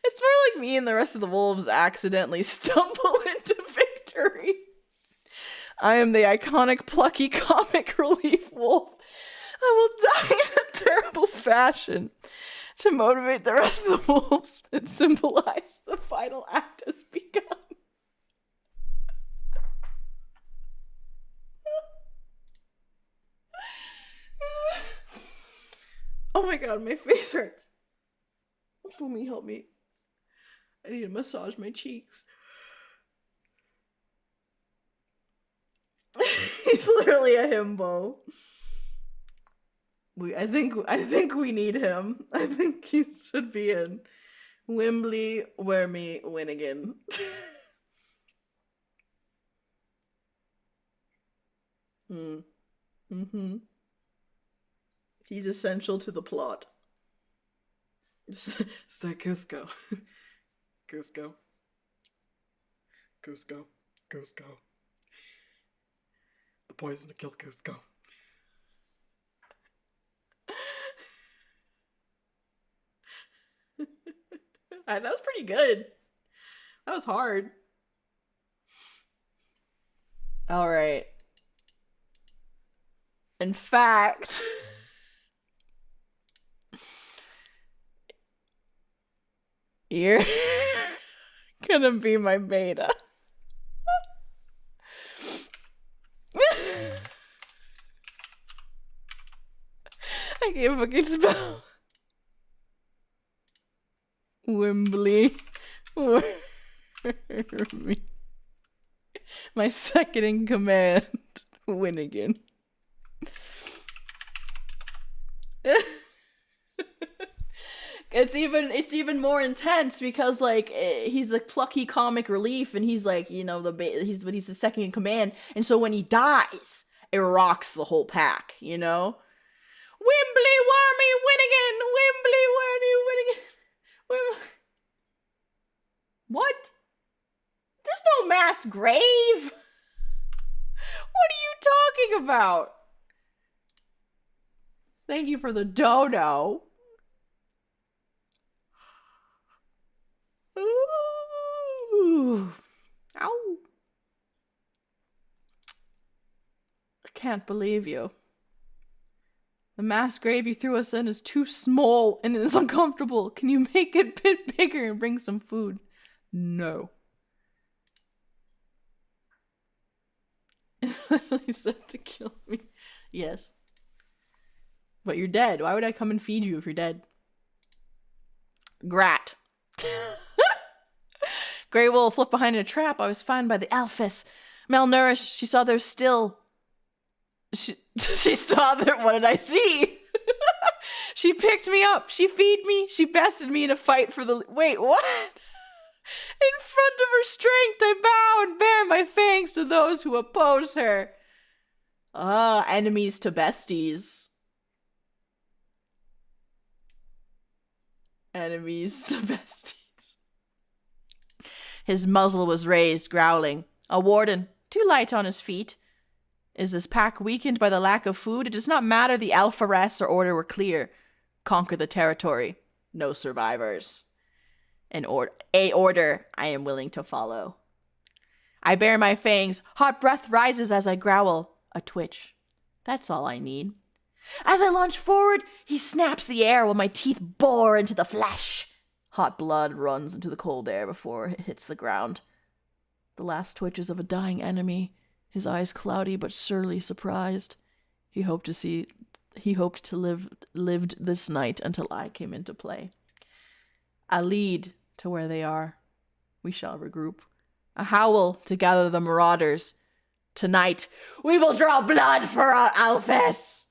It's more like me and the rest of the wolves accidentally stumble into victory. I am the iconic plucky comic relief wolf that will die in a terrible fashion to motivate the rest of the wolves and symbolize the final act has begun. Oh my god, my face hurts. Help me. I need to massage my cheeks. He's literally a himbo. I think we need him. I think he should be in Wembley Wormy Winnigan. He's essential to the plot. So Cusco. Cusco. Cusco. The poison to kill Cusco. That was pretty good. That was hard. All right. In fact, you're gonna be my beta. I can't fucking spell. Wembley. My second in command. Winnigan. It's even more intense because like he's the plucky comic relief and he's like, you know, he's the second in command, and so when he dies, it rocks the whole pack, you know? Wembley Wormy Winnigan! Wembley Wormy Winnigan! What? There's no mass grave! What are you talking about? Thank you for the dodo. Ooh. Ow. I can't believe you. The mass grave you threw us in is too small and it is uncomfortable. Can you make it a bit bigger and bring some food? No. It literally said to kill me. Yes. But you're dead. Why would I come and feed you if you're dead? Grat. Grey Wolf flipped behind in a trap. I was found by the Alphys. Malnourished. She saw their still. She saw that. What did I see? She picked me up. She feed me. She bested me in a fight for the. Wait, what? In front of her strength, I bow and bare my fangs to those who oppose her. Ah, enemies to besties. Enemies to besties. His muzzle was raised, growling. A warden, too light on his feet. Is this pack weakened by the lack of food? It does not matter the alpha rest or order were clear. Conquer the territory. No survivors. A order I am willing to follow. I bare my fangs. Hot breath rises as I growl. A twitch. That's all I need. As I launch forward, he snaps the air while my teeth bore into the flesh. Hot blood runs into the cold air before it hits the ground. The last twitches of a dying enemy, his eyes cloudy but surely surprised. He hoped to lived this night until I came into play. I lead to where they are. We shall regroup. A howl to gather the marauders. Tonight, we will draw blood for our Alphys!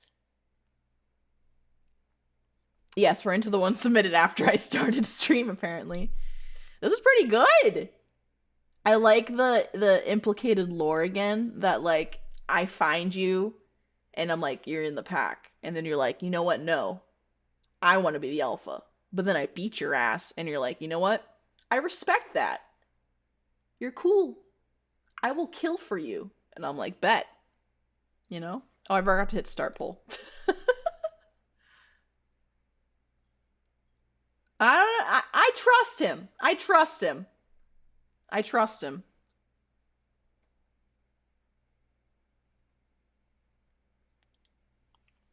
Yes, we're into the one submitted after I started stream, apparently. This is pretty good! I like the implicated lore again, that, like, I find you, and I'm like, you're in the pack. And then you're like, you know what? No. I want to be the alpha. But then I beat your ass, and you're like, you know what? I respect that. You're cool. I will kill for you. And I'm like, bet. You know? Oh, I forgot to hit start poll. I don't know. I trust him. I trust him. I trust him.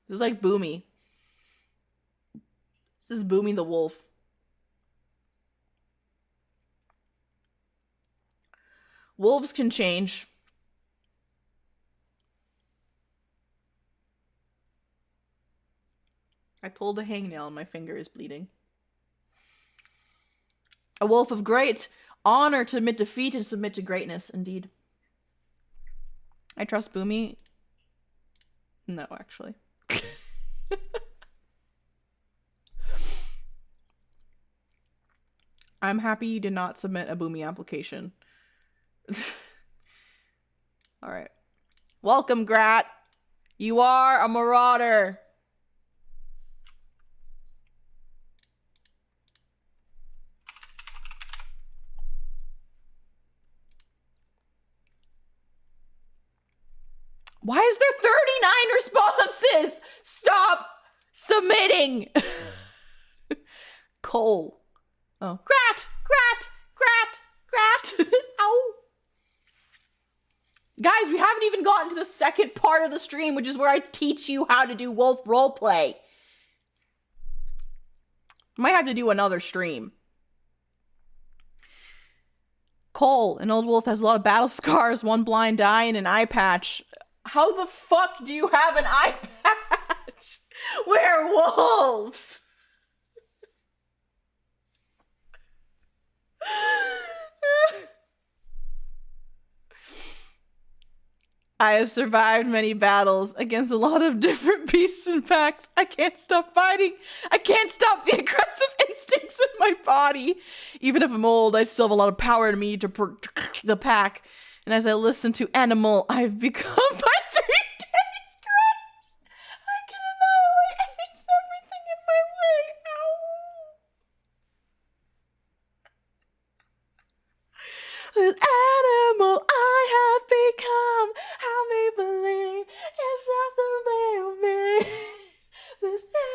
This is like Boomy. This is Boomy the wolf. Wolves can change. I pulled a hangnail and my finger is bleeding. A wolf of great honor to admit defeat and submit to greatness, indeed. I trust Boomy. No, actually. I'm happy you did not submit a Boomy application. Alright. Welcome, Grat. You are a marauder. Why is there 39 responses? Stop submitting. Cole. Oh. Grat! Ow. Guys, we haven't even gotten to the second part of the stream, which is where I teach you how to do wolf roleplay. Might have to do another stream. Cole, an old wolf, has a lot of battle scars, one blind eye, and an eye patch. How the fuck do you have an eye patch? We're wolves! I have survived many battles against a lot of different beasts and packs. I can't stop fighting. I can't stop the aggressive instincts in my body. Even if I'm old, I still have a lot of power in me to the pack. And as I listen to Animal, I've become my 3 days grace. I can annihilate everything in my way. Ow. An animal I have become. How Maybelline is not the real me. This animal.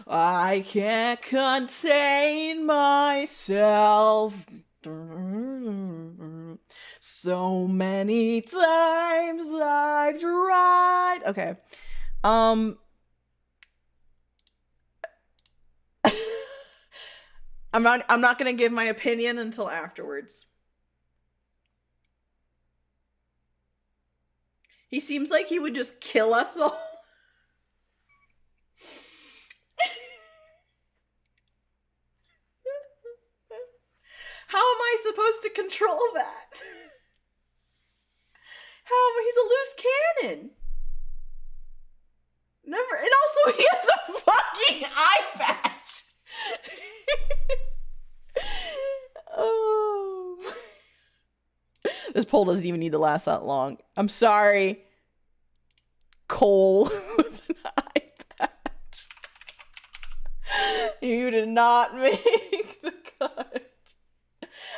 I can't contain myself. So many times I've tried. Okay. I'm not gonna give my opinion until afterwards. He seems like he would just kill us all. How am I supposed to control that? He's a loose cannon. Never. And also he has a fucking eye patch. Oh. This poll doesn't even need to last that long. I'm sorry. Cole with an eye patch. You did not make the cut.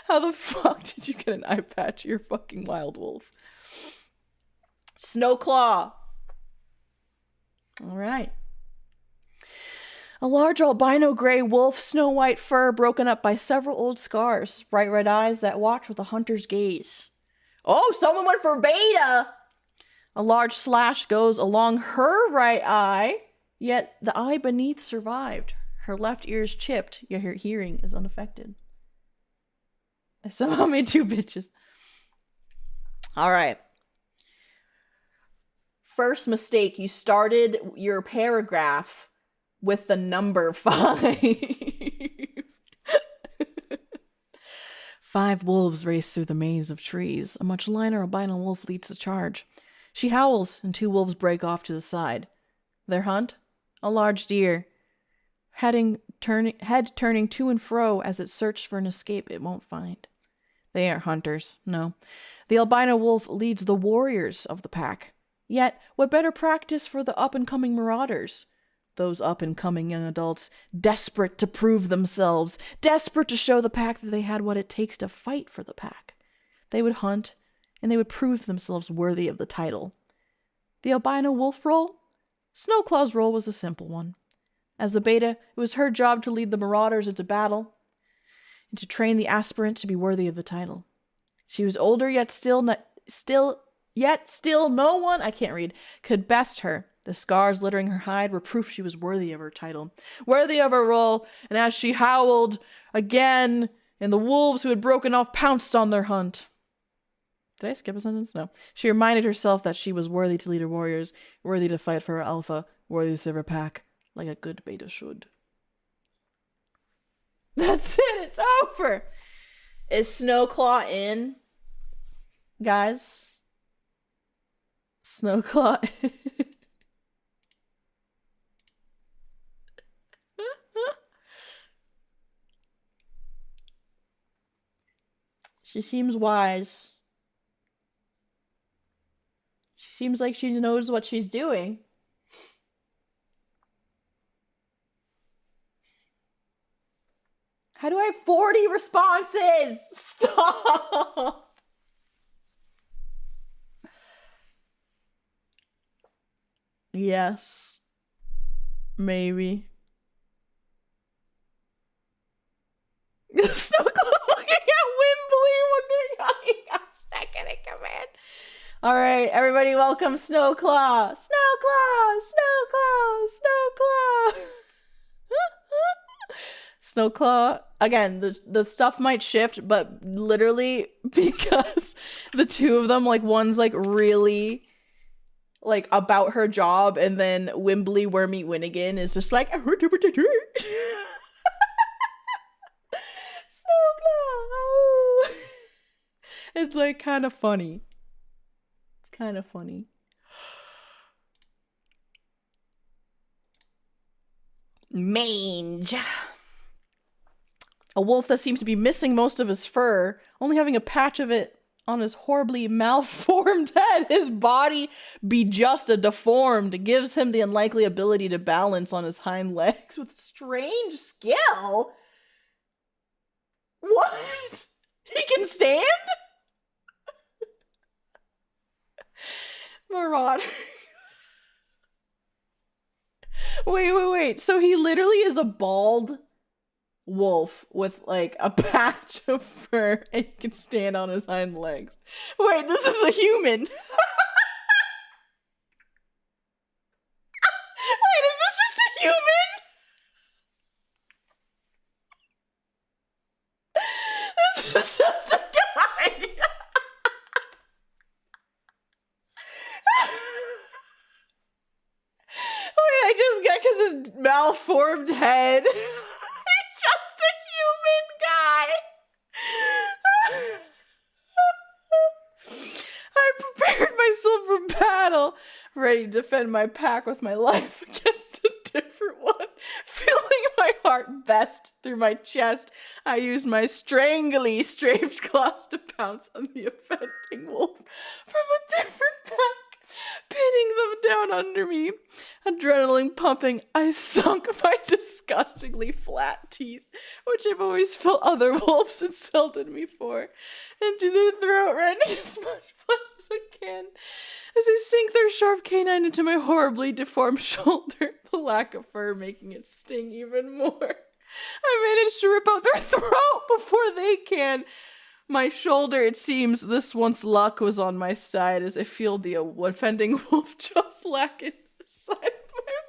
How the fuck did you get an eye patch? You're a fucking wild wolf. Snowclaw. All right. A large albino gray wolf, snow white fur broken up by several old scars, bright red eyes that watch with a hunter's gaze. Oh, someone went for beta! A large slash goes along her right eye, yet the eye beneath survived. Her left ear is chipped, yet her hearing is unaffected. I somehow made 2 bitches. Alright. First mistake, you started your paragraph with the number 5. 5 wolves race through the maze of trees. A much liner albino wolf leads the charge. She howls, and 2 wolves break off to the side. Their hunt? A large deer. Head turning to and fro as it searches for an escape it won't find. They aren't hunters, no. The albino wolf leads the warriors of the pack. Yet, what better practice for the up-and-coming marauders? Those up-and-coming young adults, desperate to prove themselves, desperate to show the pack that they had what it takes to fight for the pack. They would hunt, and they would prove themselves worthy of the title. The albino wolf role? Snowclaw's role was a simple one. As the beta, it was her job to lead the marauders into battle, and to train the aspirant to be worthy of the title. She was older, yet still no one, I can't read, could best her. The scars littering her hide were proof she was worthy of her title, worthy of her role, and as she howled again, and the wolves who had broken off pounced on their hunt. Did I skip a sentence? No. She reminded herself that she was worthy to lead her warriors, worthy to fight for her alpha, worthy to serve her pack, like a good beta should. That's it, it's over! Is Snowclaw in? Guys? Snowclaw in. She seems wise. She seems like she knows what she's doing. How do I have 40 responses? Stop. Yes. Maybe. So looking at Wimbley, wondering how he got second in command. All right, everybody, welcome Snowclaw. Snowclaw, Snowclaw, Snowclaw. Snowclaw. Again, the stuff might shift, but literally because the two of them, like, one's like really like about her job, and then Wimbley Wormy Winnigan is just like Snowclaw. It's like kind of funny. It's kind of funny. Mange. A wolf that seems to be missing most of his fur, only having a patch of it on his horribly malformed head. His body be just a deformed, gives him the unlikely ability to balance on his hind legs with strange skill. What? He can stand? Marauder. Wait. So he literally is a bald wolf with like a patch of fur and he can stand on his hind legs. Wait, this is a human. Wait, is this just a human? This is just a guy. Wait, I just get because his malformed head. He's just a human guy. I prepared myself for battle, ready to defend my pack with my life against a different one. Feeling my heart best through my chest, I used my strangely straped claws to pounce on the offending wolf from a different pack, pinning them down under me. Adrenaline pumping, I sunk my disgustingly flat teeth, which I've always felt other wolves insulted me for, into their throat, rending as much blood as I can, as they sink their sharp canine into my horribly deformed shoulder, the lack of fur making it sting even more. I managed to rip out their throat before they can. My shoulder, it seems this once luck was on my side, as I feel the offending wolf just lacking the side of my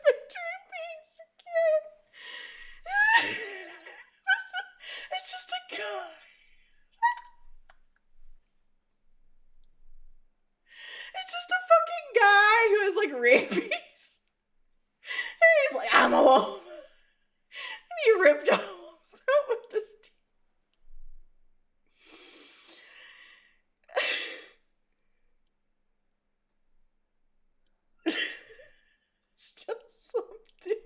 victory being secure. It's just a guy. It's just a fucking guy who has like rabies. And he's like, I'm a wolf. And he ripped out a wolf's throat with this teeth. It's just some dude.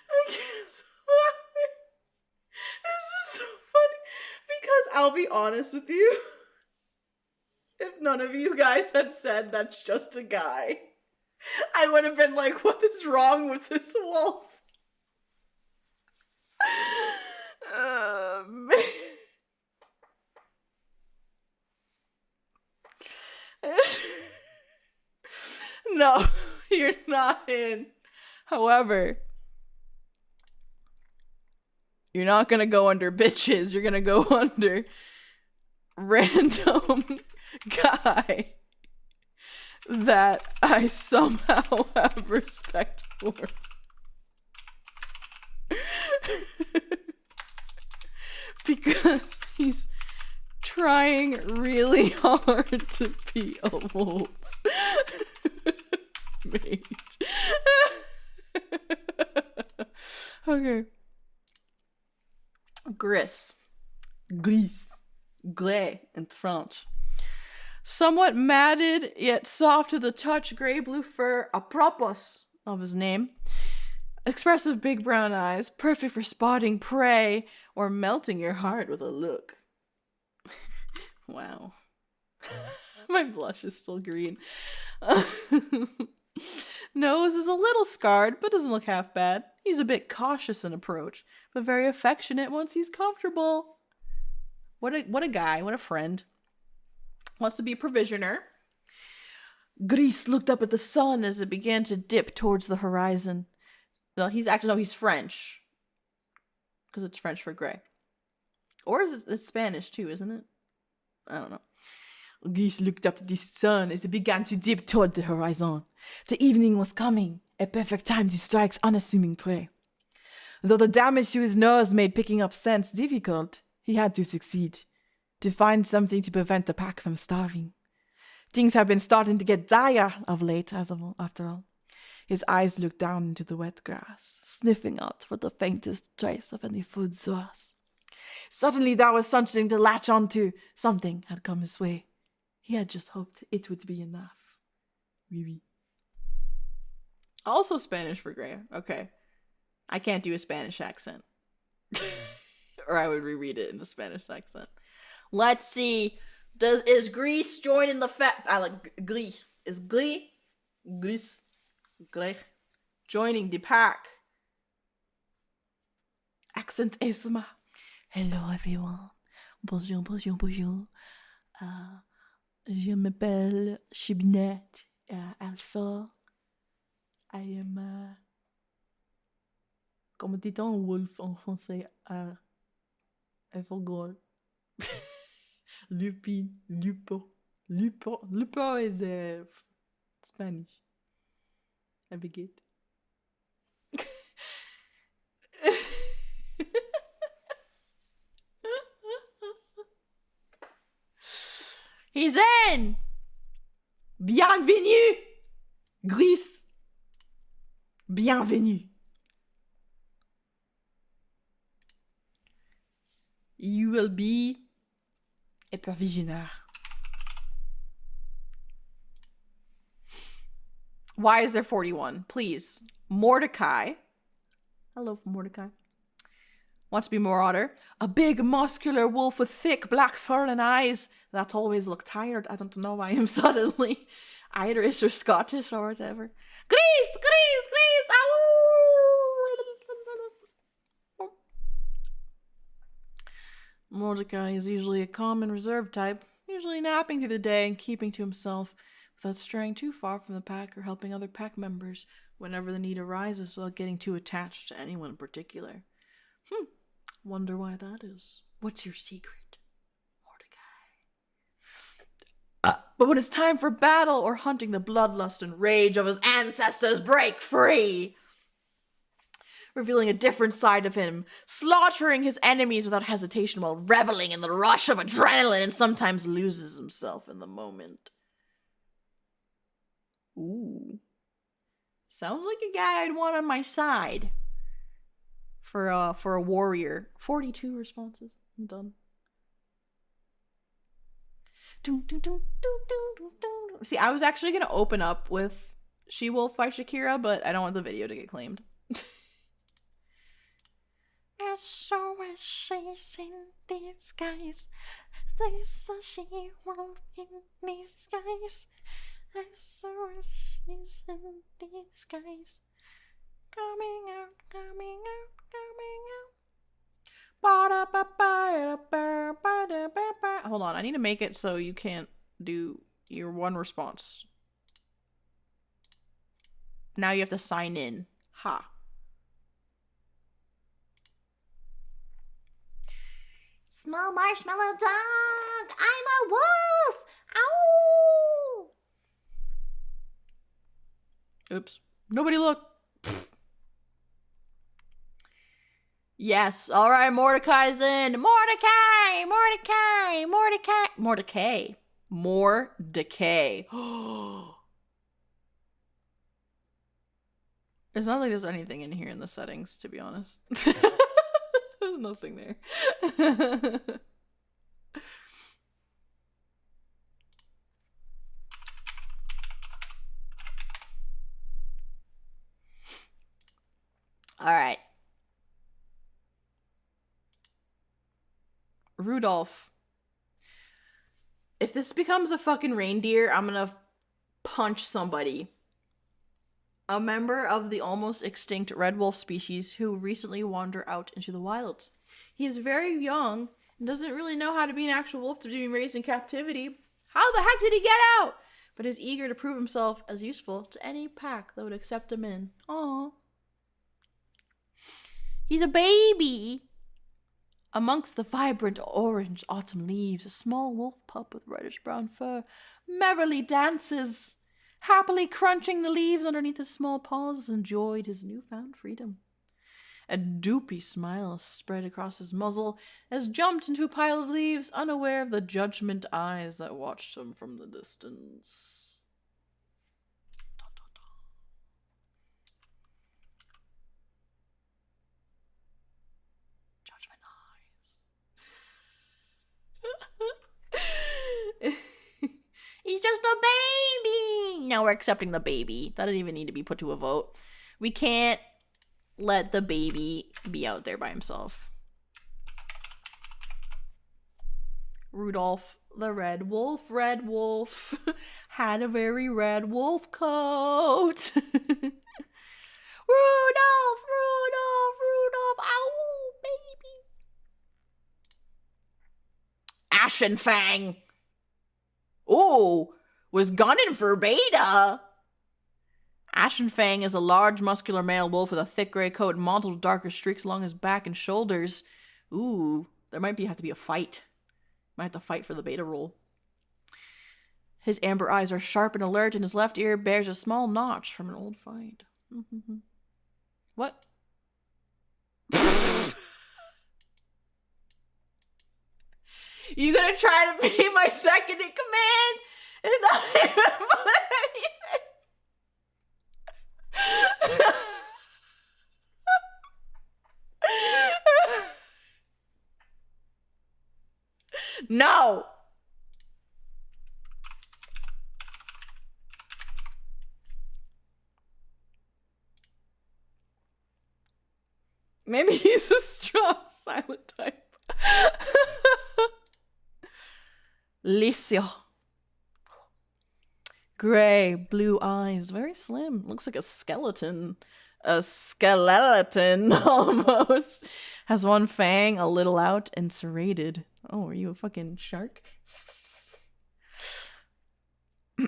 I can't stop laughing. This is so funny. Because I'll be honest with you. If none of you guys had said that's just a guy, I would have been like, what is wrong with this wolf? Man. No, you're not in. However, you're not gonna go under bitches. You're gonna go under random guy that I somehow have respect for. Because he's trying really hard to be a wolf. Mage. Okay. Gris. Gris in French. Somewhat matted, yet soft to the touch, gray-blue fur, apropos of his name. Expressive big brown eyes, perfect for spotting prey or melting your heart with a look. Wow. My blush is still green. Nose is a little scarred, but doesn't look half bad. He's a bit cautious in approach, but very affectionate once he's comfortable. What a guy, what a friend. Wants to be a provisioner. Gris looked up at the sun as it began to dip towards the horizon. No, he's French. Because it's French for gray. Or it's Spanish too, isn't it? I don't know. Gris looked up at the sun as it began to dip toward the horizon. The evening was coming, a perfect time to strike unassuming prey. Though the damage to his nose made picking up scents difficult, he had to succeed, to find something to prevent the pack from starving. Things have been starting to get dire of late, after all. His eyes looked down into the wet grass, sniffing out for the faintest trace of any food source. Suddenly there was something to latch onto. Something had come his way. He had just hoped it would be enough. Oui, oui. Also Spanish for gray. Okay. I can't do a Spanish accent. Or I would reread it in a Spanish accent. Let's see. Is Gris joining the I like Gris. Is Gris joining the pack? Accent ASMR. Hello everyone. Bonjour, bonjour, bonjour. Je m'appelle Shabanet. Alpha. I am comment dit-on wolf en français? I forgot. Lupo is Spanish. I forget. He's in! Bienvenue! Gris. Bienvenue. You will be a provisioner. Why is there 41? Please. Mordecai. Hello, Mordecai. Wants to be marauder. A big, muscular wolf with thick, black fur and eyes that always look tired. I don't know why I'm suddenly Irish or Scottish or whatever. Grease! Ow! Mordecai is usually a calm and reserved type, usually napping through the day and keeping to himself without straying too far from the pack or helping other pack members whenever the need arises without getting too attached to anyone in particular. Wonder why that is. What's your secret, Mordecai? But when it's time for battle or hunting, the bloodlust and rage of his ancestors break free, revealing a different side of him, slaughtering his enemies without hesitation while reveling in the rush of adrenaline, and sometimes loses himself in the moment. Ooh. Sounds like a guy I'd want on my side. For a warrior. 42 responses. I'm done. See, I was actually going to open up with She-Wolf by Shakira, but I don't want the video to get claimed. SOS, she's in disguise. There's a she-wolf in disguise. SOS, she's in disguise. Coming out, coming out, coming out. Hold on, I need to make it so you can't do your one response. Now you have to sign in. Ha. Small marshmallow dog! I'm a wolf! Ow! Oops. Nobody look. Yes. All right, Mordecai's in. Mordecai! Mordecai! Mordecai! Mordecai. Mordecai. It's not like there's anything in here in the settings, to be honest. There's nothing there. All right. Rudolph. If this becomes a fucking reindeer, I'm gonna punch somebody. A member of the almost extinct red wolf species who recently wandered out into the wilds. He is very young and doesn't really know how to be an actual wolf to be raised in captivity. How the heck did he get out? But is eager to prove himself as useful to any pack that would accept him in. Aww. He's a baby. Amongst the vibrant orange autumn leaves, a small wolf pup with reddish-brown fur merrily dances, happily crunching the leaves underneath his small paws as enjoyed his newfound freedom. A doopy smile spread across his muzzle as jumped into a pile of leaves, unaware of the judgment eyes that watched him from the distance. Judgment eyes. He's just a baby! Now we're accepting the baby. That didn't even need to be put to a vote. We can't let the baby be out there by himself. Rudolph the red wolf, had a very red wolf coat. Rudolph, ow, baby. Ashen Fang. Ooh, was gunning for beta. Ashen Fang is a large, muscular male wolf with a thick gray coat and mottled with darker streaks along his back and shoulders. Ooh, there might have to be a fight. Might have to fight for the beta role. His amber eyes are sharp and alert, and his left ear bears a small notch from an old fight. What? You gonna try to be my second in command and not even put anything? No. Maybe he's a strong silent type. Licio. Gray, blue eyes, very slim. Looks like a skeleton. A skeleton, almost. Has one fang a little out and serrated. Oh, are you a fucking shark?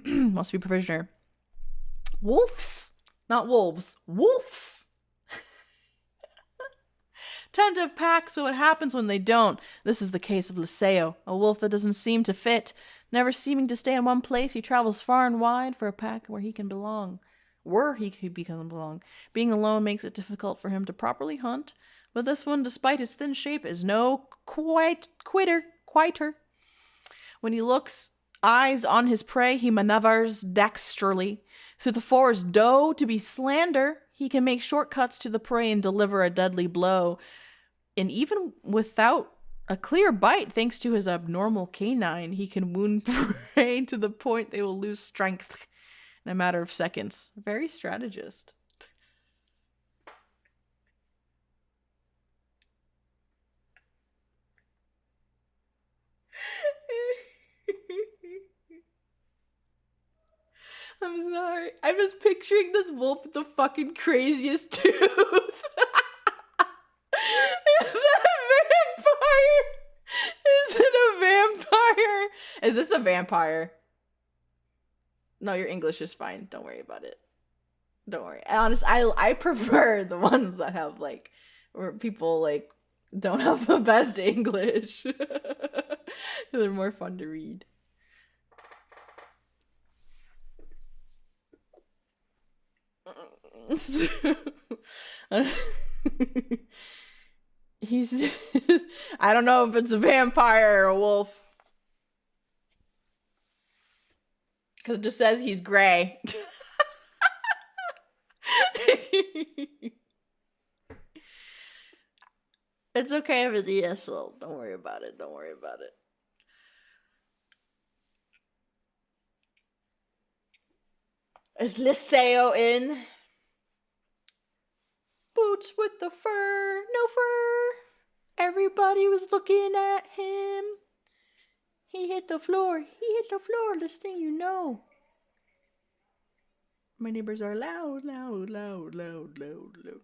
Must be provisioner. Wolves? Not wolves. Wolves! Tend to have packs, but what happens when they don't? This is the case of Liceo, a wolf that doesn't seem to fit. Never seeming to stay in one place, he travels far and wide for a pack where he can belong. Where he could belong. Being alone makes it difficult for him to properly hunt, but this one, despite his thin shape, is no quieter. When he looks eyes on his prey, he maneuvers dexterously. Through the forest doe to be slender, he can make shortcuts to the prey and deliver a deadly blow. And even without a clear bite, thanks to his abnormal canine, he can wound prey to the point they will lose strength in a matter of seconds. Very strategist. I'm sorry. I'm just picturing this wolf with the fucking craziest tooth. Is that a vampire? Is it a vampire? Is this a vampire? No, your English is fine. Don't worry about it. Don't worry. Honestly, I prefer the ones that have like, where people like don't have the best English. They're more fun to read. He's I don't know if it's a vampire or a wolf, because it just says he's gray. It's okay if it's ESL. Don't worry about it. Don't worry about it. Is Liceo in? Boots with the fur, no fur. Everybody was looking at him. He hit the floor. He hit the floor. This thing you know. My neighbors are loud, loud, loud, loud, loud, loud.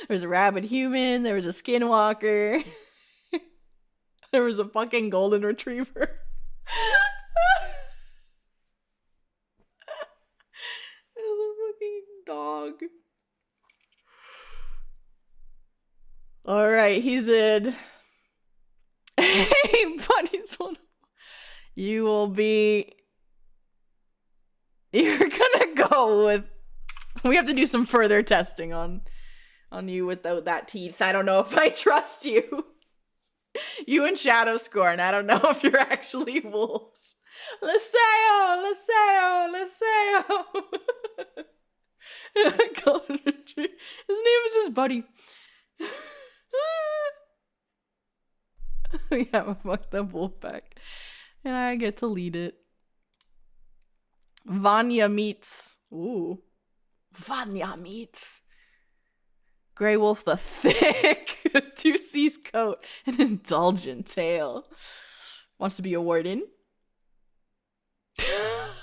There's a rabbit human. There was a skinwalker. There was a fucking golden retriever. There's a fucking dog. Alright, he's in. Hey, buddies, you will be. You're gonna go with. We have to do some further testing on you without that teeth. I don't know if I trust you. You and Shadow Scorn. I don't know if you're actually wolves. Laseo! His name is just Buddy. We have a fucked up wolf pack. And I get to lead it. Vanya meets. Ooh. Vanya meets. Grey Wolf the Thick. 2C's coat. An indulgent tail. Wants to be a warden. Ow,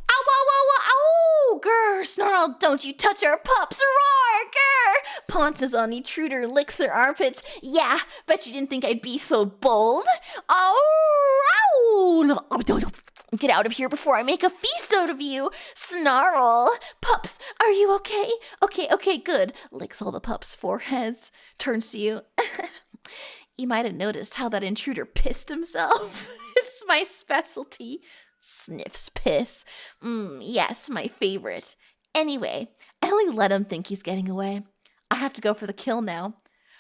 ow, ow, ow! Grr, Snarl, don't you touch our pups! Roar! Grr! Pounces on intruder, licks their armpits. Yeah, bet you didn't think I'd be so bold. Oh, ow! Get out of here before I make a feast out of you. Snarl! Pups, are you okay? Okay, good. Licks all the pups' foreheads. Turns to you. You might have noticed how that intruder pissed himself. It's my specialty. Sniffs piss. Yes, my favorite. Anyway, I only let him think he's getting away. I have to go for the kill now.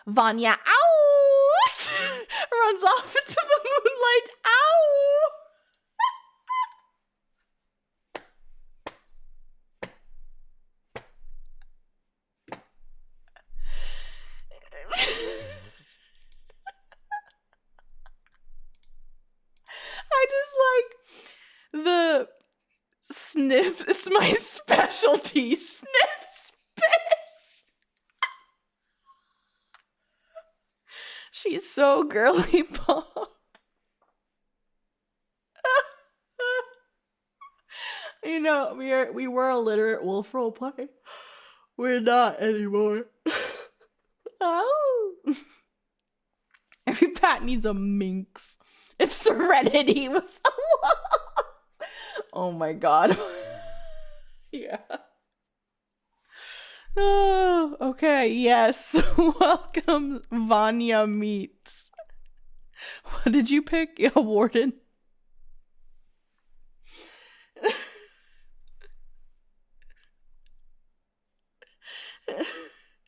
Vanya, out! Runs off into the moonlight. Ow! I just like the sniff. It's my specialty. Sniffs piss. She's so girly pop. You know, we were a literate wolf roleplay. We're not anymore. Oh. Every pat needs a minx. If Serenity was a wolf. Oh my god. Yeah. Oh, okay, yes. Welcome, Vanya Meets. What did you pick? Yeah, Warden.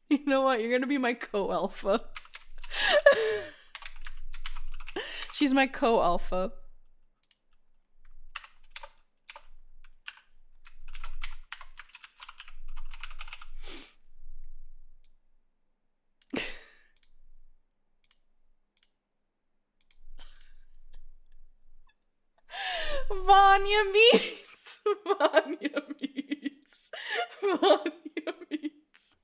You know what? You're gonna be my co-alpha. She's my co-alpha. Vanya meets. Vanya meets. Vanya meets.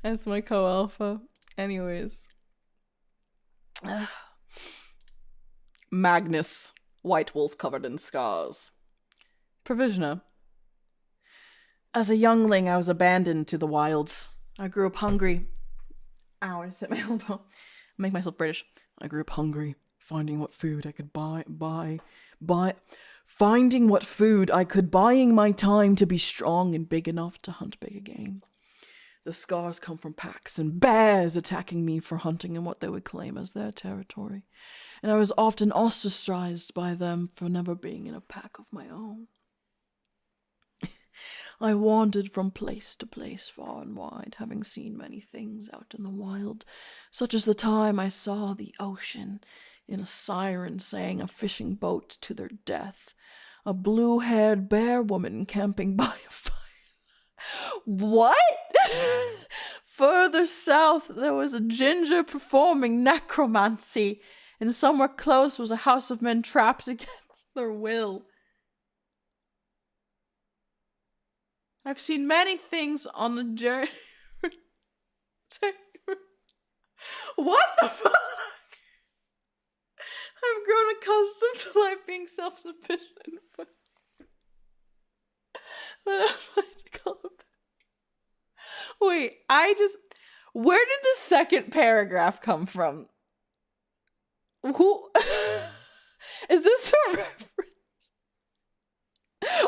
That's my co-alpha. Anyways. Magnus. White wolf covered in scars. Provisioner. As a youngling, I was abandoned to the wilds. I grew up hungry. Ow, I just hit my elbow. Make myself British. I grew up hungry, finding what food I could finding what food I could, buying my time to be strong and big enough to hunt bigger game. The scars come from packs and bears attacking me for hunting in what they would claim as their territory. And I was often ostracized by them for never being in a pack of my own. I wandered from place to place far and wide, having seen many things out in the wild, such as the time I saw the ocean in a siren saying a fishing boat to their death, a blue-haired bear woman camping by a fire. What? Further south, there was a ginger performing necromancy, and somewhere close was a house of men trapped against their will. I've seen many things on the journey. What the fuck? I've grown accustomed to life being self-sufficient. But I'd like to call it back. Wait, where did the second paragraph come from? Who? Is this a reference?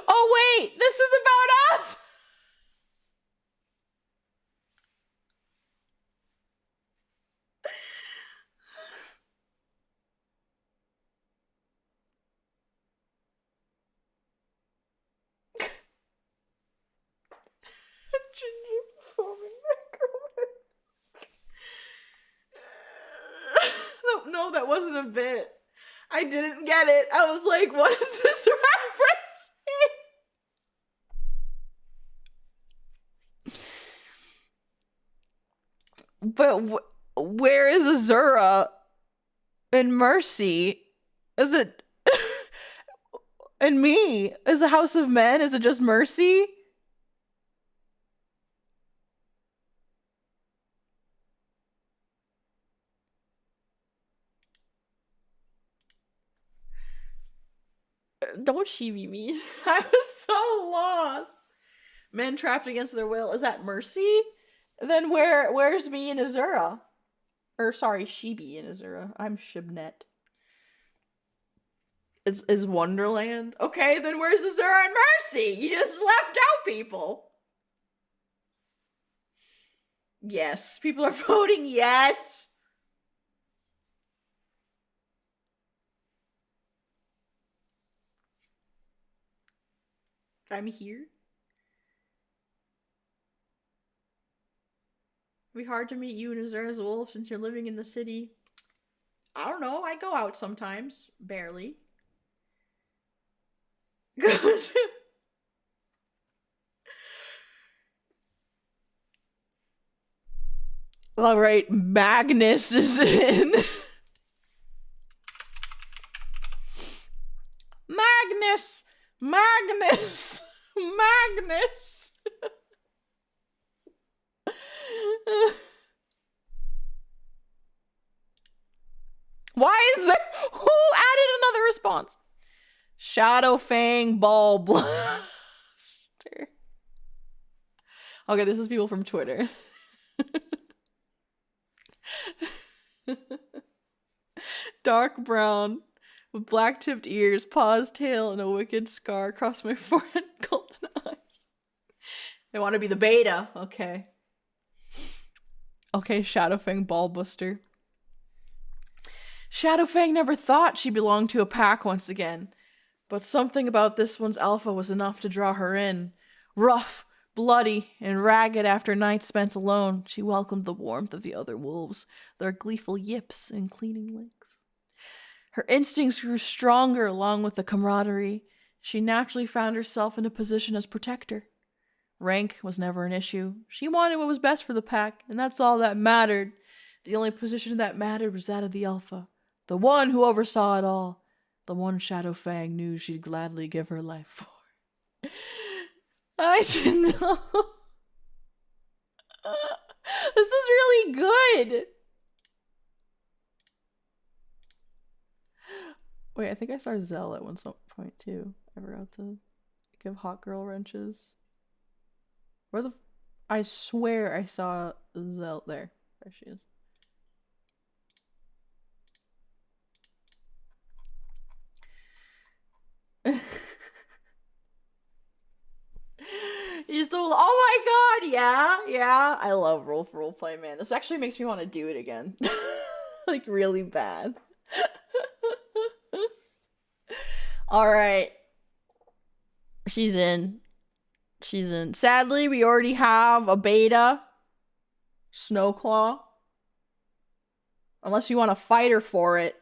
Oh wait, this is about us! Ginger performing necromancy. No, that wasn't a bit. I didn't get it. I was like, what is this reference? But where is Azura and Mercy? Is it and me? Is a House of Men? Is it just Mercy? Don't Shibi me. I was so lost. Men trapped against their will. Is that Mercy? Then where's me and Azura? Or sorry, Shibi and Azura. I'm Shabanet. Is Wonderland? Okay, then where's Azura and Mercy? You just left out people. Yes, people are voting yes. I'm here. It'd be hard to meet you and Azura as a wolf since you're living in the city. I don't know. I go out sometimes. Barely. Good. All right, Magnus is in. Magnus! Magnus! Magnus! Why is there? Who added another response? Shadow Fang Ball Blaster. Okay, this is people from Twitter. Dark brown with black tipped ears, paws, tail, and a wicked scar across my forehead, golden eyes. They want to be the beta. Okay. Okay, Shadowfang Ballbuster. Shadowfang never thought she belonged to a pack once again, but something about this one's alpha was enough to draw her in. Rough, bloody, and ragged after nights spent alone, she welcomed the warmth of the other wolves, their gleeful yips and cleaning licks. Her instincts grew stronger along with the camaraderie. She naturally found herself in a position as protector. Rank was never an issue. She wanted what was best for the pack, and that's all that mattered. The only position that mattered was that of the alpha, the one who oversaw it all, the one Shadowfang knew she'd gladly give her life for. I should know. This is really good. Wait, I think I saw Zell at one point too. I forgot to give hot girl wrenches. Where the? I swear I saw Zell there. There she is. You stole. Oh my god! Yeah. I love roleplay, man. This actually makes me want to do it again, like really bad. All right, she's in. She's in. Sadly, we already have a beta. Snowclaw. Unless you want to fight her for it.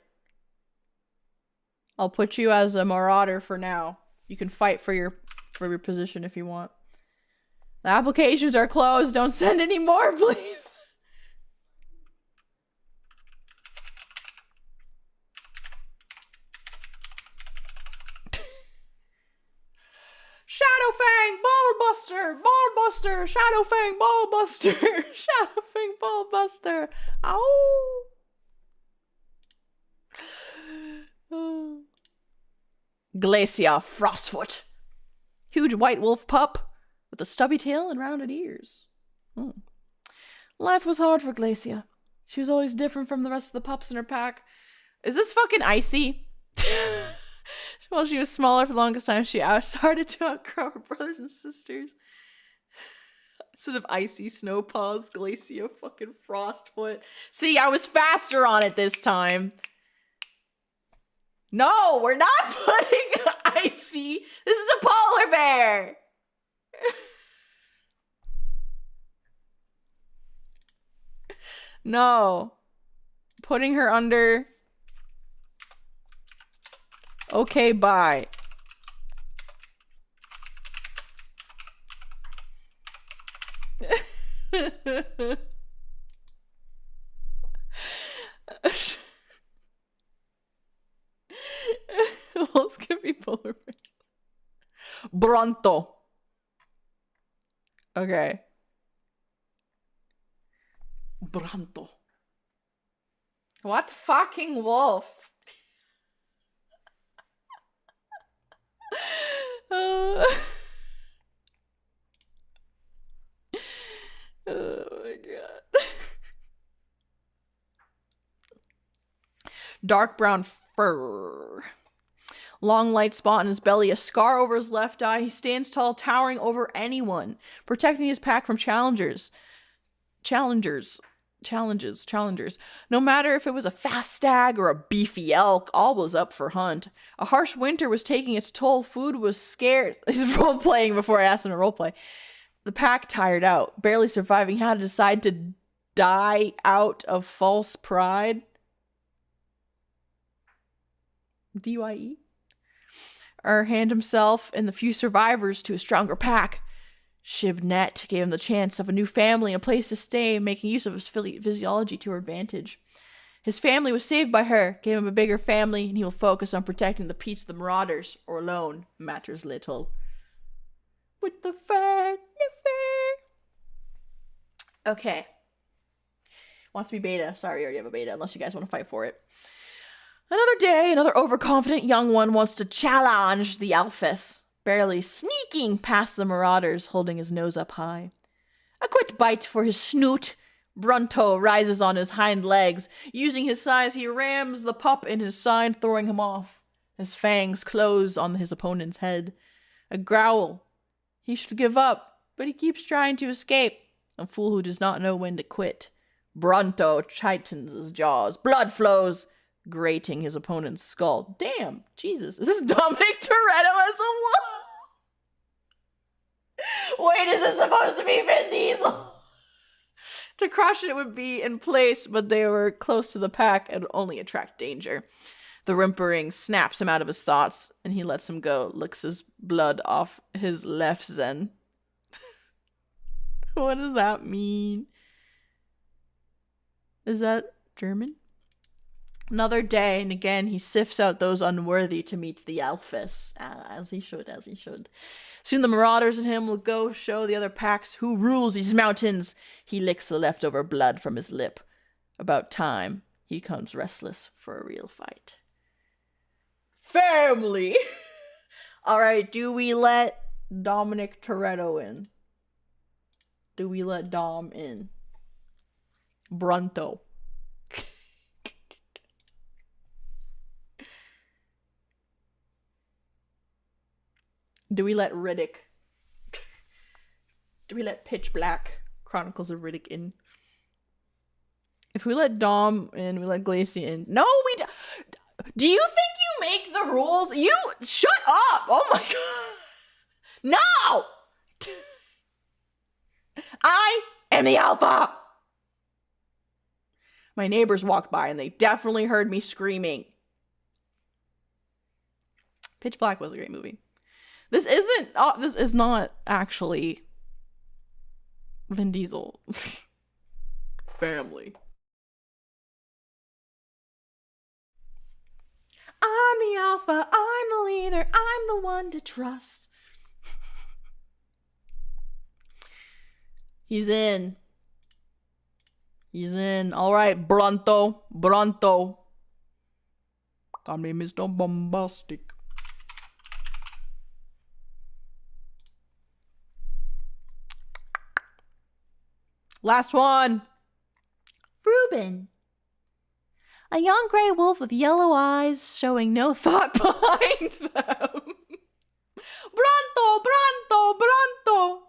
I'll put you as a marauder for now. You can fight for your position if you want. The applications are closed. Don't send any more, please. Shadow Fang, Ball Buster, Ball Buster, Shadow Fang, Ball Buster, Shadow Fang, Ball Buster. Ow! Glacia Frostfoot. Huge white wolf pup with a stubby tail and rounded ears. Life was hard for Glacia. She was always different from the rest of the pups in her pack. Is this fucking Icey? While she was smaller for the longest time, she started to outgrow her brothers and sisters. Instead of Icey Snowpaws, Glacia fucking Frostfoot. See, I was faster on it this time. No, we're not putting Icey. This is a polar bear. No. Putting her under. Okay, bye. Wolves can be polar bears. Bronto. Okay. Bronto. What fucking wolf? Oh my god. Dark brown fur. Long light spot on his belly, a scar over his left eye. He stands tall, towering over anyone, protecting his pack from challengers. Challenges. No matter if it was a fast stag or a beefy elk, all was up for hunt. A harsh winter was taking its toll. Food was scarce. He's role-playing before I asked him to roleplay. The pack tired out, barely surviving, had to decide to die out of false pride. DYE? Or hand himself and the few survivors to a stronger pack. Shabanet gave him the chance of a new family and a place to stay, making use of his physiology to her advantage. His family was saved by her, gave him a bigger family, and he will focus on protecting the peace of the marauders, or alone matters little. With the fair. Okay. Wants to be beta. Sorry, I already have a beta, unless you guys want to fight for it. Another day, another overconfident young one wants to challenge the Alphys, barely sneaking past the marauders, holding his nose up high. A quick bite for his snoot. Brunto rises on his hind legs. Using his size, he rams the pup in his side, throwing him off. His fangs close on his opponent's head. A growl. He should give up, but he keeps trying to escape. A fool who does not know when to quit. Brunto tightens his jaws. Blood flows, grating his opponent's skull. Damn, Jesus. Is this Dominic Toretto as a wolf? Wait, is this supposed to be Vin Diesel? To crush it would be in place, but they were close to the pack and only attract danger. The whimpering snaps him out of his thoughts, and he lets him go, licks his blood off his left zen. What does that mean? Is that German? Another day, and again he sifts out those unworthy to meet the Alphys. As he should. Soon the marauders and him will go show the other packs who rules these mountains. He licks the leftover blood from his lip. About time, he comes restless for a real fight. Family! Alright, do we let Dominic Toretto in? Do we let Dom in? Brunto. Do we let Riddick? Do we let Pitch Black Chronicles of Riddick in? If we let Dom in, we let Glacia in. No, we don't. Do you think you make the rules? You shut up! Oh my god! No! I am the alpha! My neighbors walked by and they definitely heard me screaming. Pitch Black was a great movie. This is not actually Vin Diesel. Family. I'm the alpha, I'm the leader, I'm the one to trust. He's in. He's in. Alright, Bronto. Bronto. Call me Mr. Bombastic. Last one. Reuben. A young gray wolf with yellow eyes showing no thought behind them. Bronto, Bronto, Bronto.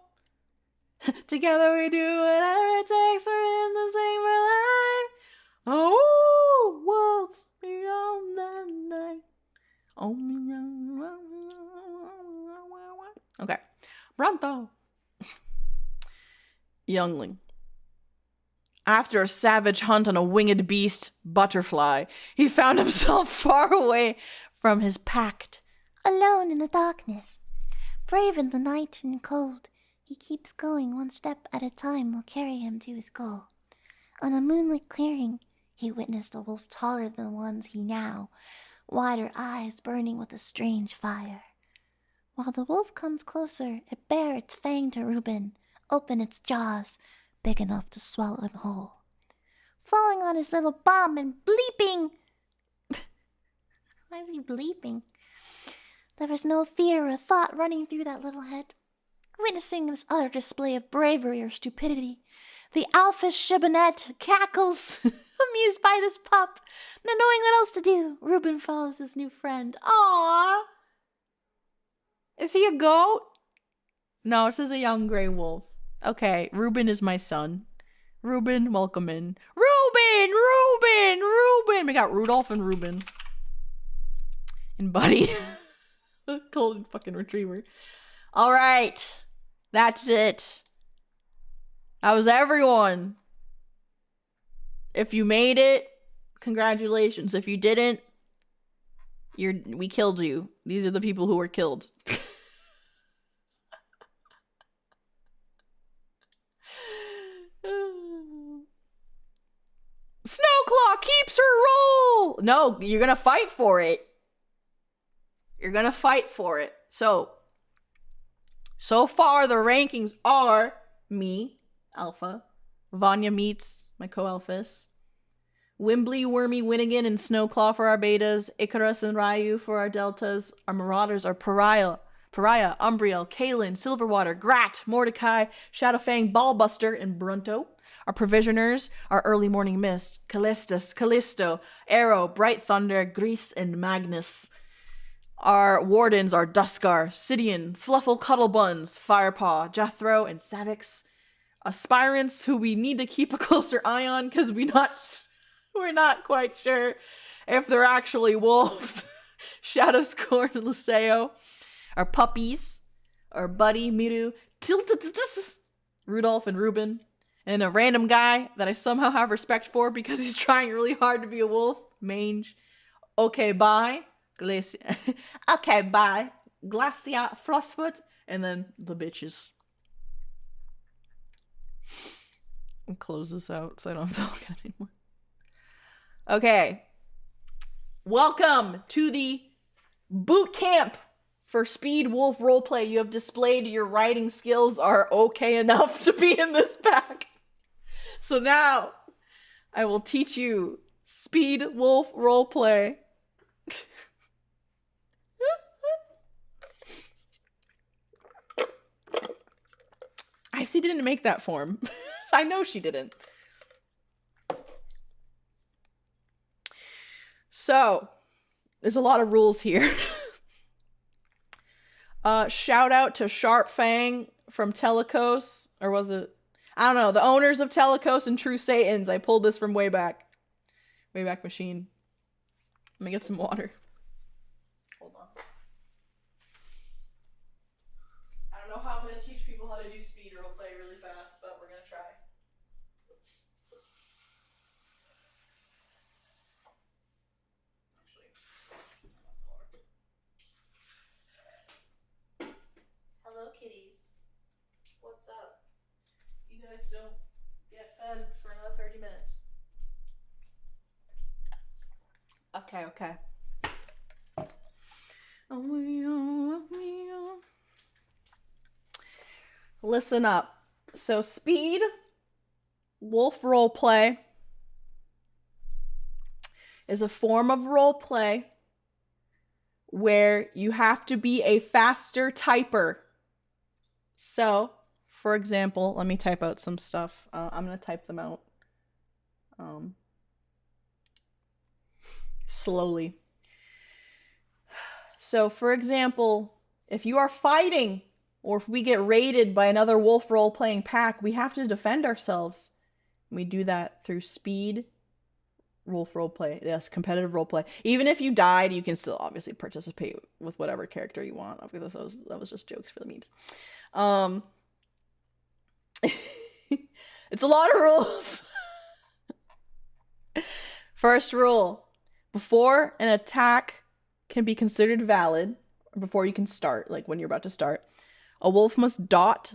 Together we do whatever it takes. We're in the same life. Oh, wolves beyond the night. Oh, okay. Bronto. Youngling. After a savage hunt on a winged beast, Butterfly, he found himself far away from his pact. Alone in the darkness, brave in the night and cold, he keeps going one step at a time will carry him to his goal. On a moonlit clearing, he witnessed a wolf taller than the ones he now, wider eyes burning with a strange fire. While the wolf comes closer, it bare its fang to Reuben, open its jaws, big enough to swallow him whole. Falling on his little bum and bleeping. Why is he bleeping? There was no fear or thought running through that little head. Witnessing this utter display of bravery or stupidity, the alpha Shabanet cackles, amused by this pup. Not knowing what else to do, Reuben follows his new friend. Aww. Is he a goat? No, this is a young gray wolf. Okay, Reuben is my son. Reuben, welcome in. Reuben! Reuben! Reuben! We got Rudolph and Reuben. And Buddy. Golden fucking retriever. Alright. That's it. That was everyone. If you made it, congratulations. If you didn't, we killed you. These are the people who were killed. Snowclaw keeps her role! No, you're gonna fight for it. You're gonna fight for it. So far the rankings are me, Alpha, Vanya Meets, my co-alphas, Wimbley, Wormy, Winnigan, and Snowclaw for our betas, Icarus and Rayu for our deltas. Our marauders are Pariah, Umbriel, Kaelin, Silverwater, Grat, Mordecai, Shadowfang, Ballbuster, and Brunto. Our provisioners are Early Morning Mist, Kalstus, Kalisto, Arrow, Bright Thunder, Grease, and Magnus. Our wardens are Dusker, Obsidian, Fluffle, Cuttlebuns, Firepaw, Jethro, and Savics. Aspirants who we need to keep a closer eye on because we're not quite sure if they're actually wolves. Shadow Scorn and Laseo. Our puppies are Buddy, Miru, Rudolph, and Reuben. And a random guy that I somehow have respect for because he's trying really hard to be a wolf, Mange. Okay, bye. Okay, bye. Glacia, Frostfoot, and then the bitches. I'll close this out so I don't have to look at it anymore. Okay. Welcome to the boot camp for Speed Wolf Roleplay. You have displayed your writing skills are okay enough to be in this pack. So now, I will teach you Speed Wolf Roleplay. Icey didn't make that form. I know she didn't. So, there's a lot of rules here. Shout out to Sharp Fang from Telecos, or was it? I don't know. The owners of Telecos and True Satans. I pulled this from Wayback Machine. Let me get some water. Hold on. I don't know how I'm going to teach people how to do speed roleplay really fast, but we're going to try. Hello, kitties. What's up? you guys don't get fed for another 30 minutes. Okay. Listen up. So speed, wolf roleplay, is a form of roleplay where you have to be a faster typer. So, for example, let me type out some stuff. I'm going to type them out slowly. So, for example, if you are fighting or if we get raided by another wolf role-playing pack, we have to defend ourselves. We do that through speed, wolf roleplay. Yes, competitive roleplay. Even if you died, you can still obviously participate with whatever character you want. That was just jokes for the memes. It's a lot of rules. First rule: before an attack can be considered valid, before you can start, like when you're about to start, a wolf must dot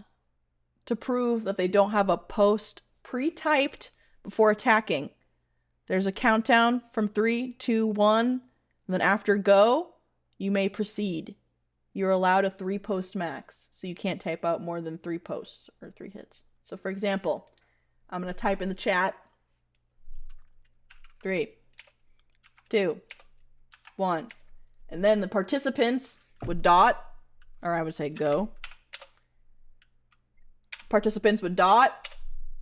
to prove that they don't have a post pre-typed before attacking. There's a countdown from 3, 2, 1, and then after go, you may proceed. You're allowed a 3 post max, so you can't type out more than 3 posts or 3 hits. So for example, I'm going to type in the chat 3, 2, 1, and then the participants would dot, or I would say go. Participants would dot,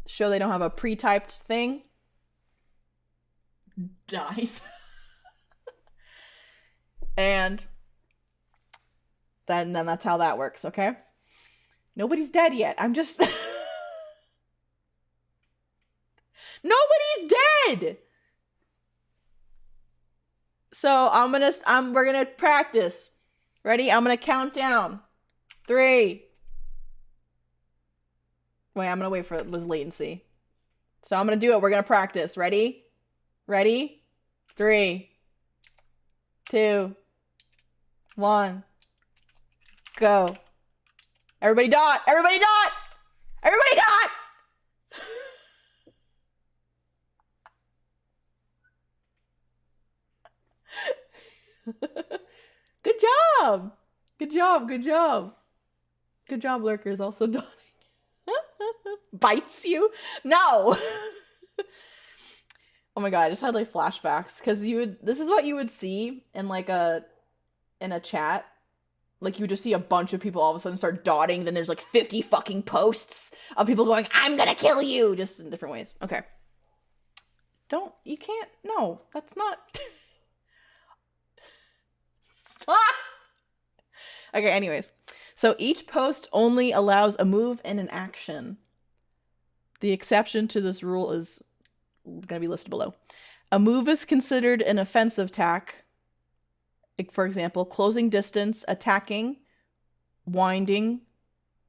show they don't have a pre-typed thing. Dies. And then that's how that works, okay? Nobody's dead yet. I'm just... Nobody's dead! So we're gonna practice. Ready? I'm gonna count down. 3. Wait, I'm gonna wait for this latency. So I'm gonna do it. We're gonna practice. Ready? Ready? 3, 2, 1, go. Everybody dot! Everybody dot! Everybody dot! Good job! Good job, good job. Good job, lurkers. Also dotting. Bites you? No! Oh my god, I just had like flashbacks, because this is what you would see in like in a chat. Like you would just see a bunch of people all of a sudden start dotting, then there's like 50 fucking posts of people going, I'm gonna kill you! Just in different ways. Okay. You can't, no, that's not... Stop! Okay, anyways. So each post only allows a move and an action. The exception to this rule is going to be listed below. A move is considered an offensive attack. Like, for example, closing distance, attacking, winding,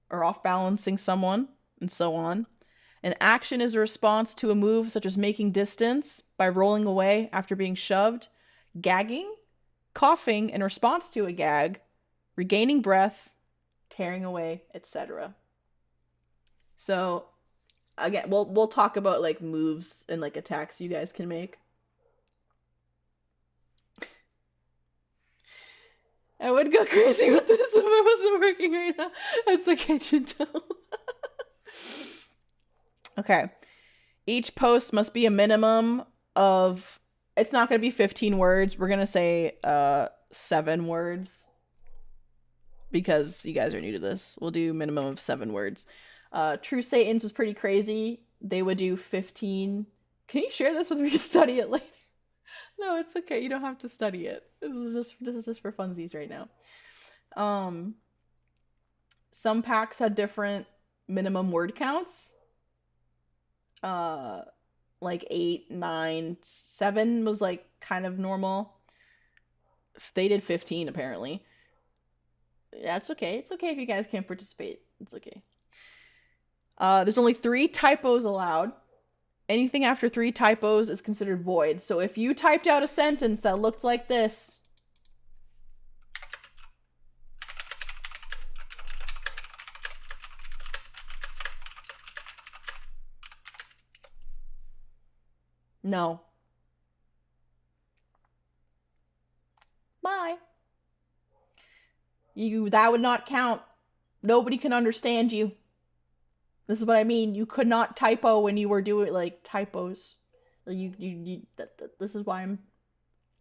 or off-balancing someone, and so on. An action is a response to a move such as making distance by rolling away after being shoved, gagging, coughing in response to a gag, regaining breath, tearing away, etc. So, again, we'll talk about like moves and like attacks you guys can make. I would go crazy with this if it wasn't working right now. That's okay, Gentle. Okay. Each post must be a minimum of... It's not going to be 15 words. We're going to say 7 words. Because you guys are new to this. We'll do a minimum of 7 words. True Satans was pretty crazy. They would do 15. Can you share this with me to study it later? No, it's okay. You don't have to study it. This is just for funsies right now. Some packs had different minimum word counts. Like 8, 9, 7 was like kind of normal. They did 15 apparently. That's okay. It's okay if you guys can't participate. It's okay. There's only 3 typos allowed. Anything after 3 typos is considered void. So if you typed out a sentence that looked like this, No. Bye. That would not count. Nobody can understand you. This is what I mean. You could not typo when you were doing like typos. This is why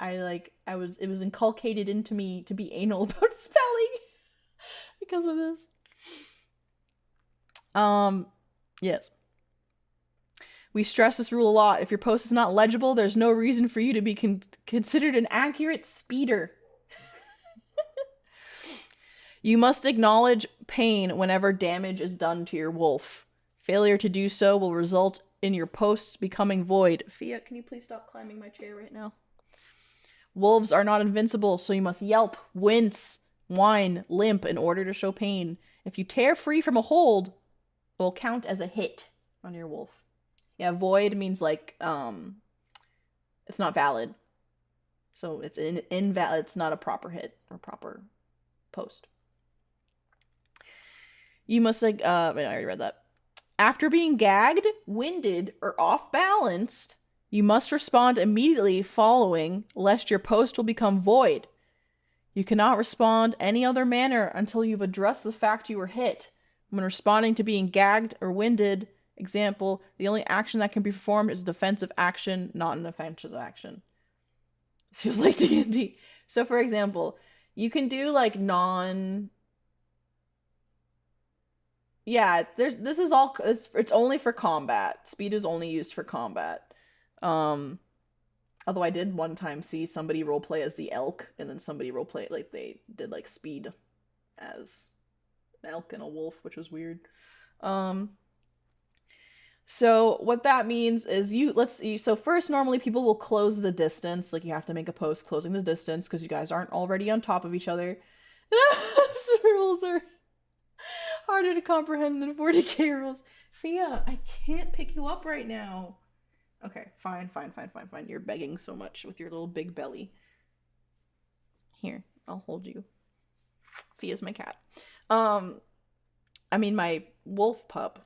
it was inculcated into me to be anal about spelling because of this. Yes. We stress this rule a lot. If your post is not legible, there's no reason for you to be considered an accurate speeder. You must acknowledge pain whenever damage is done to your wolf. Failure to do so will result in your posts becoming void. Fia, can you please stop climbing my chair right now? Wolves are not invincible, so you must yelp, wince, whine, limp in order to show pain. If you tear free from a hold, it will count as a hit on your wolf. Yeah, void means like, it's not valid. So it's invalid. It's not a proper hit or proper post. You must I already read that. After being gagged, winded, or off balanced, you must respond immediately following, lest your post will become void. You cannot respond any other manner until you've addressed the fact you were hit. When responding to being gagged or winded, example, the only action that can be performed is a defensive action, not an offensive action. This feels like D&D. So, for example, you can do like Yeah, it's only for combat. Speed is only used for combat. Although I did one time see somebody roleplay as the elk, and then somebody roleplay, like, they did, like, speed as an elk and a wolf, which was weird. So what that means is so first, normally people will close the distance, like, you have to make a post closing the distance, because you guys aren't already on top of each other. These rules are harder to comprehend than 40k rules. Fia, I can't pick you up right now. Okay, fine. You're begging so much with your little big belly. Here, I'll hold you. Fia's my cat. I mean my wolf pup.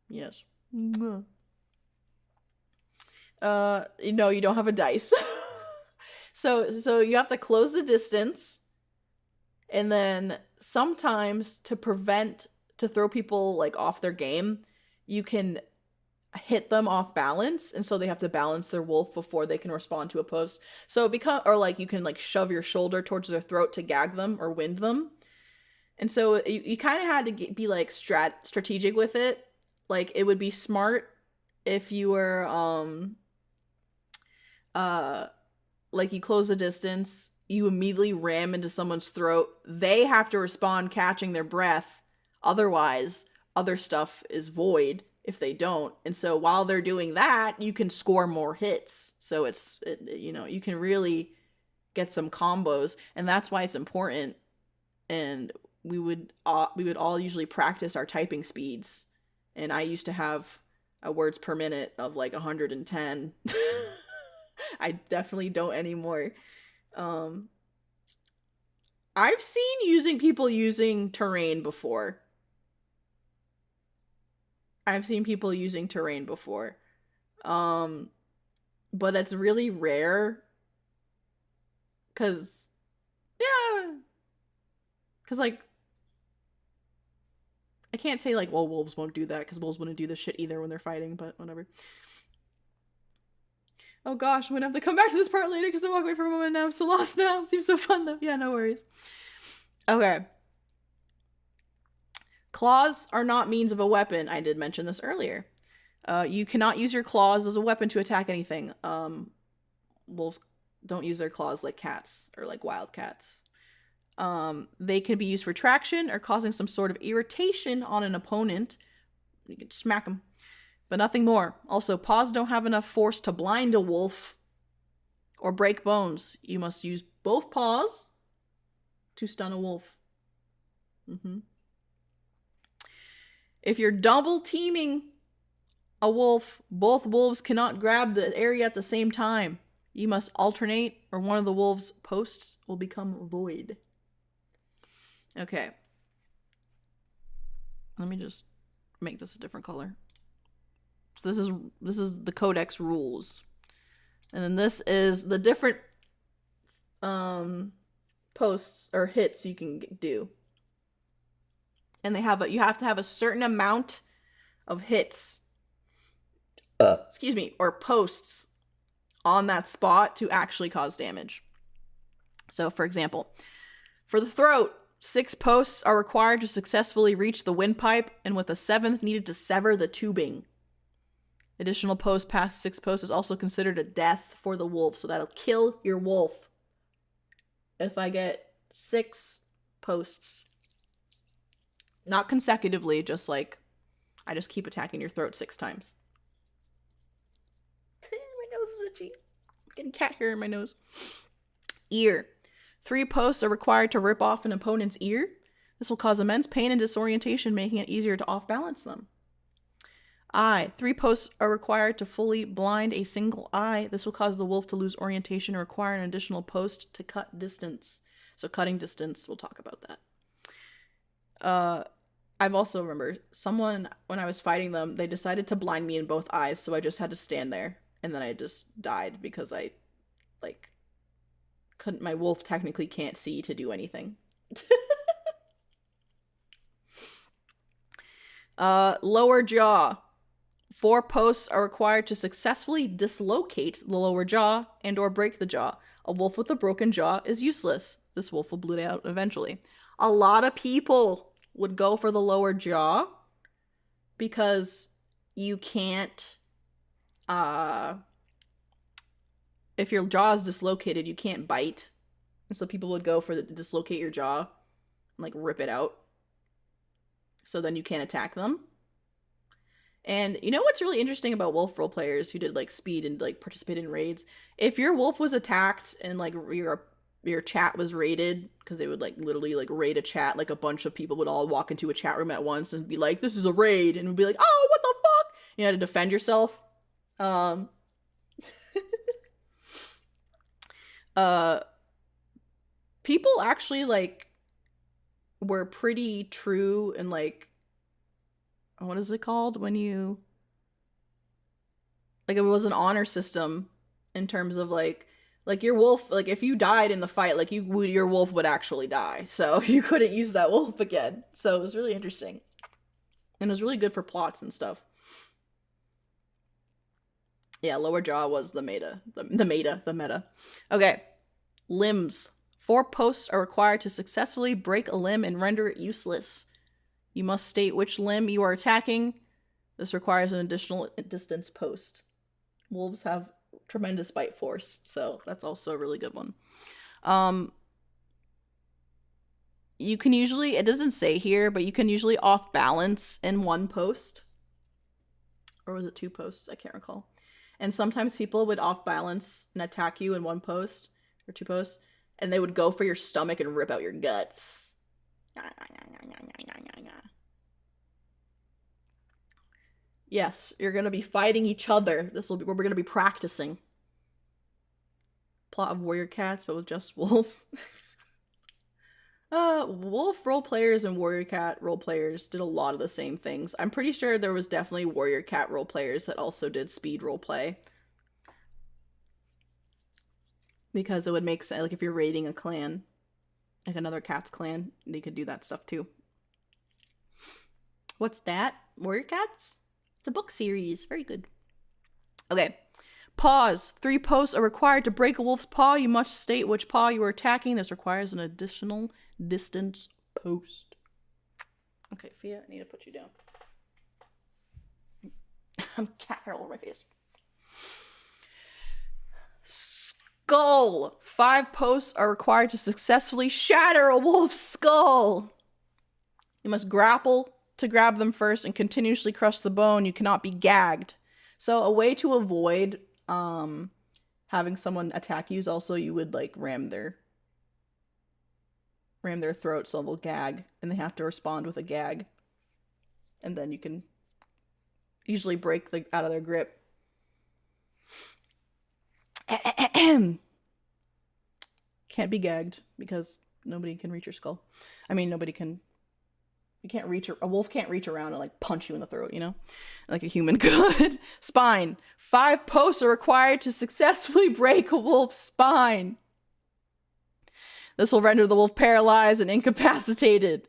Yes. No, you don't have a dice. So you have to close the distance. And then sometimes to throw people like off their game, you can hit them off balance, and so they have to balance their wolf before they can respond to a post. So you can like shove your shoulder towards their throat to gag them or wind them. And so you kind of had to be like strategic with it. Like, it would be smart if you were like, you close the distance, you immediately ram into someone's throat. They have to respond catching their breath. Otherwise, other stuff is void if they don't. And so while they're doing that, you can score more hits. So you can really get some combos, and that's why it's important. And we would all usually practice our typing speeds. And I used to have a words per minute of like 110. I definitely don't anymore. I've seen people using terrain before. But it's really rare. Cause like, I can't say like, well, wolves won't do that, because wolves wouldn't do this shit either when they're fighting, but whatever. Oh gosh, I'm gonna have to come back to this part later because I walked away for a moment now. I'm so lost now. Seems so fun though. Yeah, no worries. Okay. Claws are not means of a weapon. I did mention this earlier. You cannot use your claws as a weapon to attack anything. Wolves don't use their claws like cats or like wild cats. They can be used for traction or causing some sort of irritation on an opponent. You can smack them, but nothing more. Also, paws don't have enough force to blind a wolf or break bones. You must use both paws to stun a wolf. If you're double teaming a wolf, both wolves cannot grab the area at the same time. You must alternate, or one of the wolves' posts will become void. Okay. Let me just make this a different color. So this is the codex rules. And then this is the different posts or hits you can do. And they have you have to have a certain amount of hits, excuse me, or posts on that spot to actually cause damage. So, for example, for the throat, 6 posts are required to successfully reach the windpipe, and with a 7th needed to sever the tubing. Additional posts past 6 posts is also considered a death for the wolf, so that'll kill your wolf. If I get 6 posts, not consecutively, just like, I just keep attacking your throat 6 times. My nose is itchy. I'm getting cat hair in my nose. Ear. 3 posts are required to rip off an opponent's ear. This will cause immense pain and disorientation, making it easier to off-balance them. Eye. 3 posts are required to fully blind a single eye. This will cause the wolf to lose orientation and require an additional post to cut distance. So cutting distance, we'll talk about that. I've also remembered someone, when I was fighting them, they decided to blind me in both eyes, so I just had to stand there. And then I just died because I, like, couldn't, my wolf technically can't see to do anything. Lower jaw. 4 posts are required to successfully dislocate the lower jaw and or break the jaw. A wolf with a broken jaw is useless. This wolf will bleed out eventually. A lot of people would go for the lower jaw because you can't, if your jaw is dislocated, you can't bite. And so people would go for the dislocate your jaw and, like, rip it out. So then you can't attack them. And you know what's really interesting about wolf roleplayers who did, like, speed and, like, participated in raids? If your wolf was attacked and, like, your chat was raided, because they would, like, literally, like, raid a chat, like, a bunch of people would all walk into a chat room at once and be like, this is a raid, and would be like, oh, what the fuck? You had to defend yourself. People actually, like, were pretty true and, like, what is it called when you, like, it was an honor system in terms of, like your wolf, like, if you died in the fight, like, your wolf would actually die, so you couldn't use that wolf again. So it was really interesting, and it was really good for plots and stuff. Yeah, lower jaw was the meta. The meta. Okay. Limbs. 4 posts are required to successfully break a limb and render it useless. You must state which limb you are attacking. This requires an additional distance post. Wolves have tremendous bite force, so that's also a really good one. You can usually, it doesn't say here, but you can usually off balance in 1 post. Or was it 2 posts? I can't recall. And sometimes people would off balance and attack you in 1 post or 2 posts, and they would go for your stomach and rip out your guts. Yes, you're gonna be fighting each other. This will be where we're gonna be practicing. Plot of Warrior Cats, but with just wolves. Wolf roleplayers and Warrior Cat roleplayers did a lot of the same things. I'm pretty sure there was definitely Warrior Cat roleplayers that also did speed roleplay. Because it would make sense, like, if you're raiding a clan, like another cat's clan, they could do that stuff too. What's that? Warrior Cats? It's a book series. Very good. Okay. Paws. 3 posts are required to break a wolf's paw. You must state which paw you are attacking. This requires an additional distance post. Okay, Fia, I need to put you down. I'm cat hair all over my face. Skull. 5 posts are required to successfully shatter a wolf's skull. You must grapple to grab them first and continuously crush the bone. You cannot be gagged. So a way to avoid having someone attack you is also you would, like, ram their throat so they'll gag, and they have to respond with a gag. And then you can usually break out of their grip. Can't be gagged because nobody can reach your skull. I mean, nobody can A wolf can't reach around and like punch you in the throat, you know, like a human could. Spine. 5 posts are required to successfully break a wolf's spine. This will render the wolf paralyzed and incapacitated.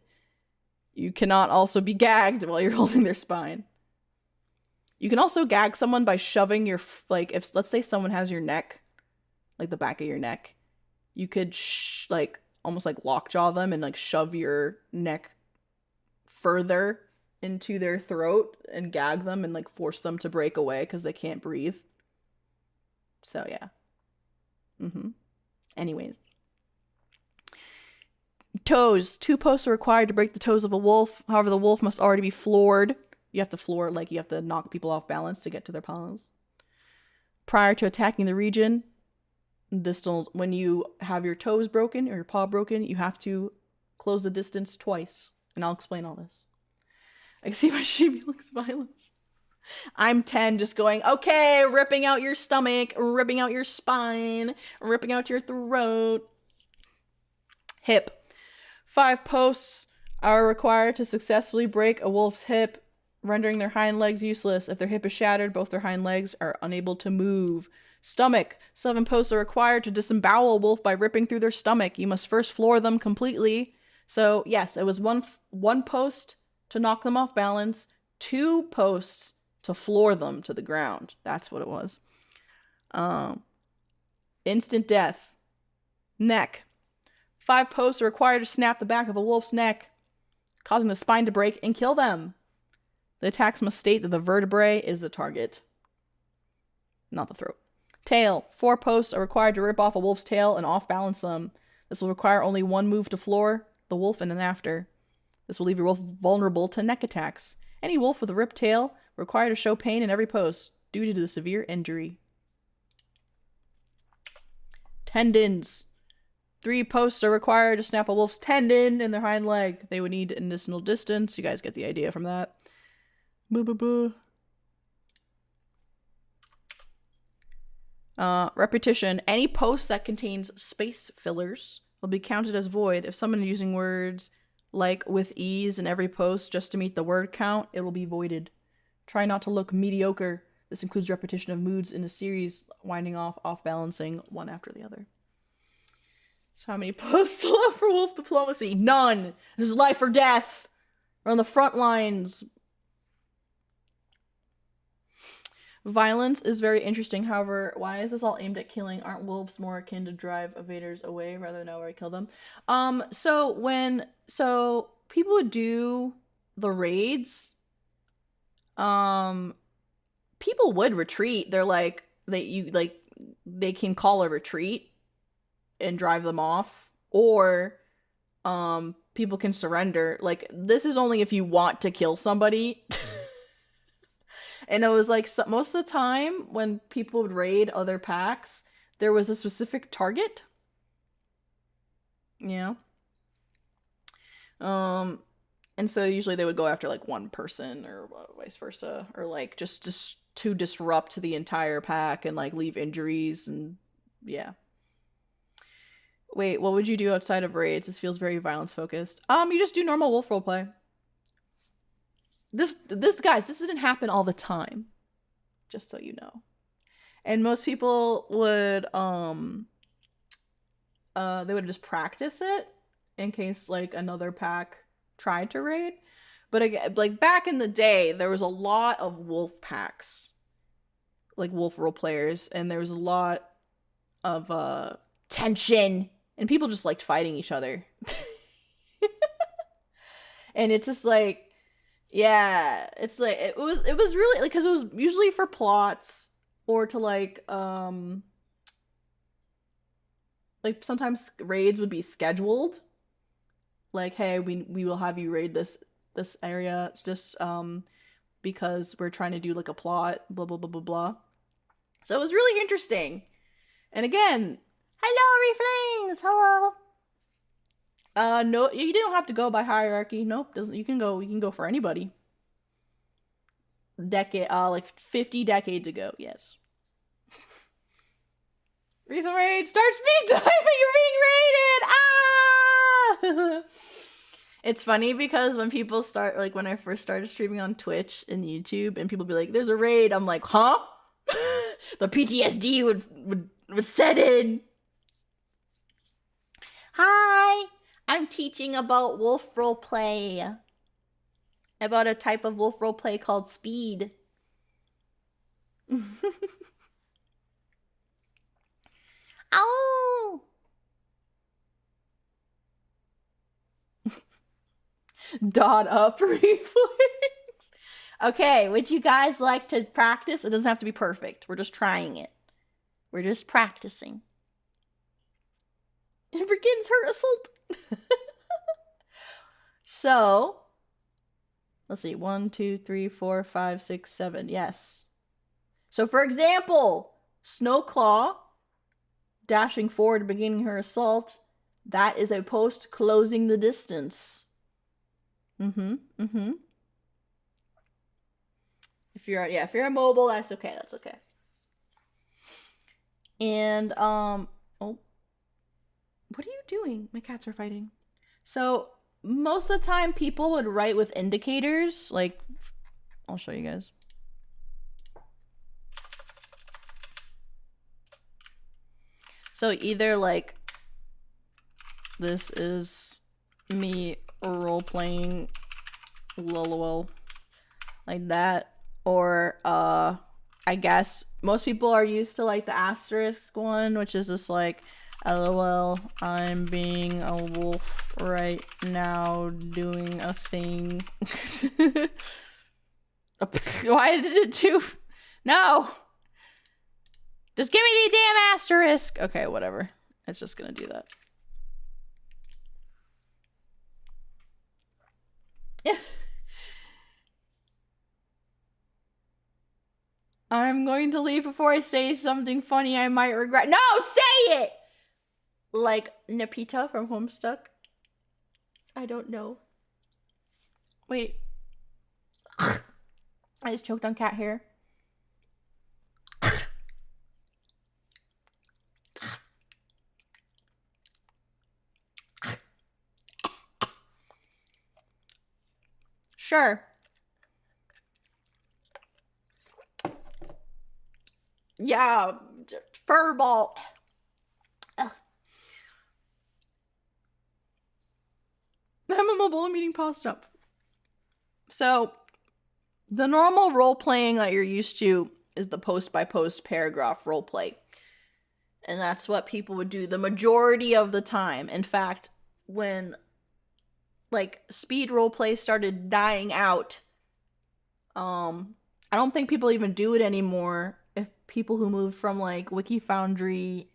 You cannot also be gagged while you're holding their spine. You can also gag someone by shoving your, like, if, let's say someone has your neck, like the back of your neck, you could, like, almost like lockjaw them and, like, shove your neck further into their throat and gag them and, like, force them to break away because they can't breathe. So, yeah. Anyways. Toes. 2 posts are required to break the toes of a wolf. However, the wolf must already be floored. You have to floor, like, you have to knock people off balance to get to their paws. Prior to attacking the region, when you have your toes broken or your paw broken, you have to close the distance twice. And I'll explain all this. I can see my Shibi looks violence. I'm 10 just going, okay, ripping out your stomach, ripping out your spine, ripping out your throat. Hip. 5 posts are required to successfully break a wolf's hip, rendering their hind legs useless. If their hip is shattered, both their hind legs are unable to move. Stomach. 7 posts are required to disembowel a wolf by ripping through their stomach. You must first floor them completely. So, yes, it was one post to knock them off balance, 2 posts to floor them to the ground. That's what it was. Instant death. Neck. 5 posts are required to snap the back of a wolf's neck, causing the spine to break and kill them. The attacks must state that the vertebrae is the target, not the throat. Tail. 4 posts are required to rip off a wolf's tail and off-balance them. This will require only 1 move to floor the wolf and then after. This will leave your wolf vulnerable to neck attacks. Any wolf with a ripped tail required to show pain in every post due to the severe injury. Tendons. 3 posts are required to snap a wolf's tendon in their hind leg. They would need an additional distance. You guys get the idea from that. Boo boo boo. Repetition. Any post that contains space fillers will be counted as void. If someone is using words like with ease in every post just to meet the word count, it will be voided. Try not to look mediocre. This includes repetition of moods in a series, winding off balancing one after the other. So how many posts allow for wolf diplomacy? None! This is life or death! We're on the front lines. Violence is very interesting. However, why is this all aimed at killing? Aren't wolves more akin to drive evaders away rather than outright kill them? So people would do the raids, people would retreat. They're like, they can call a retreat and drive them off, or people can surrender. Like, this is only if you want to kill somebody. And it was like, most of the time when people would raid other packs, there was a specific target. Yeah. And so usually they would go after like one person or vice versa, or like just to disrupt the entire pack and like leave injuries and yeah. Wait, what would you do outside of raids? This feels very violence focused. You just do normal wolf roleplay. This guys, this didn't happen all the time. Just so you know. And most people would they would just practice it in case like another pack tried to raid. But again, like back in the day, there was a lot of wolf packs, like wolf role players, and there was a lot of tension, and people just liked fighting each other. And it's just like, yeah, it's like it was really like, because it was usually for plots or to like sometimes raids would be scheduled. Like, hey, we will have you raid this area. It's just because we're trying to do like a plot, blah blah blah blah blah. So it was really interesting. And again, hello Reflings, hello. No, you don't have to go by hierarchy. Nope, doesn't. You can go for anybody. Like 50 decades ago, yes. Refill raid, start speed diving, you're being raided! Ah! It's funny because when people start, like when I first started streaming on Twitch and YouTube, and people be like, "There's a raid," I'm like, "Huh?" The PTSD would set in. Hi, I'm teaching about wolf roleplay. About a type of wolf roleplay called speed. Ow! Dot up reflex. Okay, would you guys like to practice? It doesn't have to be perfect. We're just trying it. We're just practicing. It begins her assault. So, let's see. 1, 2, 3, 4, 5, 6, 7. Yes. So, for example, Snowclaw dashing forward, beginning her assault. That is a post closing the distance. If you're immobile, that's okay. That's okay. And oh, what are you doing? My cats are fighting. So most of the time, people would write with indicators. Like, I'll show you guys. So either like this is me role playing, lol, like that, or I guess most people are used to like the asterisk one, which is just like, LOL, I'm being a wolf right now doing a thing. Why did it do? No! Just give me the damn asterisk! Okay, whatever. It's just gonna do that. I'm going to leave before I say something funny I might regret. No, say it! Like Nepeta from Homestuck. I don't know. Wait. I just choked on cat hair. Sure. Yeah, furball. Ugh. I'm immobile, I'm eating pasta. So, the normal role playing that you're used to is the post by post paragraph role play. And that's what people would do the majority of the time. In fact, when like speed role play started dying out, I don't think people even do it anymore. If people who moved from like Wiki Foundry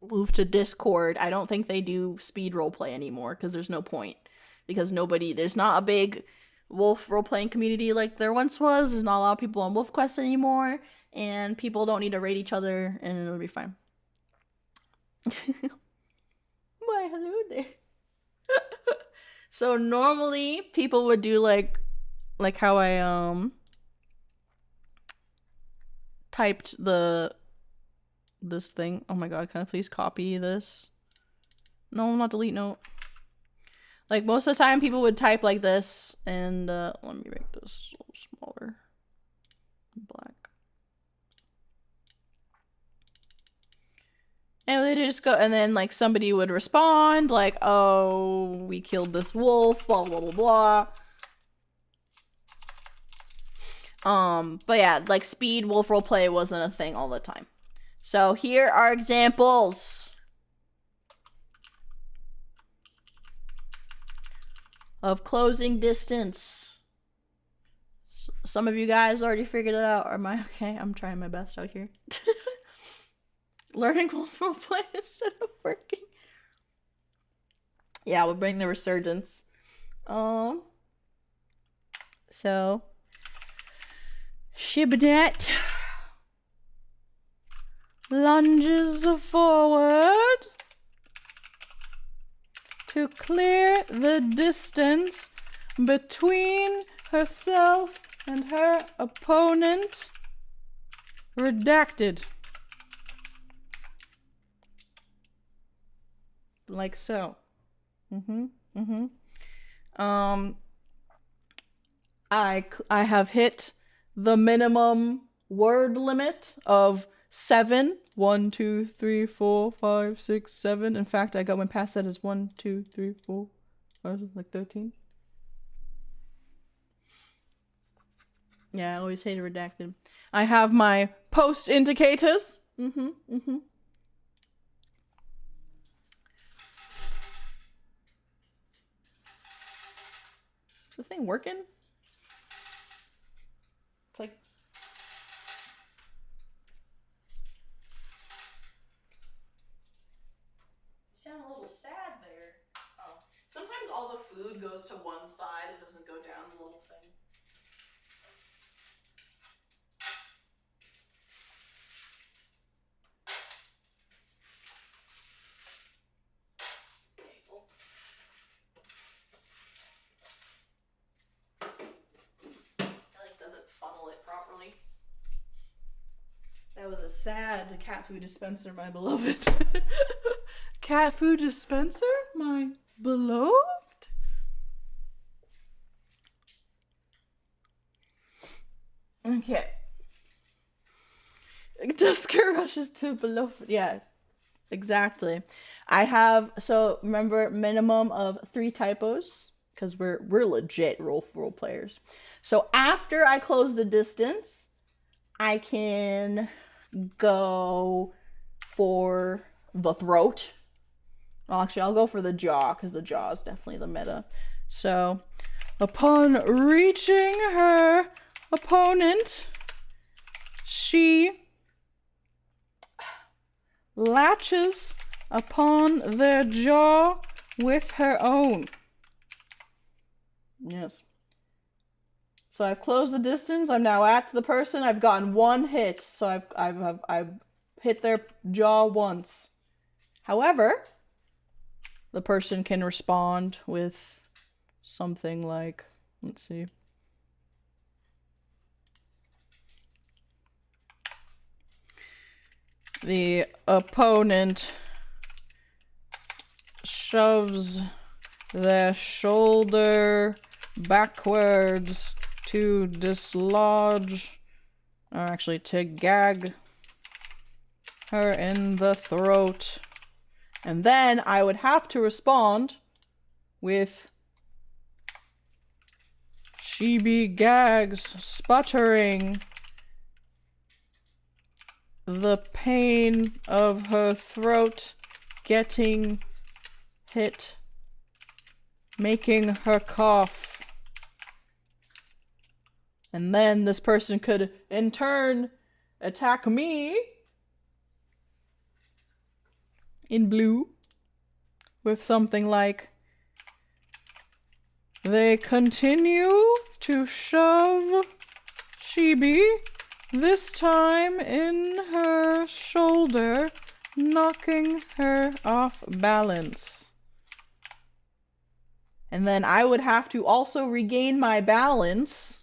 moved to Discord, I don't think they do speed roleplay anymore because there's no point. Because there's not a big wolf role-playing community like there once was. There's not a lot of people on Wolf Quest anymore, and people don't need to raid each other, and it'll be fine. Why, hello there. So normally people would do like how I typed this thing. Oh my god, can I please copy this? No, not delete note. Like most of the time people would type like this, and let me make this a little smaller. Black. And they just go, and then like somebody would respond like, oh, we killed this wolf, blah blah blah blah. But yeah, like speed wolf roleplay wasn't a thing all the time. So here are examples of closing distance. Some of you guys already figured it out. Am I okay? I'm trying my best out here. Learning wolf roleplay instead of working. Yeah, we'll bring the resurgence. So Shabanet lunges forward to clear the distance between herself and her opponent. Redacted. Like so. I have hit the minimum word limit of 7. 1, 2, 3, 4, 5, 6, 7. In fact, I went past that as 1, 2, 3, 4, 5, like 13. Yeah, I always hate redacted. I have my post indicators. Is this thing working? It's like... You sound a little sad there. Oh. Sometimes all the food goes to one side. It doesn't go down the little thing. Doesn't funnel it properly. That was a sad cat food dispenser, my beloved. Cat food dispenser, my beloved. Okay. Dusker rushes to beloved. Yeah, exactly. I have, so remember, minimum of 3 typos because we're legit role players. So after I close the distance, I can go for the throat. Well, actually, I'll go for the jaw because the jaw is definitely the meta. So upon reaching her opponent, she latches upon their jaw with her own. Yes. So I've closed the distance. I'm now at the person. I've gotten 1 hit. So I've hit their jaw once. However, the person can respond with something like, let's see. The opponent shoves their shoulder backwards to dislodge, or actually to gag her in the throat. And then I would have to respond with Shibi gags, sputtering, the pain of her throat getting hit, making her cough. And then this person could, in turn, attack me in blue with something like, they continue to shove Shibi, this time in her shoulder, knocking her off balance. And then I would have to also regain my balance,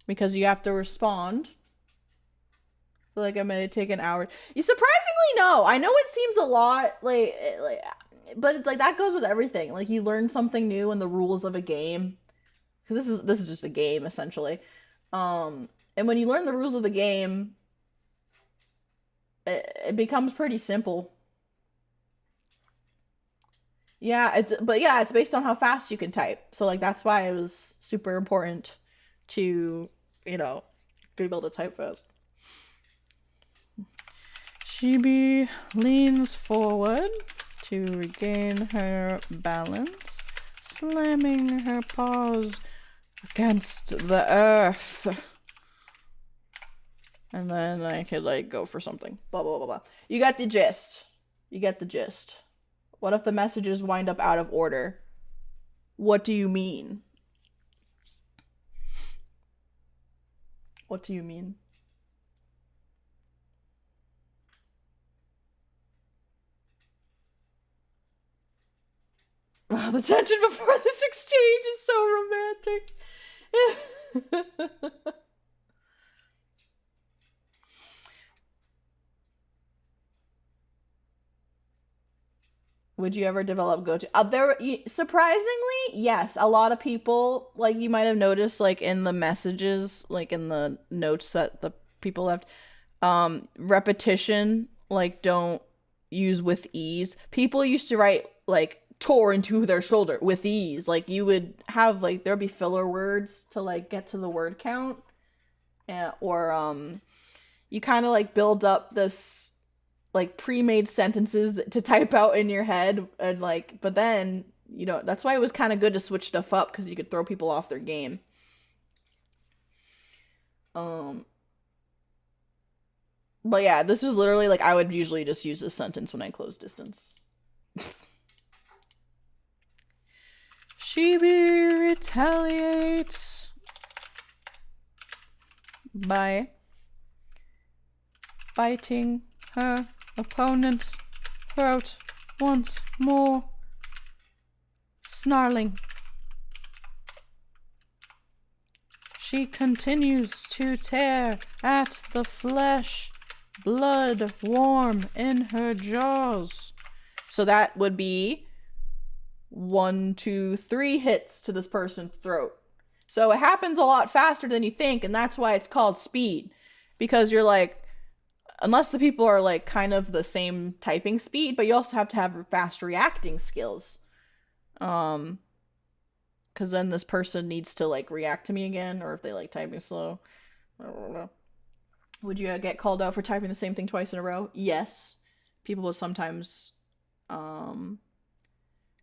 because you have to respond. I feel like I'm gonna take an hour. You surprisingly no. I know it seems a lot, like, but it's like that goes with everything. Like you learn something new in the rules of a game, because this is just a game essentially. And when you learn the rules of the game, it becomes pretty simple. Yeah, it's based on how fast you can type. So like that's why it was super important to, you know, be able to type fast. Shibi leans forward to regain her balance, slamming her paws against the earth. And then I could like go for something. Blah blah blah blah. You got the gist. You get the gist. What if the messages wind up out of order? What do you mean? What do you mean? Wow, the tension before this exchange is so romantic. Would you ever develop go-to? Surprisingly, yes. A lot of people, like you might have noticed, like in the messages, like in the notes that the people left, repetition, like don't use with ease. People used to write like tore into their shoulder with ease. Like you would have like there'd be filler words to like get to the word count, or you kind of like build up this like pre-made sentences to type out in your head, and like, but then, you know, that's why it was kind of good to switch stuff up, because you could throw people off their game. But yeah, this was literally like, I would usually just use this sentence when I close distance. Shibi retaliates by biting her opponent's throat once more, snarling. She continues to tear at the flesh, blood warm in her jaws. So that would be 1, 2, 3 hits to this person's throat. So it happens a lot faster than you think, and that's why it's called speed. Because you're like, unless the people are like kind of the same typing speed, but you also have to have fast reacting skills. Because then this person needs to like react to me again, or if they like typing slow. I don't know. Would you get called out for typing the same thing twice in a row? Yes. People will sometimes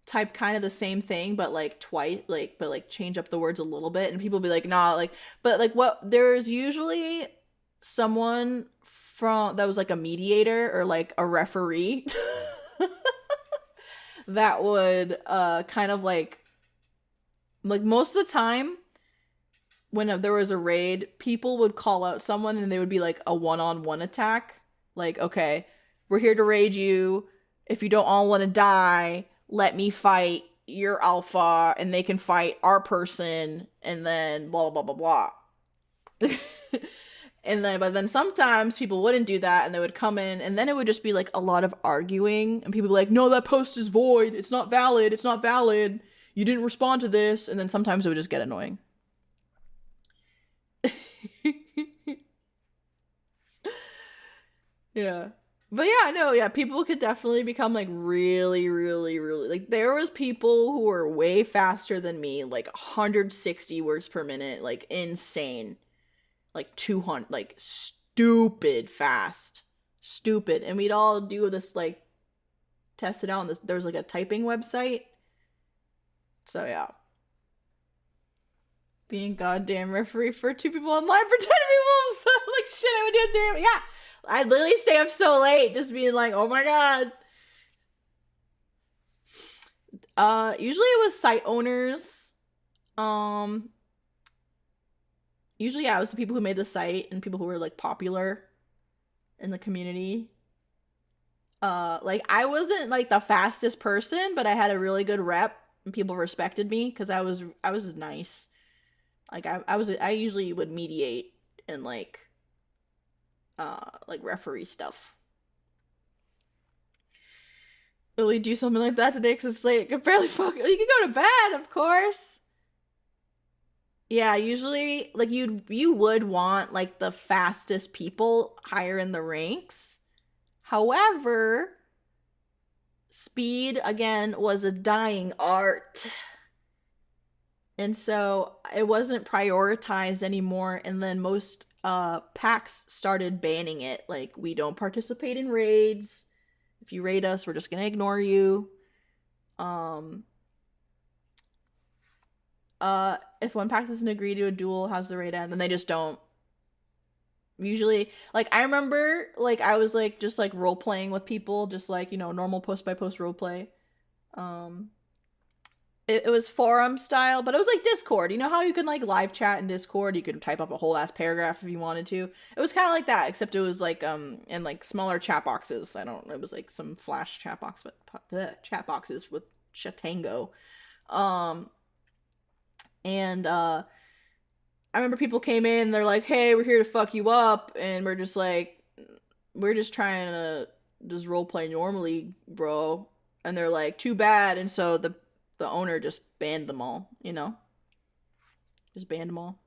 type kind of the same thing, but like twice, but like change up the words a little bit, and people will be like, nah, like, but like what, there's usually someone from that was like a mediator or like a referee that would kind of like most of the time when there was a raid, people would call out someone and they would be like a one-on-one attack, like, okay, we're here to raid you, if you don't all want to die, let me fight your alpha and they can fight our person, and then blah blah blah blah blah. And then, but then sometimes people wouldn't do that, and they would come in, and then it would just be like a lot of arguing, and people would be like, no, that post is void, it's not valid, you didn't respond to this, and then sometimes it would just get annoying. Yeah. But yeah, no, yeah, people could definitely become like really, really, really, like there was people who were way faster than me, like 160 words per minute, like insane. Like 200, like stupid fast, stupid, and we'd all do this, like test it out on this, there's like a typing website. So yeah, being goddamn referee for 2 people online pretending to be wolves. Like shit, I would do it there. Yeah, I'd literally stay up so late just being like, oh my god. Usually it was site owners. Usually, yeah, it was the people who made the site and people who were like popular in the community. Like I wasn't like the fastest person, but I had a really good rep and people respected me because I was nice. Like I usually would mediate and like referee stuff. Will we do something like that today? Because it's late. I can barely focus. You can go to bed, of course. Yeah, usually, like, you would want, like, the fastest people higher in the ranks. However, speed, again, was a dying art. And so, it wasn't prioritized anymore, and then most, packs started banning it. Like, we don't participate in raids. If you raid us, we're just gonna ignore you. If one pack doesn't agree to a duel, how's the raid end? Then they just don't. Usually, like, I remember, like, I was, like, just, like, role-playing with people, just, like, you know, normal post-by-post roleplay. It was forum style, but it was, like, Discord. You know how you can, like, live chat in Discord? You could type up a whole-ass paragraph if you wanted to. It was kind of like that, except it was, like, in, like, smaller chat boxes. It was, like, some flash chat box, but chat boxes with Chatango. And I remember people came in, they're like, hey, we're here to fuck you up, and we're just like, we're just trying to just roleplay normally, bro. and they're like, too bad, and so the owner just banned them all, you know? Just banned them all.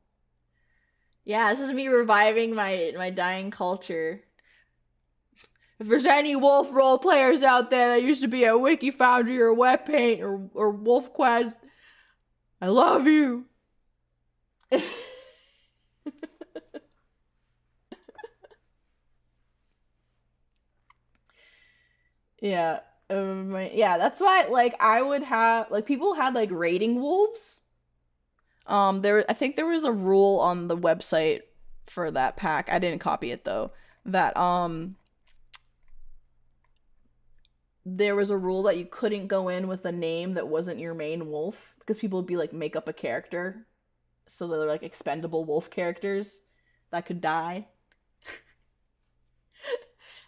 Yeah, this is me reviving my dying culture. If there's any wolf role players out there that used to be at Wiki Foundry or Webpaint or Wolf Quest, I love you. Yeah. Yeah, that's why, like, I would have, like, people had, like, raiding wolves. I think there was a rule on the website for that pack. I didn't copy it, though. That, there was a rule that you couldn't go in with a name that wasn't your main wolf, because people would be, like, make up a character. So they're, like, expendable wolf characters that could die.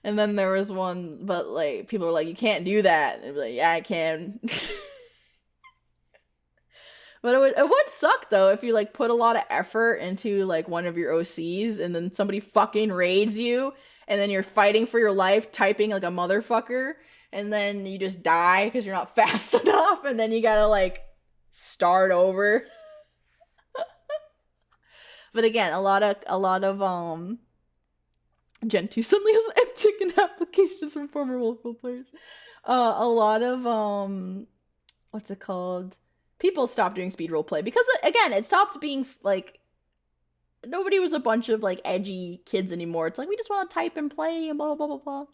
And then there was one, but, like, people were like, you can't do that. And I'd be like, yeah, I can. But it would suck, though, if you, like, put a lot of effort into, like, one of your OCs, and then somebody fucking raids you, and then you're fighting for your life, typing like a motherfucker, and then you just die because you're not fast enough, and then you gotta, like, start over. But again, a lot of Gen 2 suddenly has uptick in applications from former Wolf role players. A lot of what's it called? People stopped doing speed role play because, again, it stopped being like, nobody was a bunch of, like, edgy kids anymore. It's like, we just want to type and play and blah blah blah blah.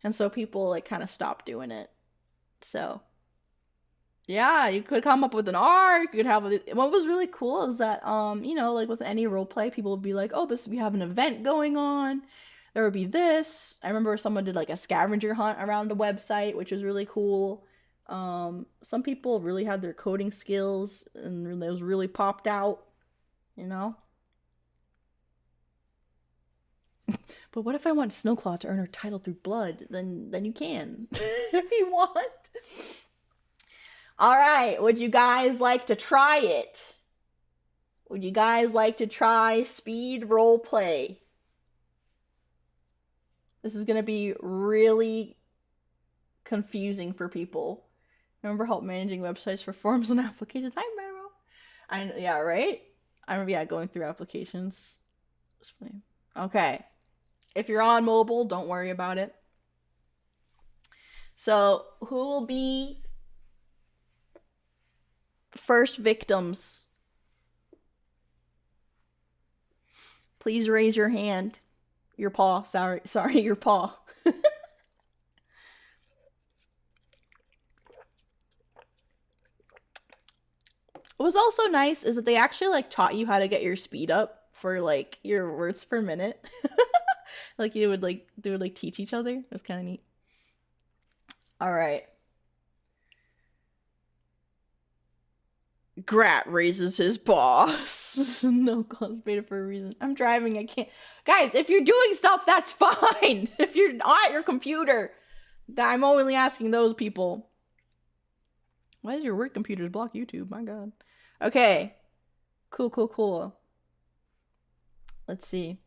And so people, like, kind of stopped doing it. So yeah, you could come up with an arc. You could have what was really cool is that you know, like, with any role play, people would be like, oh, we have an event going on. There would be this. I remember someone did, like, a scavenger hunt around the website, which was really cool. Some people really had their coding skills, and those really popped out, you know? But what if I want Snowclaw to earn her title through blood? Then you can, if you want. Alright, would you guys like to try it? Would you guys like to try speed roleplay? This is gonna be really confusing for people. Remember help managing websites for forms and applications. Hi, Mero. Yeah, right? Going through applications. It's funny. Okay. If you're on mobile, don't worry about it. So, who will be first victims? Please raise your hand. Your paw. Sorry, your paw. What was also nice is that they actually, like, taught you how to get your speed up for, like, your words per minute. Like, they would teach each other. It was kind of neat. All right. Grat raises his paw. No cause beta for a reason. I'm driving. I can't. Guys, if you're doing stuff, that's fine. If you're not at your computer, I'm only asking those people. Why does your work computers block YouTube? My god. Okay. Cool. Let's see.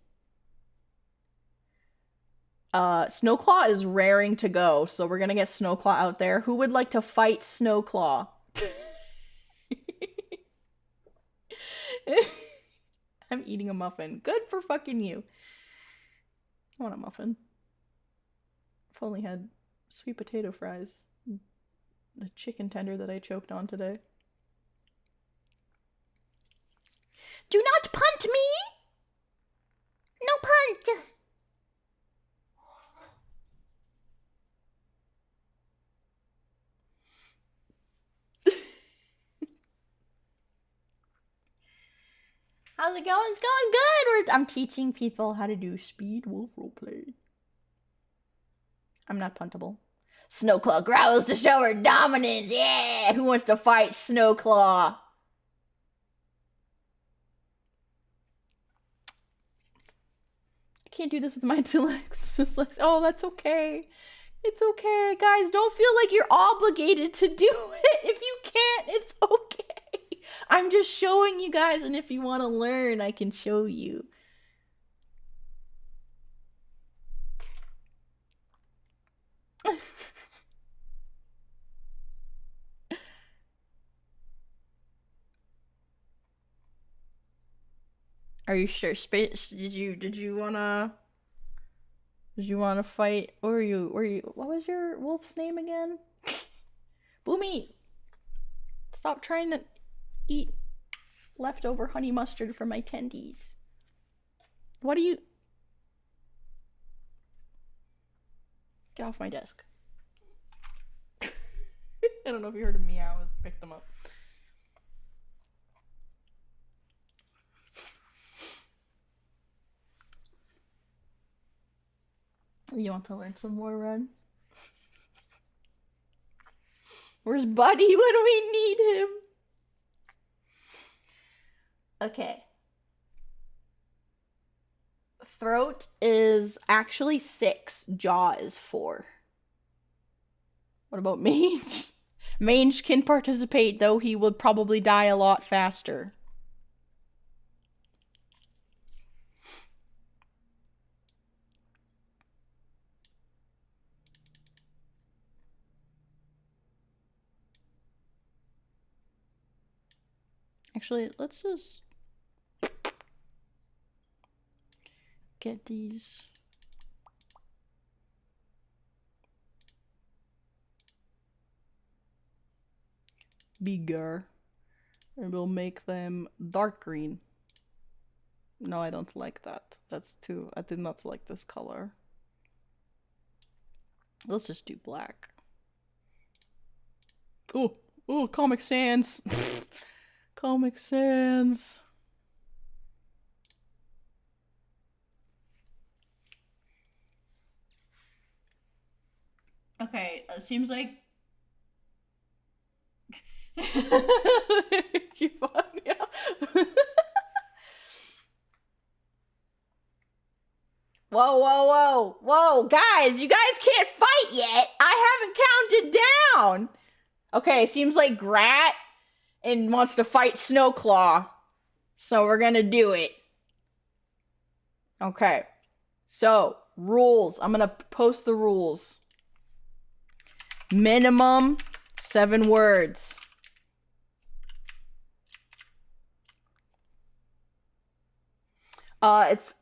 Snowclaw is raring to go, so we're gonna get Snowclaw out there. Who would like to fight Snowclaw? I'm eating a muffin. Good for fucking you. I want a muffin. I've only had sweet potato fries. A chicken tender that I choked on today. Do not punt me! No punt! How's it going? It's going good. I'm teaching people how to do speed wolf roleplay. I'm not puntable. Snowclaw growls to show her dominance. Yeah! Who wants to fight Snowclaw? I can't do this with my dyslex. Oh, that's okay. It's okay. Guys, don't feel like you're obligated to do it. If you can't, it's okay. I'm just showing you guys, and if you want to learn, I can show you. Are you sure? Did you wanna fight? Or were you what was your wolf's name again? Boomy! Stop trying to eat leftover honey mustard from my tendies. What are you? Get off my desk. I don't know if you heard a meow. I picked them up. You want to learn some more, Run? Where's Buddy when we need him? Okay. Throat is actually 6. Jaw is 4. What about Mange? Mange can participate, though he would probably die a lot faster. Actually, let's just get these. Bigger. And we'll make them dark green. No, I don't like that. That's too... I did not like this color. Let's just do black. Oh, oh, Comic Sans. Comic Sans. Okay, it seems like keep on, yeah. Whoa, whoa, whoa, whoa, guys, you guys can't fight yet. I haven't counted down. Okay, seems like Grat and wants to fight Snowclaw. So we're gonna do it. Okay. So, rules. I'm gonna post the rules. Minimum 7 words. It's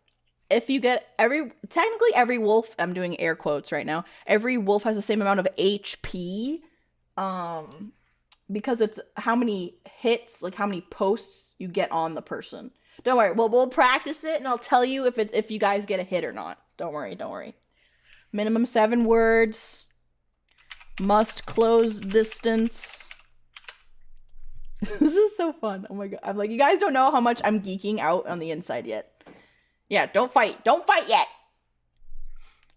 if you get technically every wolf, I'm doing air quotes right now. Every wolf has the same amount of HP. Because it's how many hits, like how many posts you get on the person. Don't worry, we'll practice it and I'll tell you if you guys get a hit or not. Don't worry, don't worry. Minimum 7 words. Must close distance. This is so fun. Oh my god. I'm like, you guys don't know how much I'm geeking out on the inside yet. Yeah, don't fight. Don't fight yet.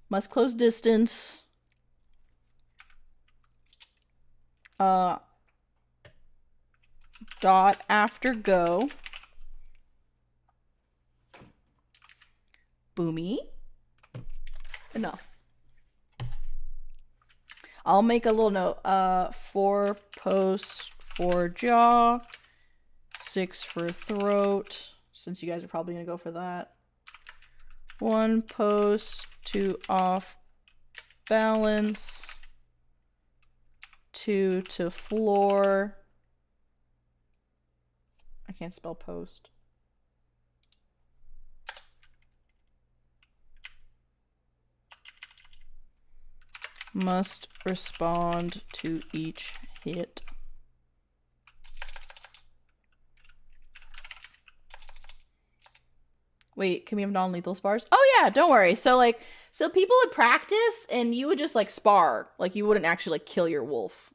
Must close distance. Dot after go. Boomy. Enough. I'll make a little note. 4 posts for jaw. 6 for throat. Since you guys are probably gonna go for that. 1 post to off balance. 2 to floor. I can't spell post. Must respond to each hit. Wait, can we have non-lethal spars? Oh yeah, don't worry. So people would practice and you would just like spar. Like you wouldn't actually like kill your wolf.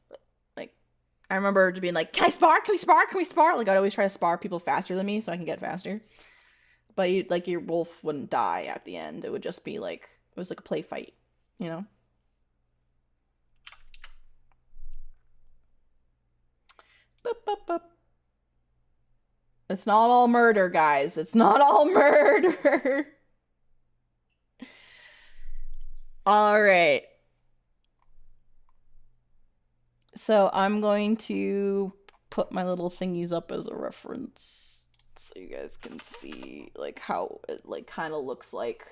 Like I remember being like, can I spar? Can we spar? Can we spar? Like I'd always try to spar people faster than me so I can get faster. But you, like your wolf wouldn't die at the end. It would just be like, it was like a play fight, you know? Boop, boop, boop. It's not all murder, guys. It's not all murder. All right. So I'm going to put my little thingies up as a reference so you guys can see like how it like kind of looks like.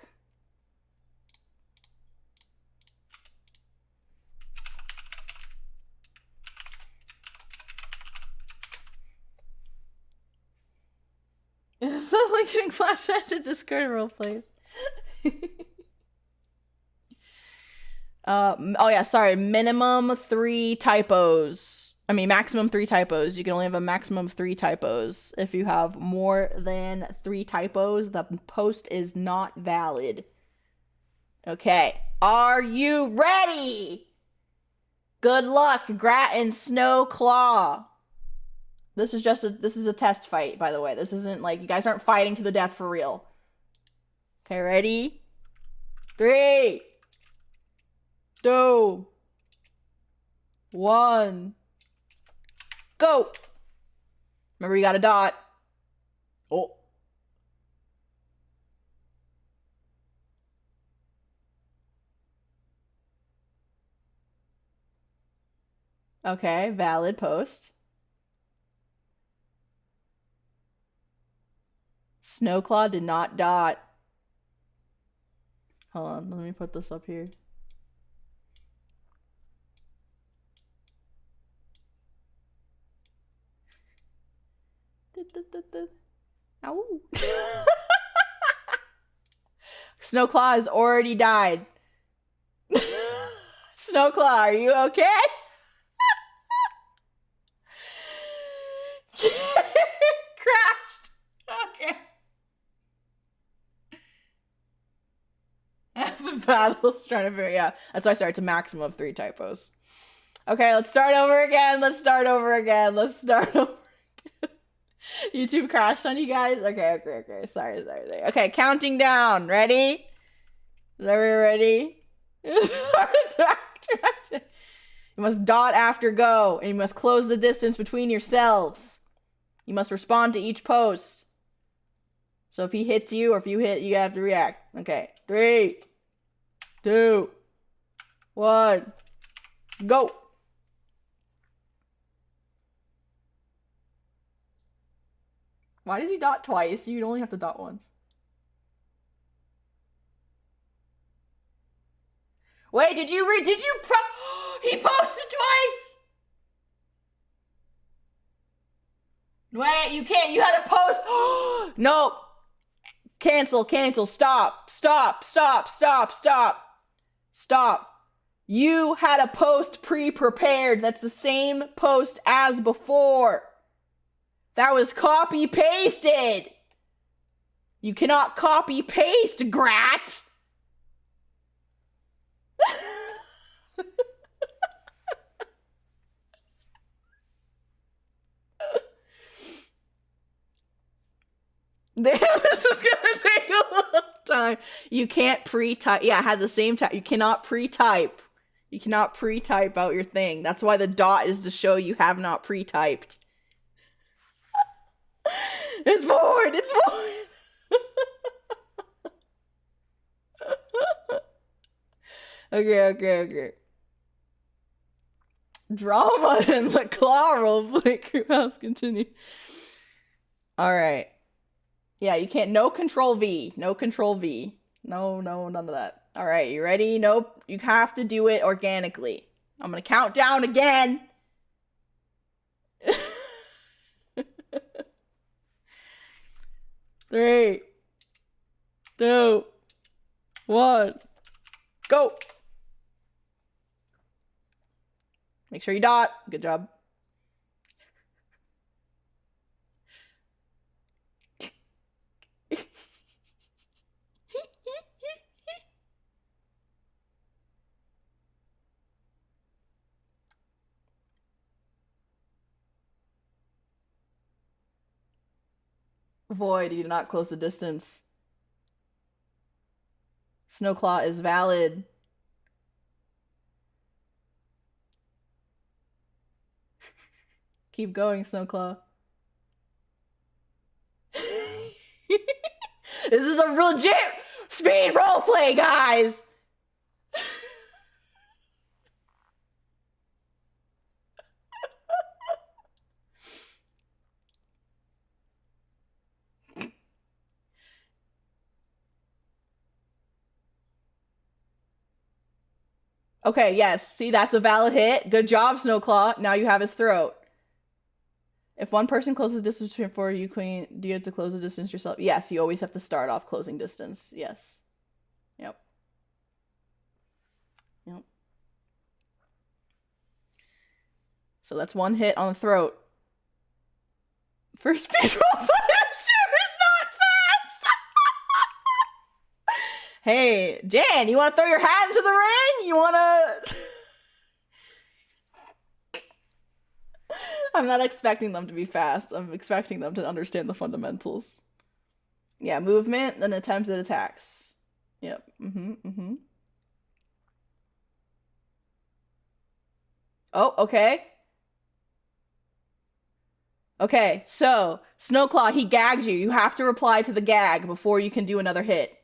Suddenly getting flashed to Discord roleplays. Oh yeah, sorry. Minimum 3 typos. I mean, maximum 3 typos. You can only have a maximum of 3 typos. If you have more than 3 typos, the post is not valid. Okay. Are you ready? Good luck, Grat and Snowclaw. This is a test fight, by the way. This isn't like, you guys aren't fighting to the death for real. Okay, ready? 3, 2, 1, go! Remember, you got a dot. Oh. Okay, valid post. Snowclaw did not dot. Hold on, let me put this up here. Ow. Snowclaw has already died. Snowclaw, are you okay? Crashed. Okay. The battle's trying to figure, yeah. That's why I started. It's a maximum of 3 typos. Okay, let's start over again. Let's start over again. YouTube crashed on you guys? Okay. Sorry. Okay, counting down. Ready? Is everyone ready? You must dot after go, and you must close the distance between yourselves. You must respond to each post. So if he hits you, or if you hit, you have to react. Okay, 3, 2, 1, go! Why does he dot twice? You'd only have to dot once. Wait, did you he posted twice? Wait, you can't, you had to post. No. Cancel, stop. You had a post pre-prepared. That's the same post as before. That was copy-pasted. You cannot copy-paste, Grat. Damn, this is gonna take a long time. You can't pre-type. Yeah, I had the same type. You cannot pre-type. You cannot pre-type out your thing. That's why the dot is to show you have not pre-typed. It's forward. Okay. Drama in the claw roleplay crew house continue. Alright. Yeah, you can't. No control V. No, none of that. Alright, you ready? Nope. You have to do it organically. I'm gonna count down again. 3, 2, 1, go! Make sure you dot. Good job. Void, you do not close the distance. Snowclaw is valid. Keep going, Snowclaw. This is a legit speed roleplay, guys! Okay, yes. See, that's a valid hit. Good job, Snowclaw. Now you have his throat. If one person closes distance between four, you queen, do you have to close the distance yourself? Yes, you always have to start off closing distance. Yes. Yep. Yep. So that's one hit on the throat. First speed roll fighter is not fast. Hey, Jan, you want to throw your hat into the ring? You want to... I'm not expecting them to be fast. I'm expecting them to understand the fundamentals. Yeah, movement, then attempted attacks. Yep. Oh, okay. Okay, so, Snowclaw, he gagged you. You have to reply to the gag before you can do another hit.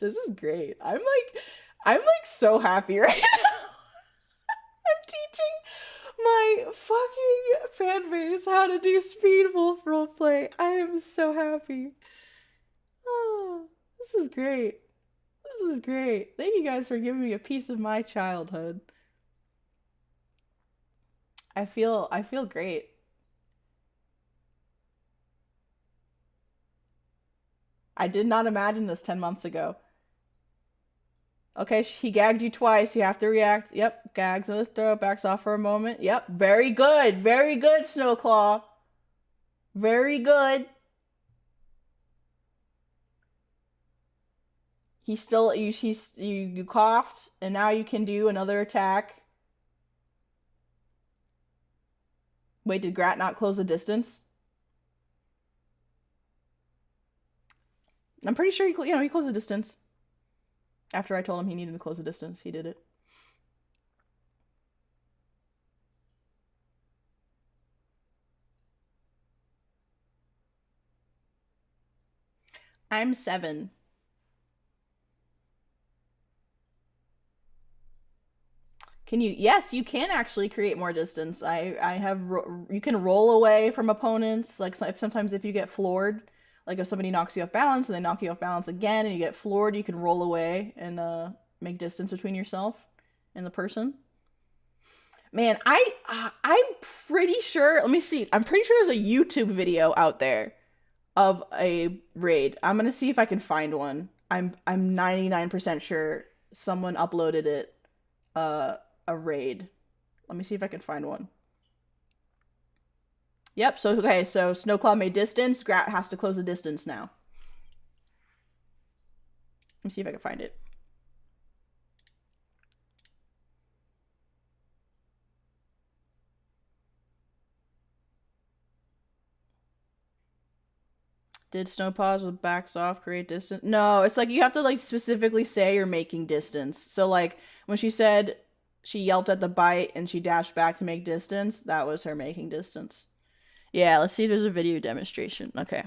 This is great. I'm like so happy right now. I'm teaching my fucking fan base how to do speed wolf roleplay. I am so happy. Oh, this is great. This is great. Thank you guys for giving me a piece of my childhood. I feel great. I did not imagine this 10 months ago. Okay, he gagged you twice. You have to react. Yep, gags in the throat, backs off for a moment. Yep, very good. Very good, Snowclaw. Very good. He still, you coughed, and now you can do another attack. Wait, did Grat not close the distance? I'm pretty sure he closed the distance. After I told him he needed to close the distance, he did it. I'm 7. Can you? Yes, you can actually create more distance. You can roll away from opponents. Like sometimes if you get floored, like if somebody knocks you off balance and they knock you off balance again and you get floored, you can roll away and make distance between yourself and the person. Man, I'm pretty sure, let me see. I'm pretty sure there's a YouTube video out there of a raid. I'm going to see if I can find one. I'm 99% sure someone uploaded it a raid. Let me see if I can find one. Yep, so okay, so Snowclaw made distance, Grat has to close the distance now. Let me see if I can find it. Did Snowpaws with backs off create distance? No, it's like you have to like specifically say you're making distance. So like when she said she yelped at the bite and she dashed back to make distance, that was her making distance. Yeah, let's see if there's a video demonstration. Okay.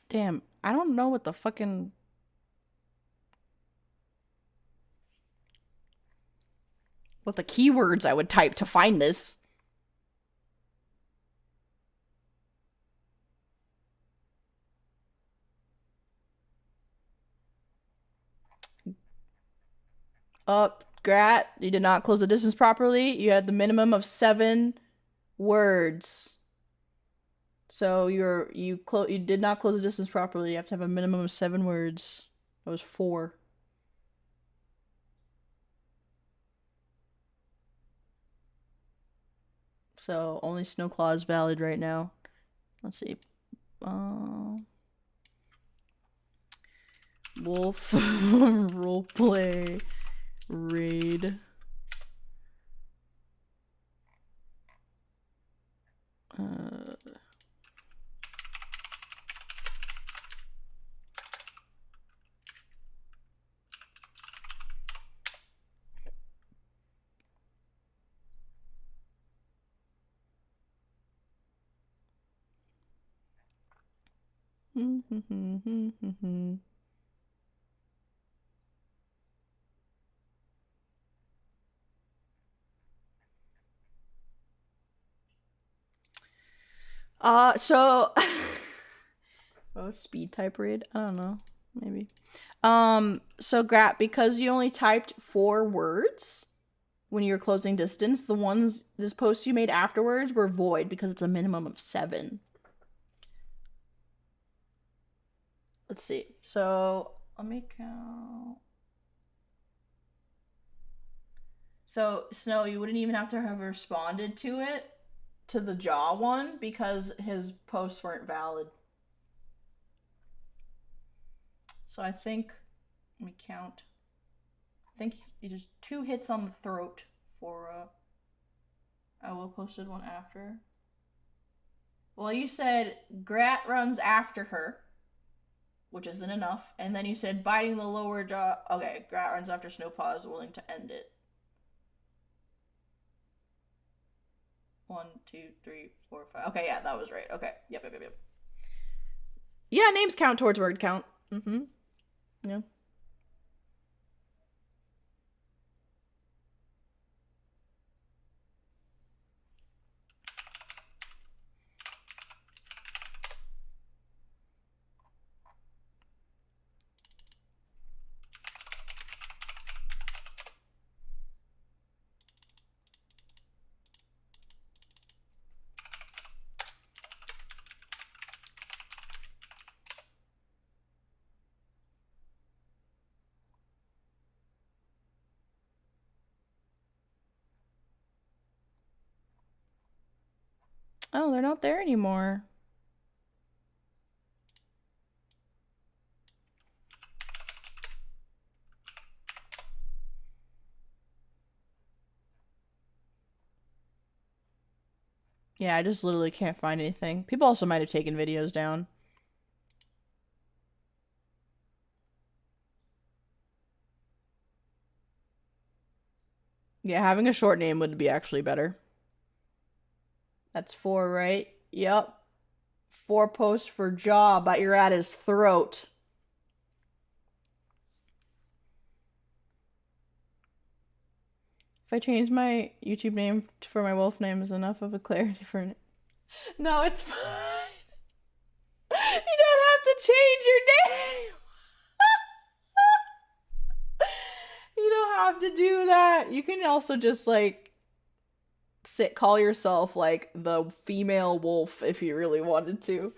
Damn, I don't know what the fucking... what the keywords I would type to find this. Grat, you did not close the distance properly. You had the minimum of 7 words. So you did not close the distance properly. You have to have a minimum of 7 words. That was 4. So only Snowclaw is valid right now. Let's see. Wolf roleplay raid. So oh, speed type read? I don't know. Maybe. So Grat, because you only typed 4 words when you were closing distance, the ones this post you made afterwards were void because it's a minimum of 7. Let's see. So let me count. So Snow, you wouldn't even have to have responded to it, to the jaw one, because his posts weren't valid. So I think, let me count. I think just 2 hits on the throat for I will posted one after. Well, you said Grat runs after her, which isn't enough, and then you said biting the lower jaw. Okay, Grat runs after Snowpaws, willing to end it. 1, 2, 3, 4, 5. Okay, yeah, that was right. Okay, yep. Yeah, names count towards word count. Yeah. Oh, they're not there anymore. Yeah, I just literally can't find anything. People also might have taken videos down. Yeah, having a short name would be actually better. That's 4, right? Yep. 4 posts for jaw, but you're at his throat. If I change my YouTube name for my wolf name, is enough of a clarity for it. No, it's fine. You don't have to change your name. You don't have to do that. You can also just like call yourself like the female wolf if you really wanted to.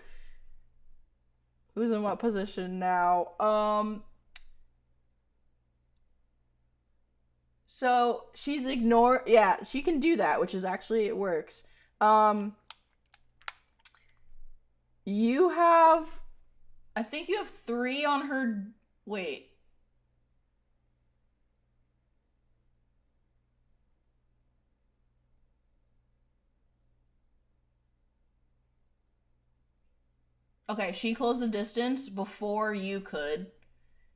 Who's in what position now? So she's yeah, she can do that, which is actually, it works. You have, I think you have 3 on her, wait. Okay, she closed the distance before you could.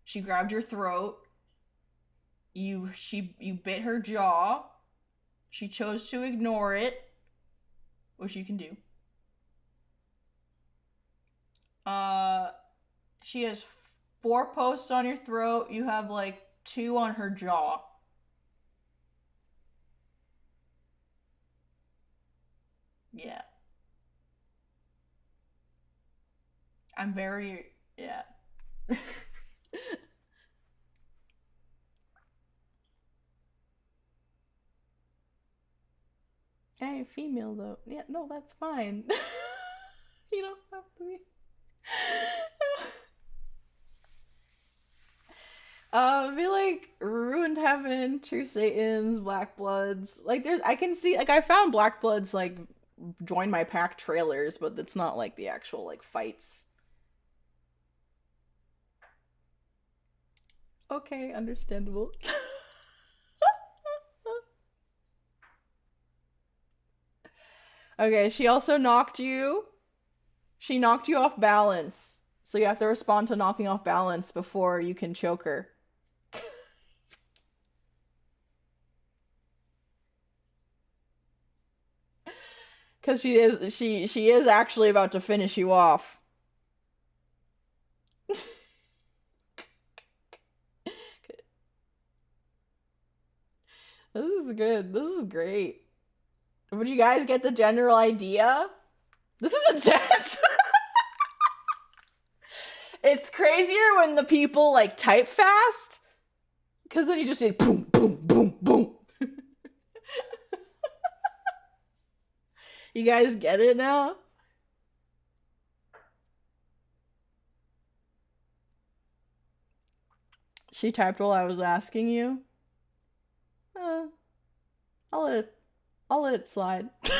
She grabbed your throat. You bit her jaw. She chose to ignore it, which you can do. She has 4 posts on your throat. You have like 2 on her jaw. Yeah. I'm very, yeah. Hey, female though. Yeah, no, that's fine. You don't have to be. I feel like Ruined Heaven, True Satans, Black Bloods. Like, I can see, like, I found Black Bloods, like, join my pack trailers, but it's not, like, the actual, like, fights. Okay, understandable. Okay, she also knocked you. She knocked you off balance. So you have to respond to knocking off balance before you can choke her. Cause she is actually about to finish you off. This is good. This is great. But do you guys get the general idea? This is intense. It's crazier when the people like type fast. Cause then you just see boom, boom, boom, boom. You guys get it now? She typed while I was asking you. I'll let it slide. Because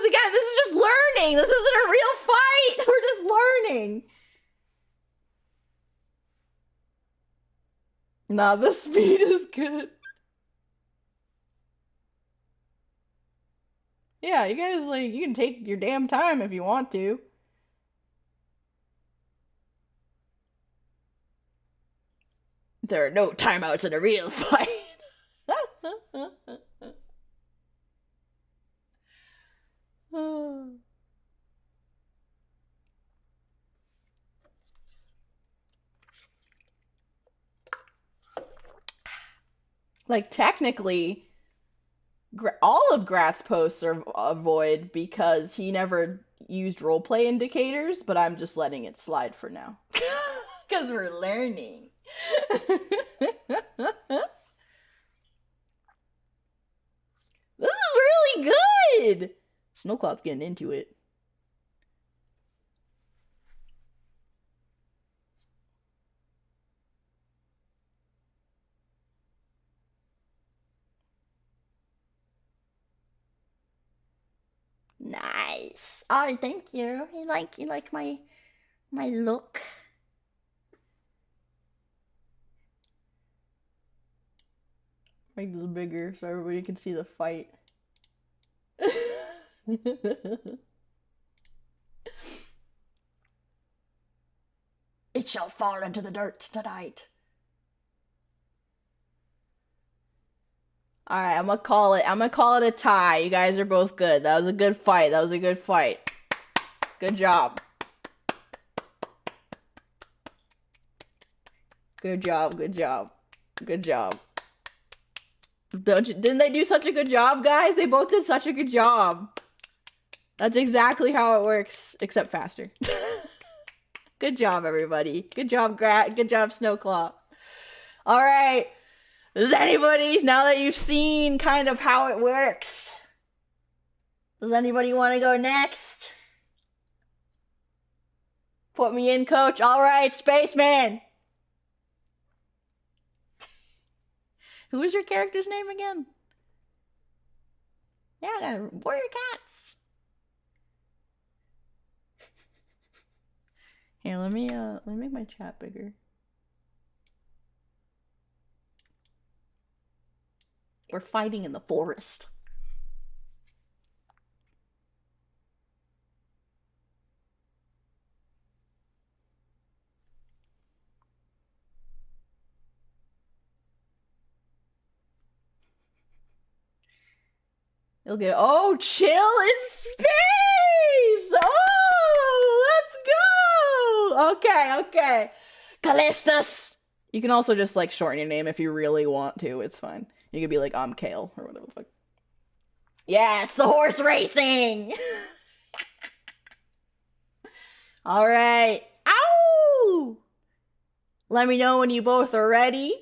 again, this is just learning. This isn't a real fight. We're just learning. Nah, the speed is good. Yeah, you guys, like, you can take your damn time if you want to. There are no timeouts in a real fight. Like, technically, all of Grat's posts are void because he never used roleplay indicators, but I'm just letting it slide for now. Because we're learning. This is really good! Snowclaw's getting into it. Nice. Oh, thank you. You like my look? Make this bigger so everybody can see the fight. It shall fall into the dirt tonight. Alright, I'm gonna call it a tie. You guys are both good. That was a good fight. That was a good fight. Good job. Good job, good job. Good job. Didn't they do such a good job, guys? They both did such a good job. That's exactly how it works, except faster. Good job, everybody. Good job, Grat. Good job, Snowclaw. Alright. Does anybody, now that you've seen kind of how it works, does anybody want to go next? Put me in, coach. Alright, Spaceman. Who was your character's name again? Yeah, I got Warrior Cats. Here, let me make my chat bigger. We're fighting in the forest. You'll get, oh, chill in space! Oh, let's go! Okay. Kalstus! You can also just, like, shorten your name if you really want to. It's fine. You could be like, I'm Kale, or whatever the fuck. Yeah, it's the horse racing! Alright. Ow! Let me know when you both are ready.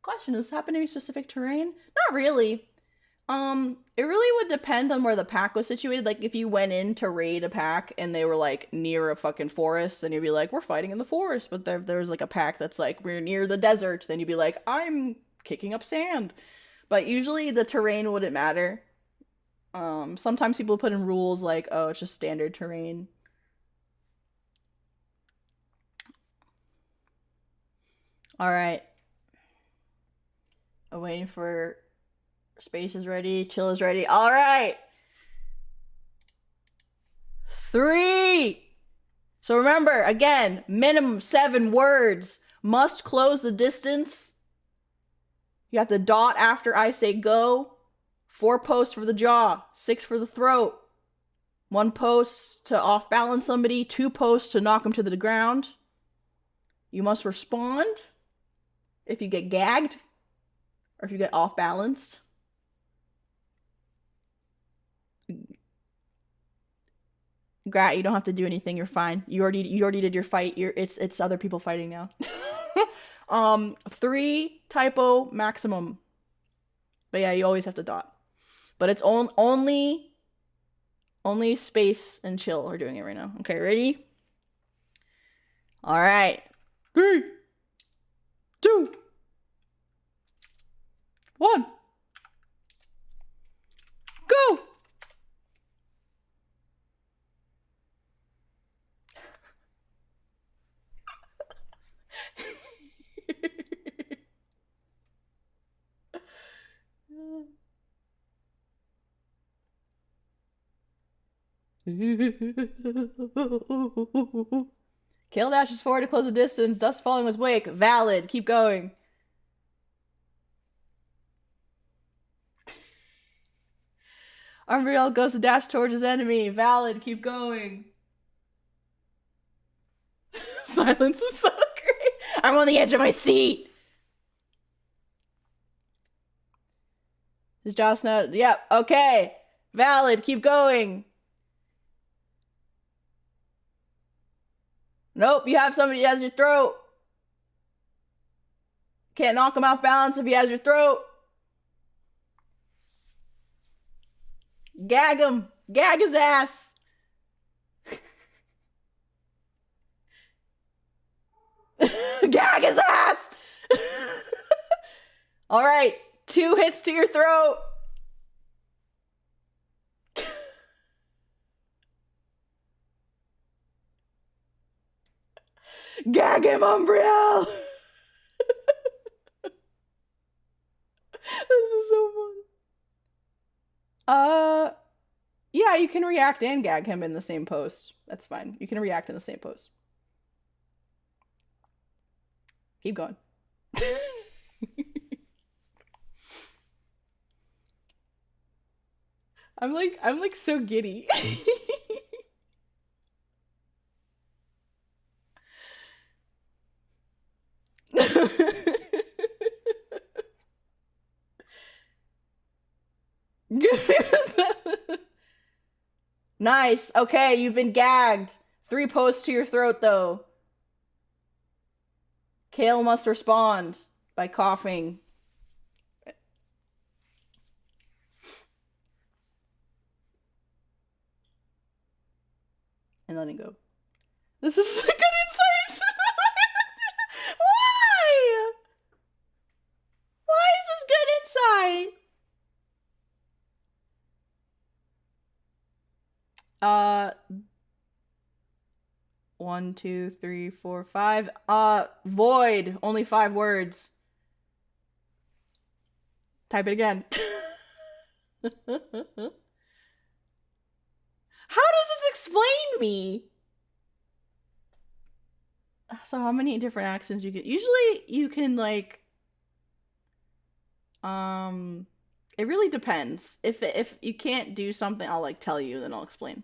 Question, does this happen to be specific terrain? Not really. It really would depend on where the pack was situated. Like, if you went in to raid a pack and they were, like, near a fucking forest, then you'd be like, we're fighting in the forest. But there's, like, a pack that's like, we're near the desert. Then you'd be like, I'm kicking up sand. But usually the terrain wouldn't matter. Sometimes people put in rules like, oh, it's just standard Alright. I'm waiting for space is ready, chill is ready. Alright! 3! So remember, again, minimum 7 words. Must close the distance. You have to dot after I say go. 4 posts for the jaw, 6 for the throat. 1 post to off-balance somebody, 2 posts to knock them to the ground. You must respond if you get gagged or if you get off-balanced. Grat, you don't have to do anything. You're fine. You already did your fight. It's other people fighting now. 3 typo maximum. But yeah, you always have to dot. But it's only space and chill are doing it right now. Okay, ready? All right. 3, 2, 1. Go! Kale dashes forward to close the distance. Dust following his wake. Valid. Keep going. Umbriel goes to dash towards his enemy. Valid. Keep going. Silence is so great. I'm on the edge of my seat. Is Josh not? Yep. Okay. Valid. Keep going. Nope. You have somebody who has your throat. Can't knock him off balance if he has your throat. Gag him. Gag his ass. Gag his ass. All right. 2 hits to your throat. Gag him, Umbriel. This is so fun. Yeah, you can react and gag him in the same post. That's fine. You can react in the same post. Keep going. I'm like so giddy. Nice. Okay, you've been gagged. 3 posts to your throat, though. Kale must respond by coughing. And letting go. This is a good insight! Why? Why is this good insight? 1, 2, 3, 4, 5. Void. Only 5 words. Type it again. How does this explain me? So how many different accents you get? Usually you can like it really depends. If you can't do something, I'll like tell you, then I'll explain.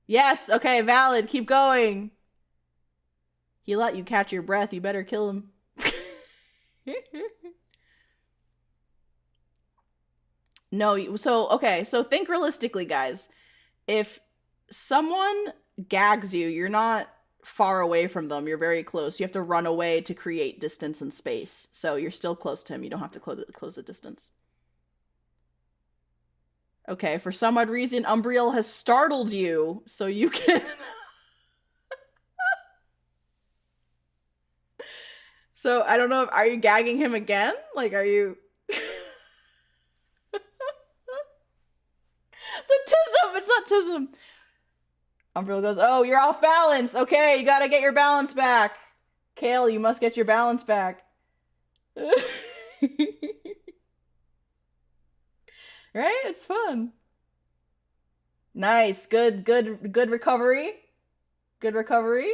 Yes, okay, valid. Keep going. He let you catch your breath. You better kill him. No, so think realistically, guys. If someone gags you, you're not far away from them. You're very close. You have to run away to create distance and space. So you're still close to him. You don't have to close the distance. Okay, for some odd reason, Umbriel has startled you, so you can... So, I don't know, are you gagging him again? Like, are you... The tism! It's not tism! Umbriel goes, oh, you're off balance! Okay, you gotta get your balance back! Kale, you must get your balance back. Right? It's fun. Nice. Good recovery. Good recovery.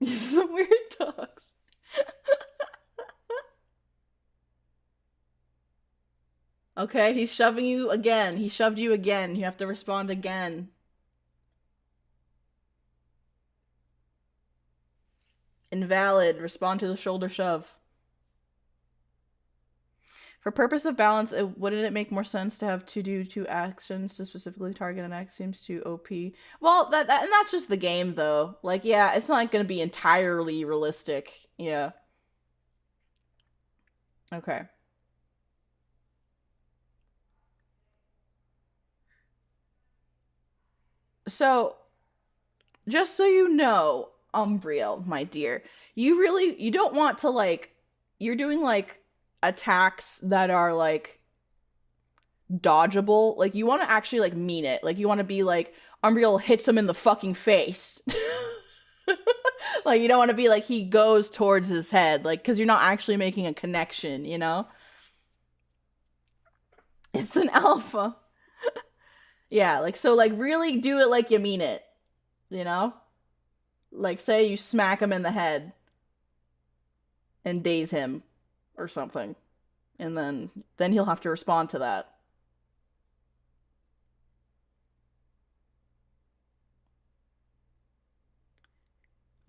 Some weird dogs. Okay, he's shoving you again. He shoved you again. You have to respond again. Invalid. Respond to the shoulder shove. For purpose of balance, wouldn't it make more sense to have to do 2 actions to specifically target an act? Seems too OP. Well, and that's just the game, though. Like, yeah, it's not going to be entirely realistic. Yeah. Okay. So, just so you know, Umbriel, my dear, you don't want to, like, you're doing, like, attacks that are, like, dodgeable. Like, you want to actually, like, mean it. Like, you want to be like, Umbriel hits him in the fucking face. Like, you don't want to be like, he goes towards his head. Like, because you're not actually making a connection, you know? It's an alpha. Yeah, like, so, like, really do it like you mean it. You know? Like, say you smack him in the head and daze him or something. And then he'll have to respond to that.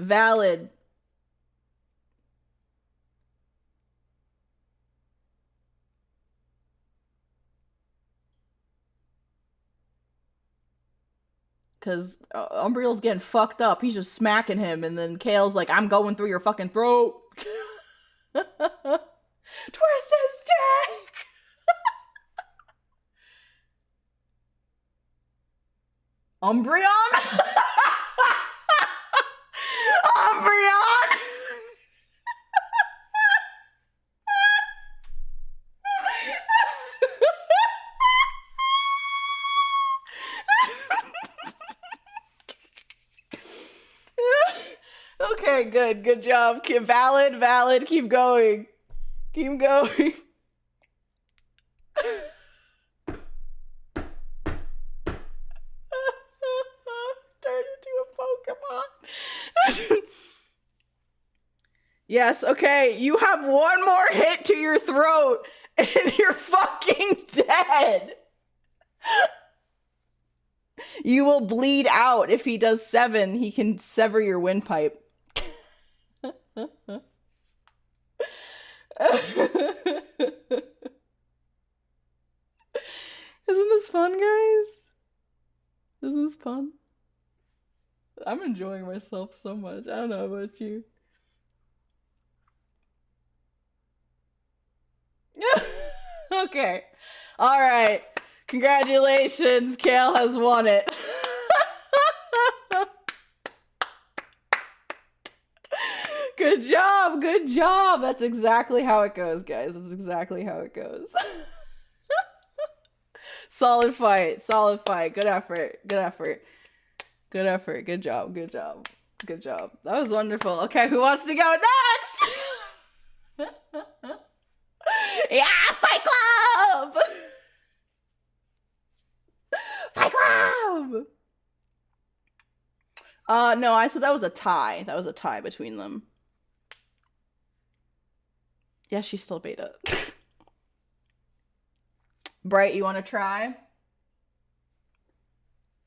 Valid. Because Umbriel's getting fucked up. He's just smacking him, and then Kale's like, I'm going through your fucking throat. Twist his dick! Umbreon? Umbreon! Okay, good job. Valid, keep going. Keep going. Turn into a Pokemon. Yes, okay, you have one more hit to your throat and you're fucking dead. You will bleed out. If he does 7, he can sever your windpipe. Isn't this fun, guys? Isn't this fun? I'm enjoying myself so much. I don't know about you. Okay. All right. Congratulations. Kale has won it. Good job. Good job. That's exactly how it goes, guys. That's exactly how it goes. Solid fight. Solid fight. Good effort. Good effort. Good effort. Good job. Good job. Good job. That was wonderful. Okay, who wants to go next? Yeah, Fight Club! Fight Club! No, so that was a tie. That was a tie between them. Yeah, she's still beta. Bright, you want to try?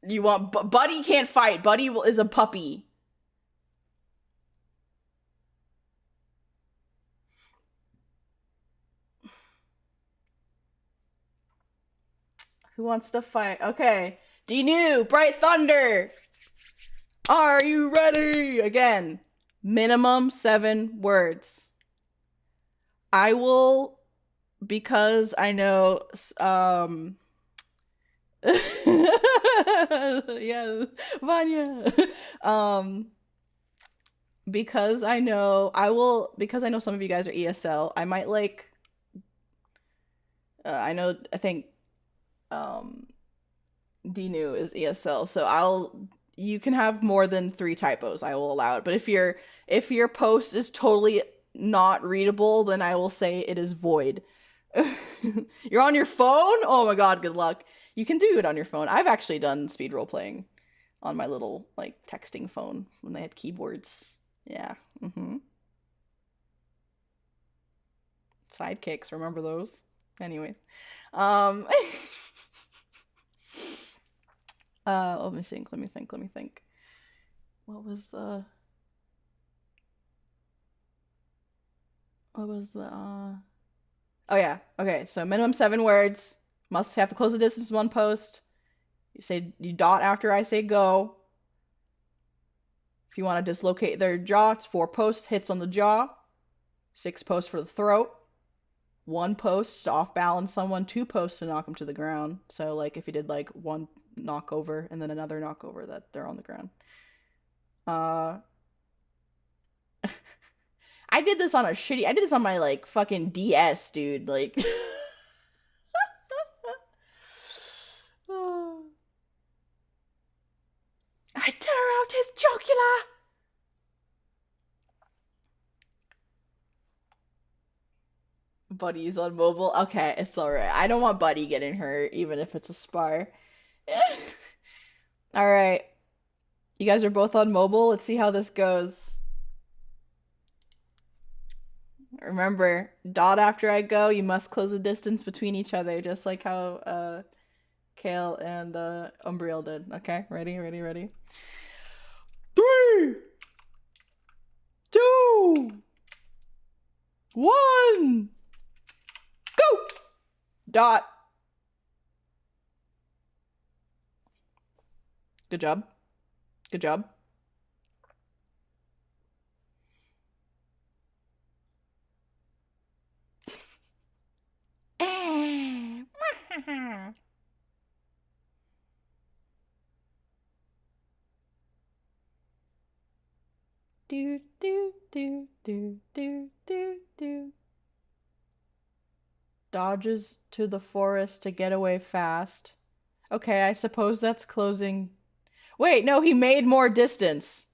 You want... Buddy can't fight. Buddy is a puppy. Who wants to fight? Okay. Dinu, Bright Thunder. Are you ready? Again, minimum 7 words. I will, because I know, yeah, Vanya. Because I know, because I know some of you guys are ESL, I might like, I think, Dinu is ESL, so you can have more than 3 typos. I will allow it. But if your post is totally not readable, then I will say it is void. You're on your phone? Oh my god, good luck. You can do it on your phone. I've actually done speed role playing on my little like texting phone when they had keyboards. Yeah. Sidekicks, remember those? Anyway. Let me think. What was the Oh yeah. Okay, so minimum 7 words. Must have to close the distance in 1 post. You dot after I say go. If you want to dislocate their jaw, it's 4 posts, hits on the jaw. 6 posts for the throat. 1 post to off balance someone, 2 posts to knock them to the ground. So like if you did like 1 knockover and then another knockover, that they're on the ground. I did this on my like fucking DS, dude. Like I tear out his jugular. Buddy's on mobile. Okay, it's alright. I don't want Buddy getting hurt, even if it's a spar. Alright. You guys are both on mobile. Let's see how this goes. Remember, dot after I go, you must close the distance between each other, just like how Kale and Umbriel did. Okay, ready? 3, 2, 1, go! Dot. Good job. Do. Dodges to the forest to get away fast. Okay, I suppose that's closing. Wait, no, he made more distance.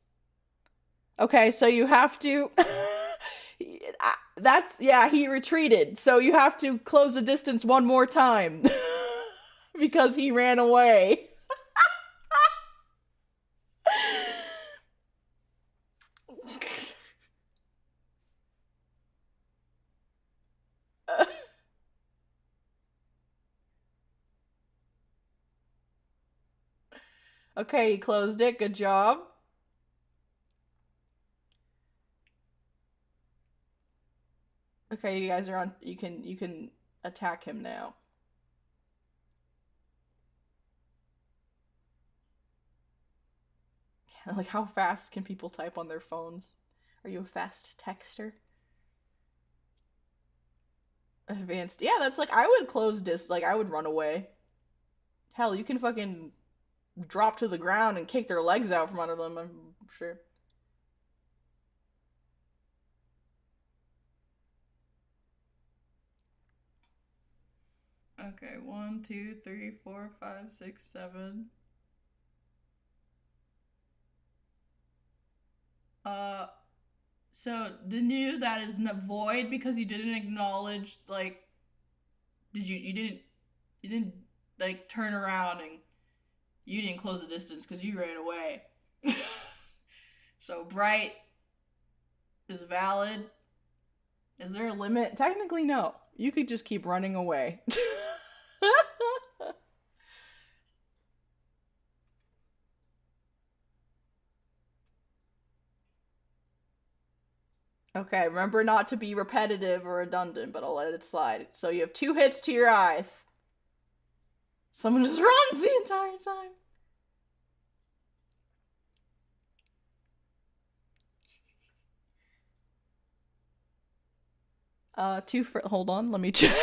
Okay, so you have to... he retreated. So you have to close the distance 1 more time. Because he ran away. Okay, he closed it. Good job. Okay, you guys are on. You can attack him now. Like, how fast can people type on their phones? Are you a fast texter? Advanced. Yeah, that's like, I would close like, I would run away. Hell, you can fucking drop to the ground and kick their legs out from under them, I'm sure. Okay, 1, 2, 3, 4, 5, 6, 7. So Danu, that is void because you didn't acknowledge, like, you didn't like turn around and you didn't close the distance because you ran away. So bright is valid. Is there a limit? Technically, no. You could just keep running away. Okay, remember not to be repetitive or redundant, but I'll let it slide. So you have 2 hits to your eye. Someone just runs the entire time. 2 for, hold on, let me check.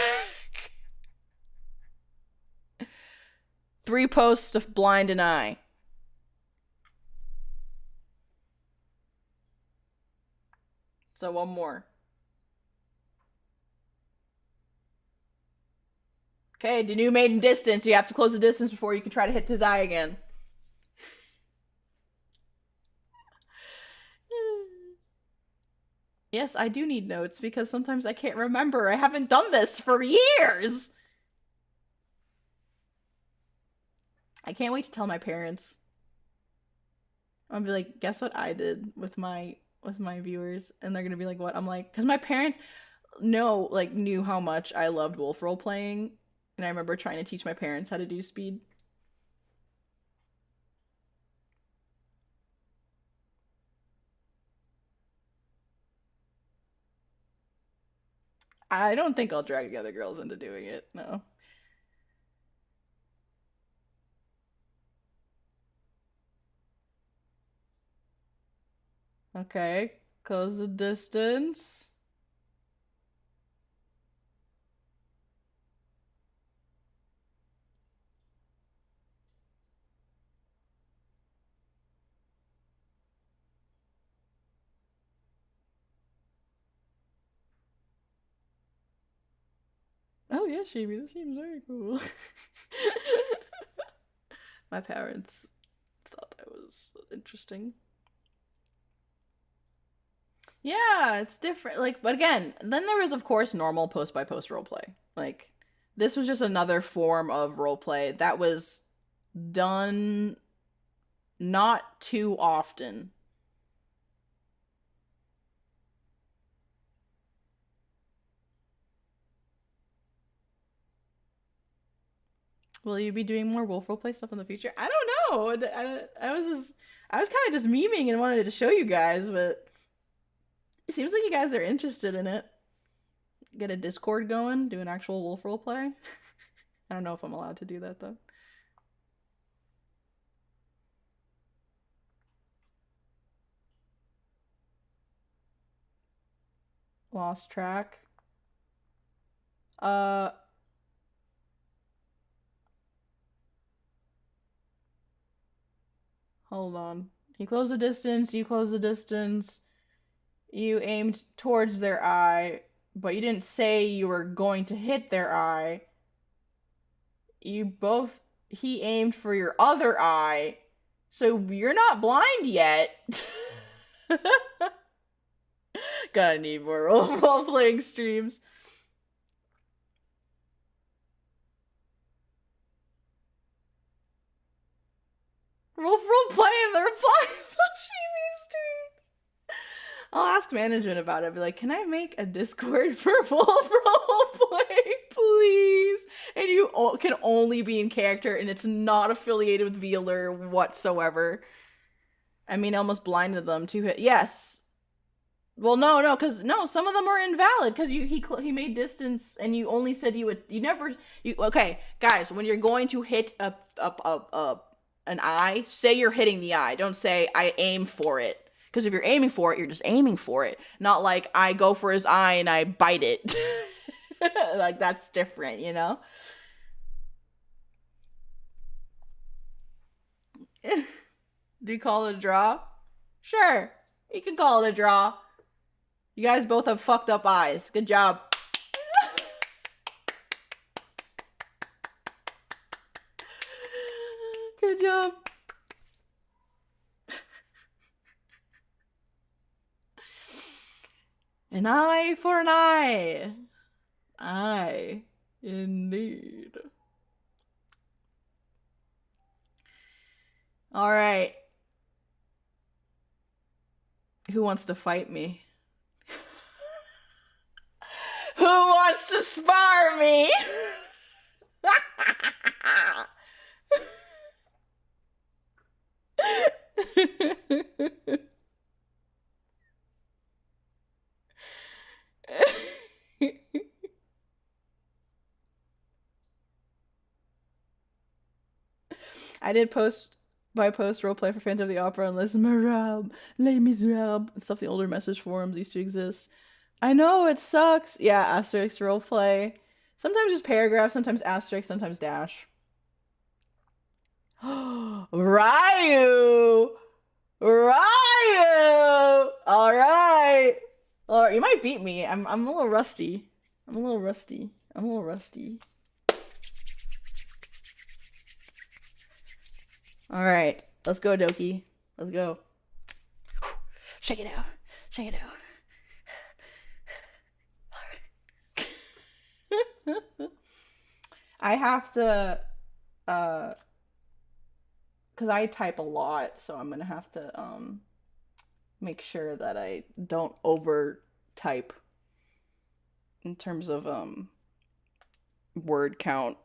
3 posts of blind an eye. So 1 more. Okay, Danu made in distance. You have to close the distance before you can try to hit his eye again. Yes, I do need notes because sometimes I can't remember. I haven't done this for years. I can't wait to tell my parents. I'll be like, guess what I did with my viewers? And they're gonna be like, what? I'm like, because my parents knew how much I loved wolf role playing, and I remember trying to teach my parents how to do speed. I don't think I'll drag the other girls into doing it, no. Okay, close the distance. Oh yeah, Shibi, this seems very cool. My parents thought I was interesting. Yeah, it's different. Like, but again, then there was, of course, normal post-by-post roleplay. Like, this was just another form of roleplay that was done not too often. Will you be doing more wolf roleplay stuff in the future? I don't know. I was kind of just memeing and wanted to show you guys, but it seems like you guys are interested in it. Get a Discord going, do an actual wolf roleplay. I don't know if I'm allowed to do that though. Lost track. Hold on. He closed the distance, you closed the distance. You aimed towards their eye, but you didn't say you were going to hit their eye. He aimed for your other eye, so you're not blind yet. Gotta need more role-playing streams. Role-play in the replies on Shibi's tweets. I'll ask management about it. Be like, can I make a Discord for wolf roleplay, please? And you can only be in character, and it's not affiliated with VAllure whatsoever. I mean, I almost blinded them to hit. Yes. Well, no, because some of them are invalid because he made distance, and you only said okay, guys, when you're going to hit an eye, say you're hitting the eye. Don't say I aim for it. Because if you're aiming for it, you're just aiming for it. Not like I go for his eye and I bite it. Like, that's different, you know? Do you call it a draw? Sure. You can call it a draw. You guys both have fucked up eyes. Good job. Good job. An eye for an eye. Aye, indeed. All right. Who wants to fight me? Who wants to spar me? I did post roleplay for Phantom of the Opera and Les Miserables, and stuff. The older message forums used to exist. I know, it sucks. Yeah, asterisk roleplay. Sometimes just paragraph, sometimes asterisk, sometimes dash. Rayu! Rayu! Alright! Alright, you might beat me. I'm a little rusty. I'm a little rusty. All right, let's go, Doki. Let's go. Shake it out. Shake it out. I have to, because I type a lot, so I'm gonna have to make sure that I don't over type in terms of word count,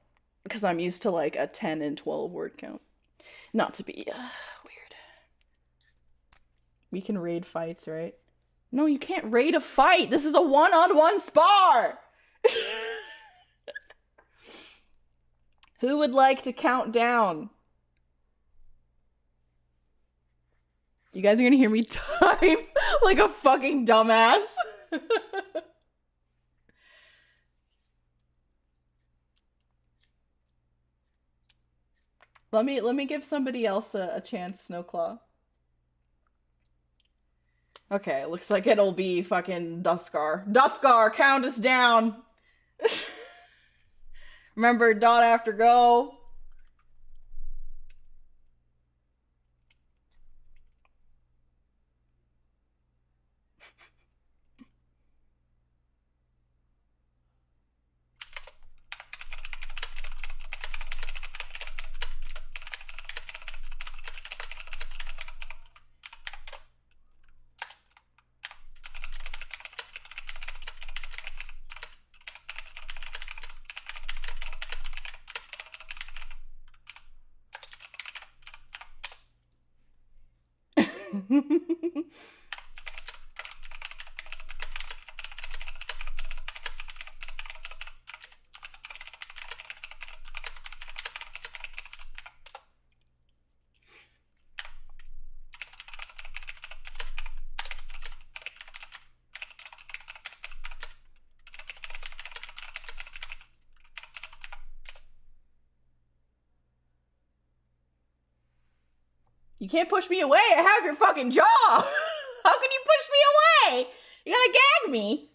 because I'm used to like a 10 and 12 word count. Not to be weird. We can raid fights, right? No, you can't raid a fight. This is a one-on-one spar. Who would like to count down? You guys are gonna hear me type like a fucking dumbass. Let me give somebody else a chance, Snowclaw. Okay, looks like it'll be fucking Dusker. Dusker, count us down. Remember, dot after go. You can't push me away. I have your fucking jaw. How can you push me away? You gotta gag me.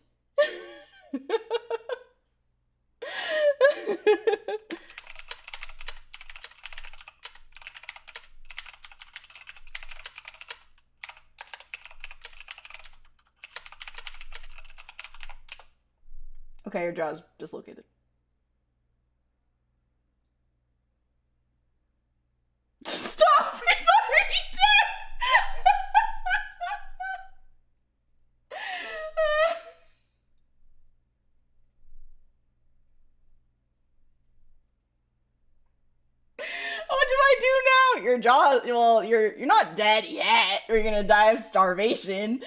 Okay, your jaw's dislocated. Stop! He's already dead! What do I do now? Your jaw, well, you're not dead yet. Or you're gonna die of starvation.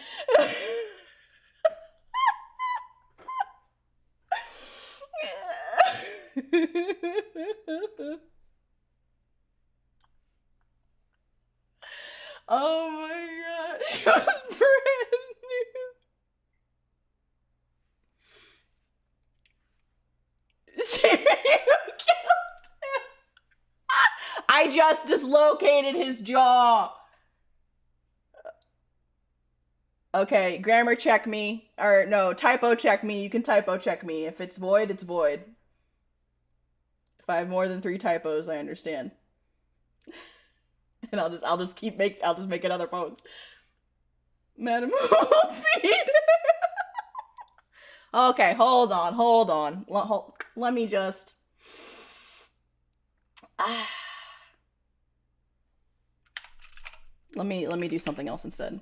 Oh my god, it was brand new. Seriously, you killed him. I just dislocated his jaw. Okay, grammar check me. Or no, typo check me. You can typo check me. If it's void, it's void. If I have more than 3 typos, I understand. And I'll just make another post. Madam Feed. Okay, hold on. Let me just. Let me do something else instead.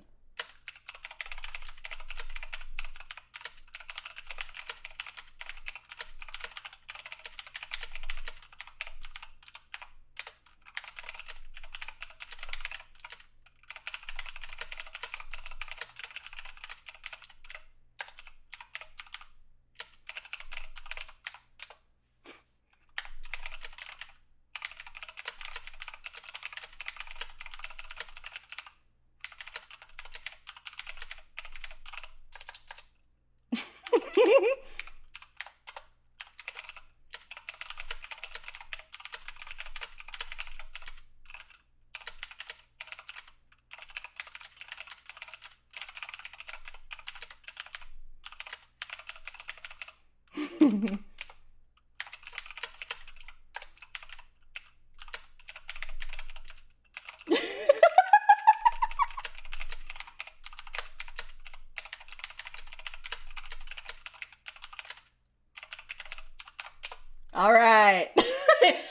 All right.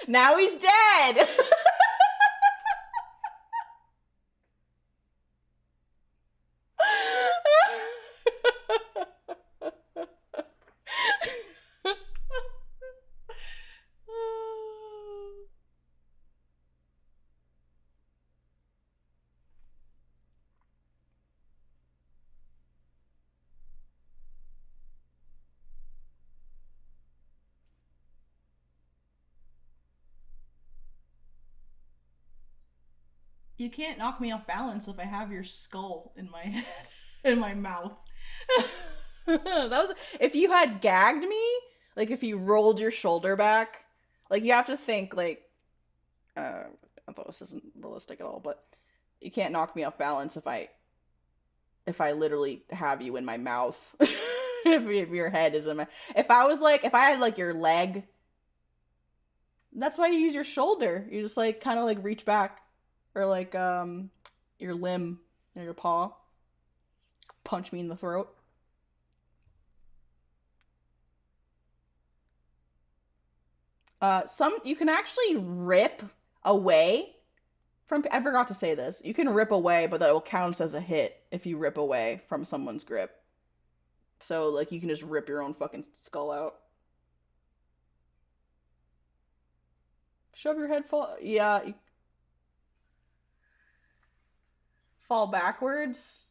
Now he's dead. You can't knock me off balance if I have your skull in my head, in my mouth. That was if you had gagged me, like if you rolled your shoulder back, like you have to think like I thought this isn't realistic at all, but you can't knock me off balance if I literally have you in my mouth. if your head is in my if I had like your leg, that's why you use your shoulder. You just like kind of like reach back. Or like your limb or your paw. Punch me in the throat. You can actually rip away from, I forgot to say this. You can rip away, but that will count as a hit if you rip away from someone's grip. So like you can just rip your own fucking skull out. Shove your head yeah. Fall backwards.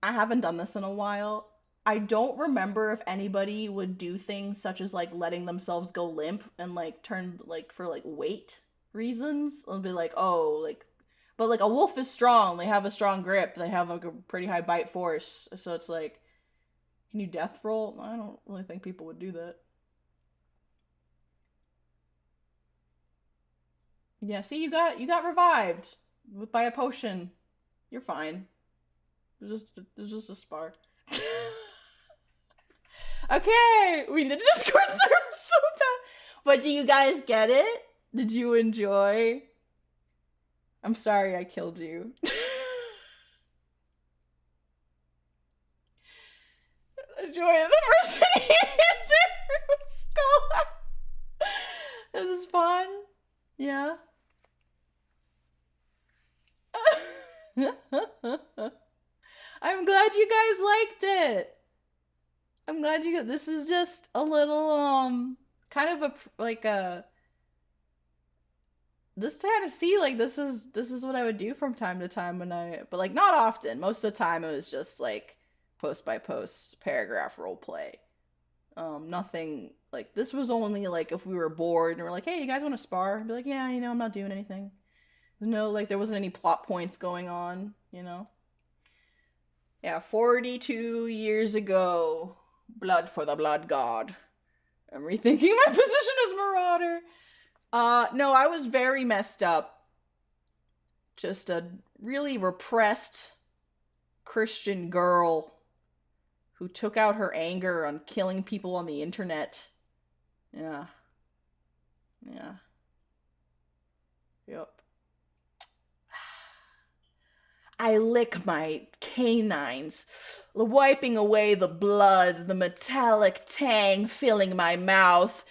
I haven't done this in a while. I don't remember if anybody would do things such as like letting themselves go limp and like turn like for like weight reasons. It'll be like, oh, like, but like a wolf is strong. They have a strong grip. They have like a pretty high bite force. So it's like, can you death roll? I don't really think people would do that. Yeah, see, you got revived by a potion. You're fine. It's just a spar. Okay, we need a Discord server so bad. But do you guys get it? Did you enjoy? I'm sorry I killed you. Enjoy the person skull. This is fun. Yeah. I'm glad you guys liked it. I'm glad you got this is just a little kind of a like a just to kind of see like this is what I would do from time to time but like not often. Most of the time it was just like post by post paragraph role play. Nothing like this was only like if we were bored and we're like, hey, you guys want to spar? I'd be like, yeah, I'm not doing anything. There's no like there wasn't any plot points going on, Yeah, 42 years ago. Blood for the blood god. I'm rethinking my position as marauder. No, I was very messed up. Just a really repressed Christian girl who took out her anger on killing people on the internet. Yeah. Yep. I lick my canines, wiping away the blood, the metallic tang filling my mouth.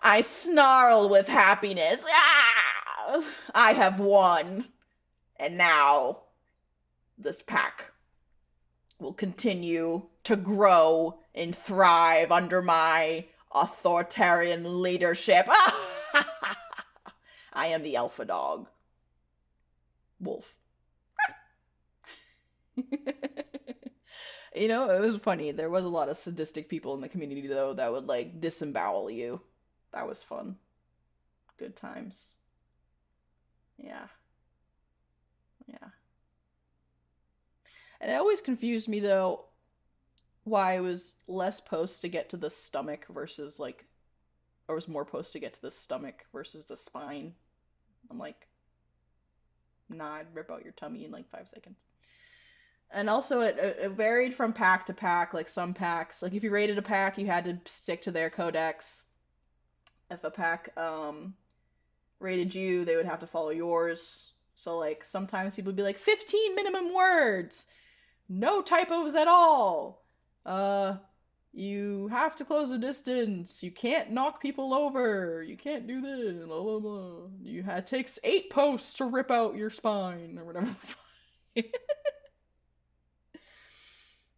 I snarl with happiness. Ah! I have won. And now, this pack will continue to grow and thrive under my authoritarian leadership. I am the alpha dog. Wolf. It was funny. There was a lot of sadistic people in the community, though, that would, like, disembowel you. That was fun. Good times. Yeah. And it always confused me, though, why it was less posts to get to the stomach versus, like, or was more posts to get to the stomach versus the spine. I'm like, nah, I'd rip out your tummy in, like, 5 seconds. And also, it varied from pack to pack. Like, some packs, like, if you raided a pack, you had to stick to their codex. If a pack, raided you, they would have to follow yours. So, like, sometimes people would be like, 15 minimum words! no typos at all. You have to close the distance. You can't knock people over. You can't do this. Blah, blah, blah. It takes 8 posts to rip out your spine or whatever.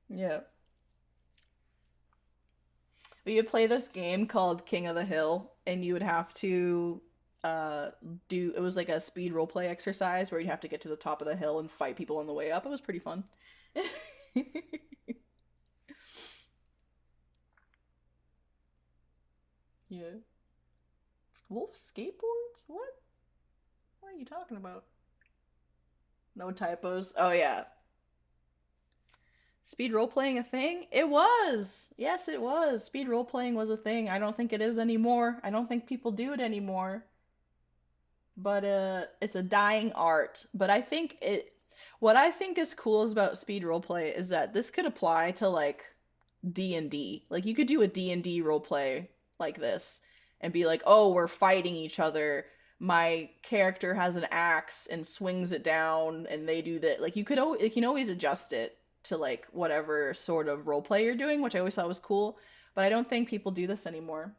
Yeah. We would play this game called King of the Hill, and you would have to it was like a speed roleplay exercise where you'd have to get to the top of the hill and fight people on the way up. It was pretty fun. Yeah. Wolf skateboards? What? What are you talking about? No typos. Oh yeah. Speed role-playing a thing? It was! Yes, it was. Speed role-playing was a thing. I don't think it is anymore. I don't think people do it anymore. But it's a dying art. But I think what I think is cool about speed roleplay is that this could apply to like D&D. Like you could do a D&D roleplay like this and be like, oh, we're fighting each other. My character has an axe and swings it down and they do that. Like you can always adjust it to like whatever sort of roleplay you're doing, which I always thought was cool. But I don't think people do this anymore.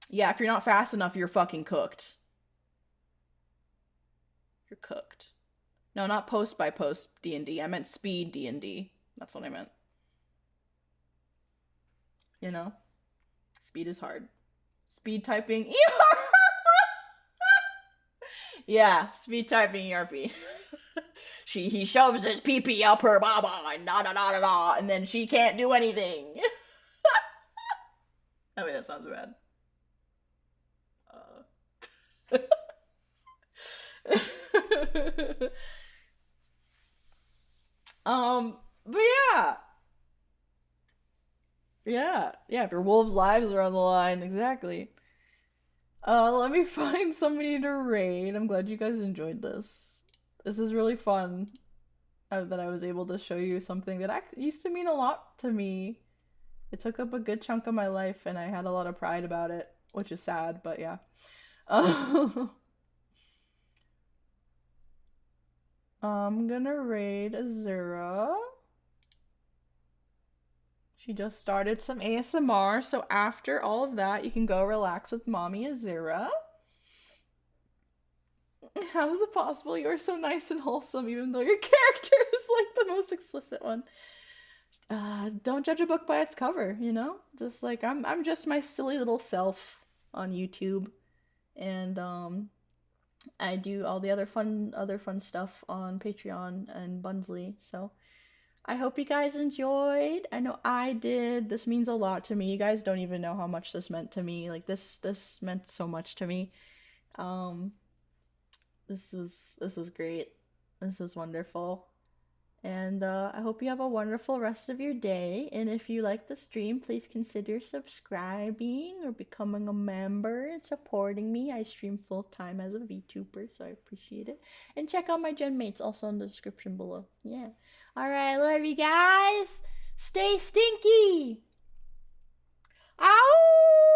Yeah, if you're not fast enough, you're fucking cooked. You're cooked. No, not post by post D&D. I meant speed D&D. That's what I meant. You know? Speed is hard. Speed typing. Yeah, speed typing ERP. He shoves his pee-pee up her baba and da-da-da-da-da, and then she can't do anything. I mean, that sounds bad. But yeah. Yeah, if your wolves' lives are on the line, exactly. Let me find somebody to raid. I'm glad you guys enjoyed this. This is really fun that I was able to show you something that used to mean a lot to me. It took up a good chunk of my life, and I had a lot of pride about it, which is sad, but yeah. I'm gonna raid Azura. She just started some ASMR, so after all of that, you can go relax with Mommy Azura. How is it possible you are so nice and wholesome even though your character is like the most explicit one? Don't judge a book by its cover, you know? Just like, I'm just my silly little self on YouTube. And, I do all the other fun stuff on Patreon and Bunsley, so I hope you guys enjoyed. I know I did. This means a lot to me. You guys don't even know how much this meant to me. Like this meant so much to me. This was great. This was wonderful. And I hope you have a wonderful rest of your day. And if you like the stream, please consider subscribing or becoming a member and supporting me. I stream full time as a VTuber, so I appreciate it. And check out my gen mates also in the description below. Yeah. Alright, love you guys. Stay stinky. Ow!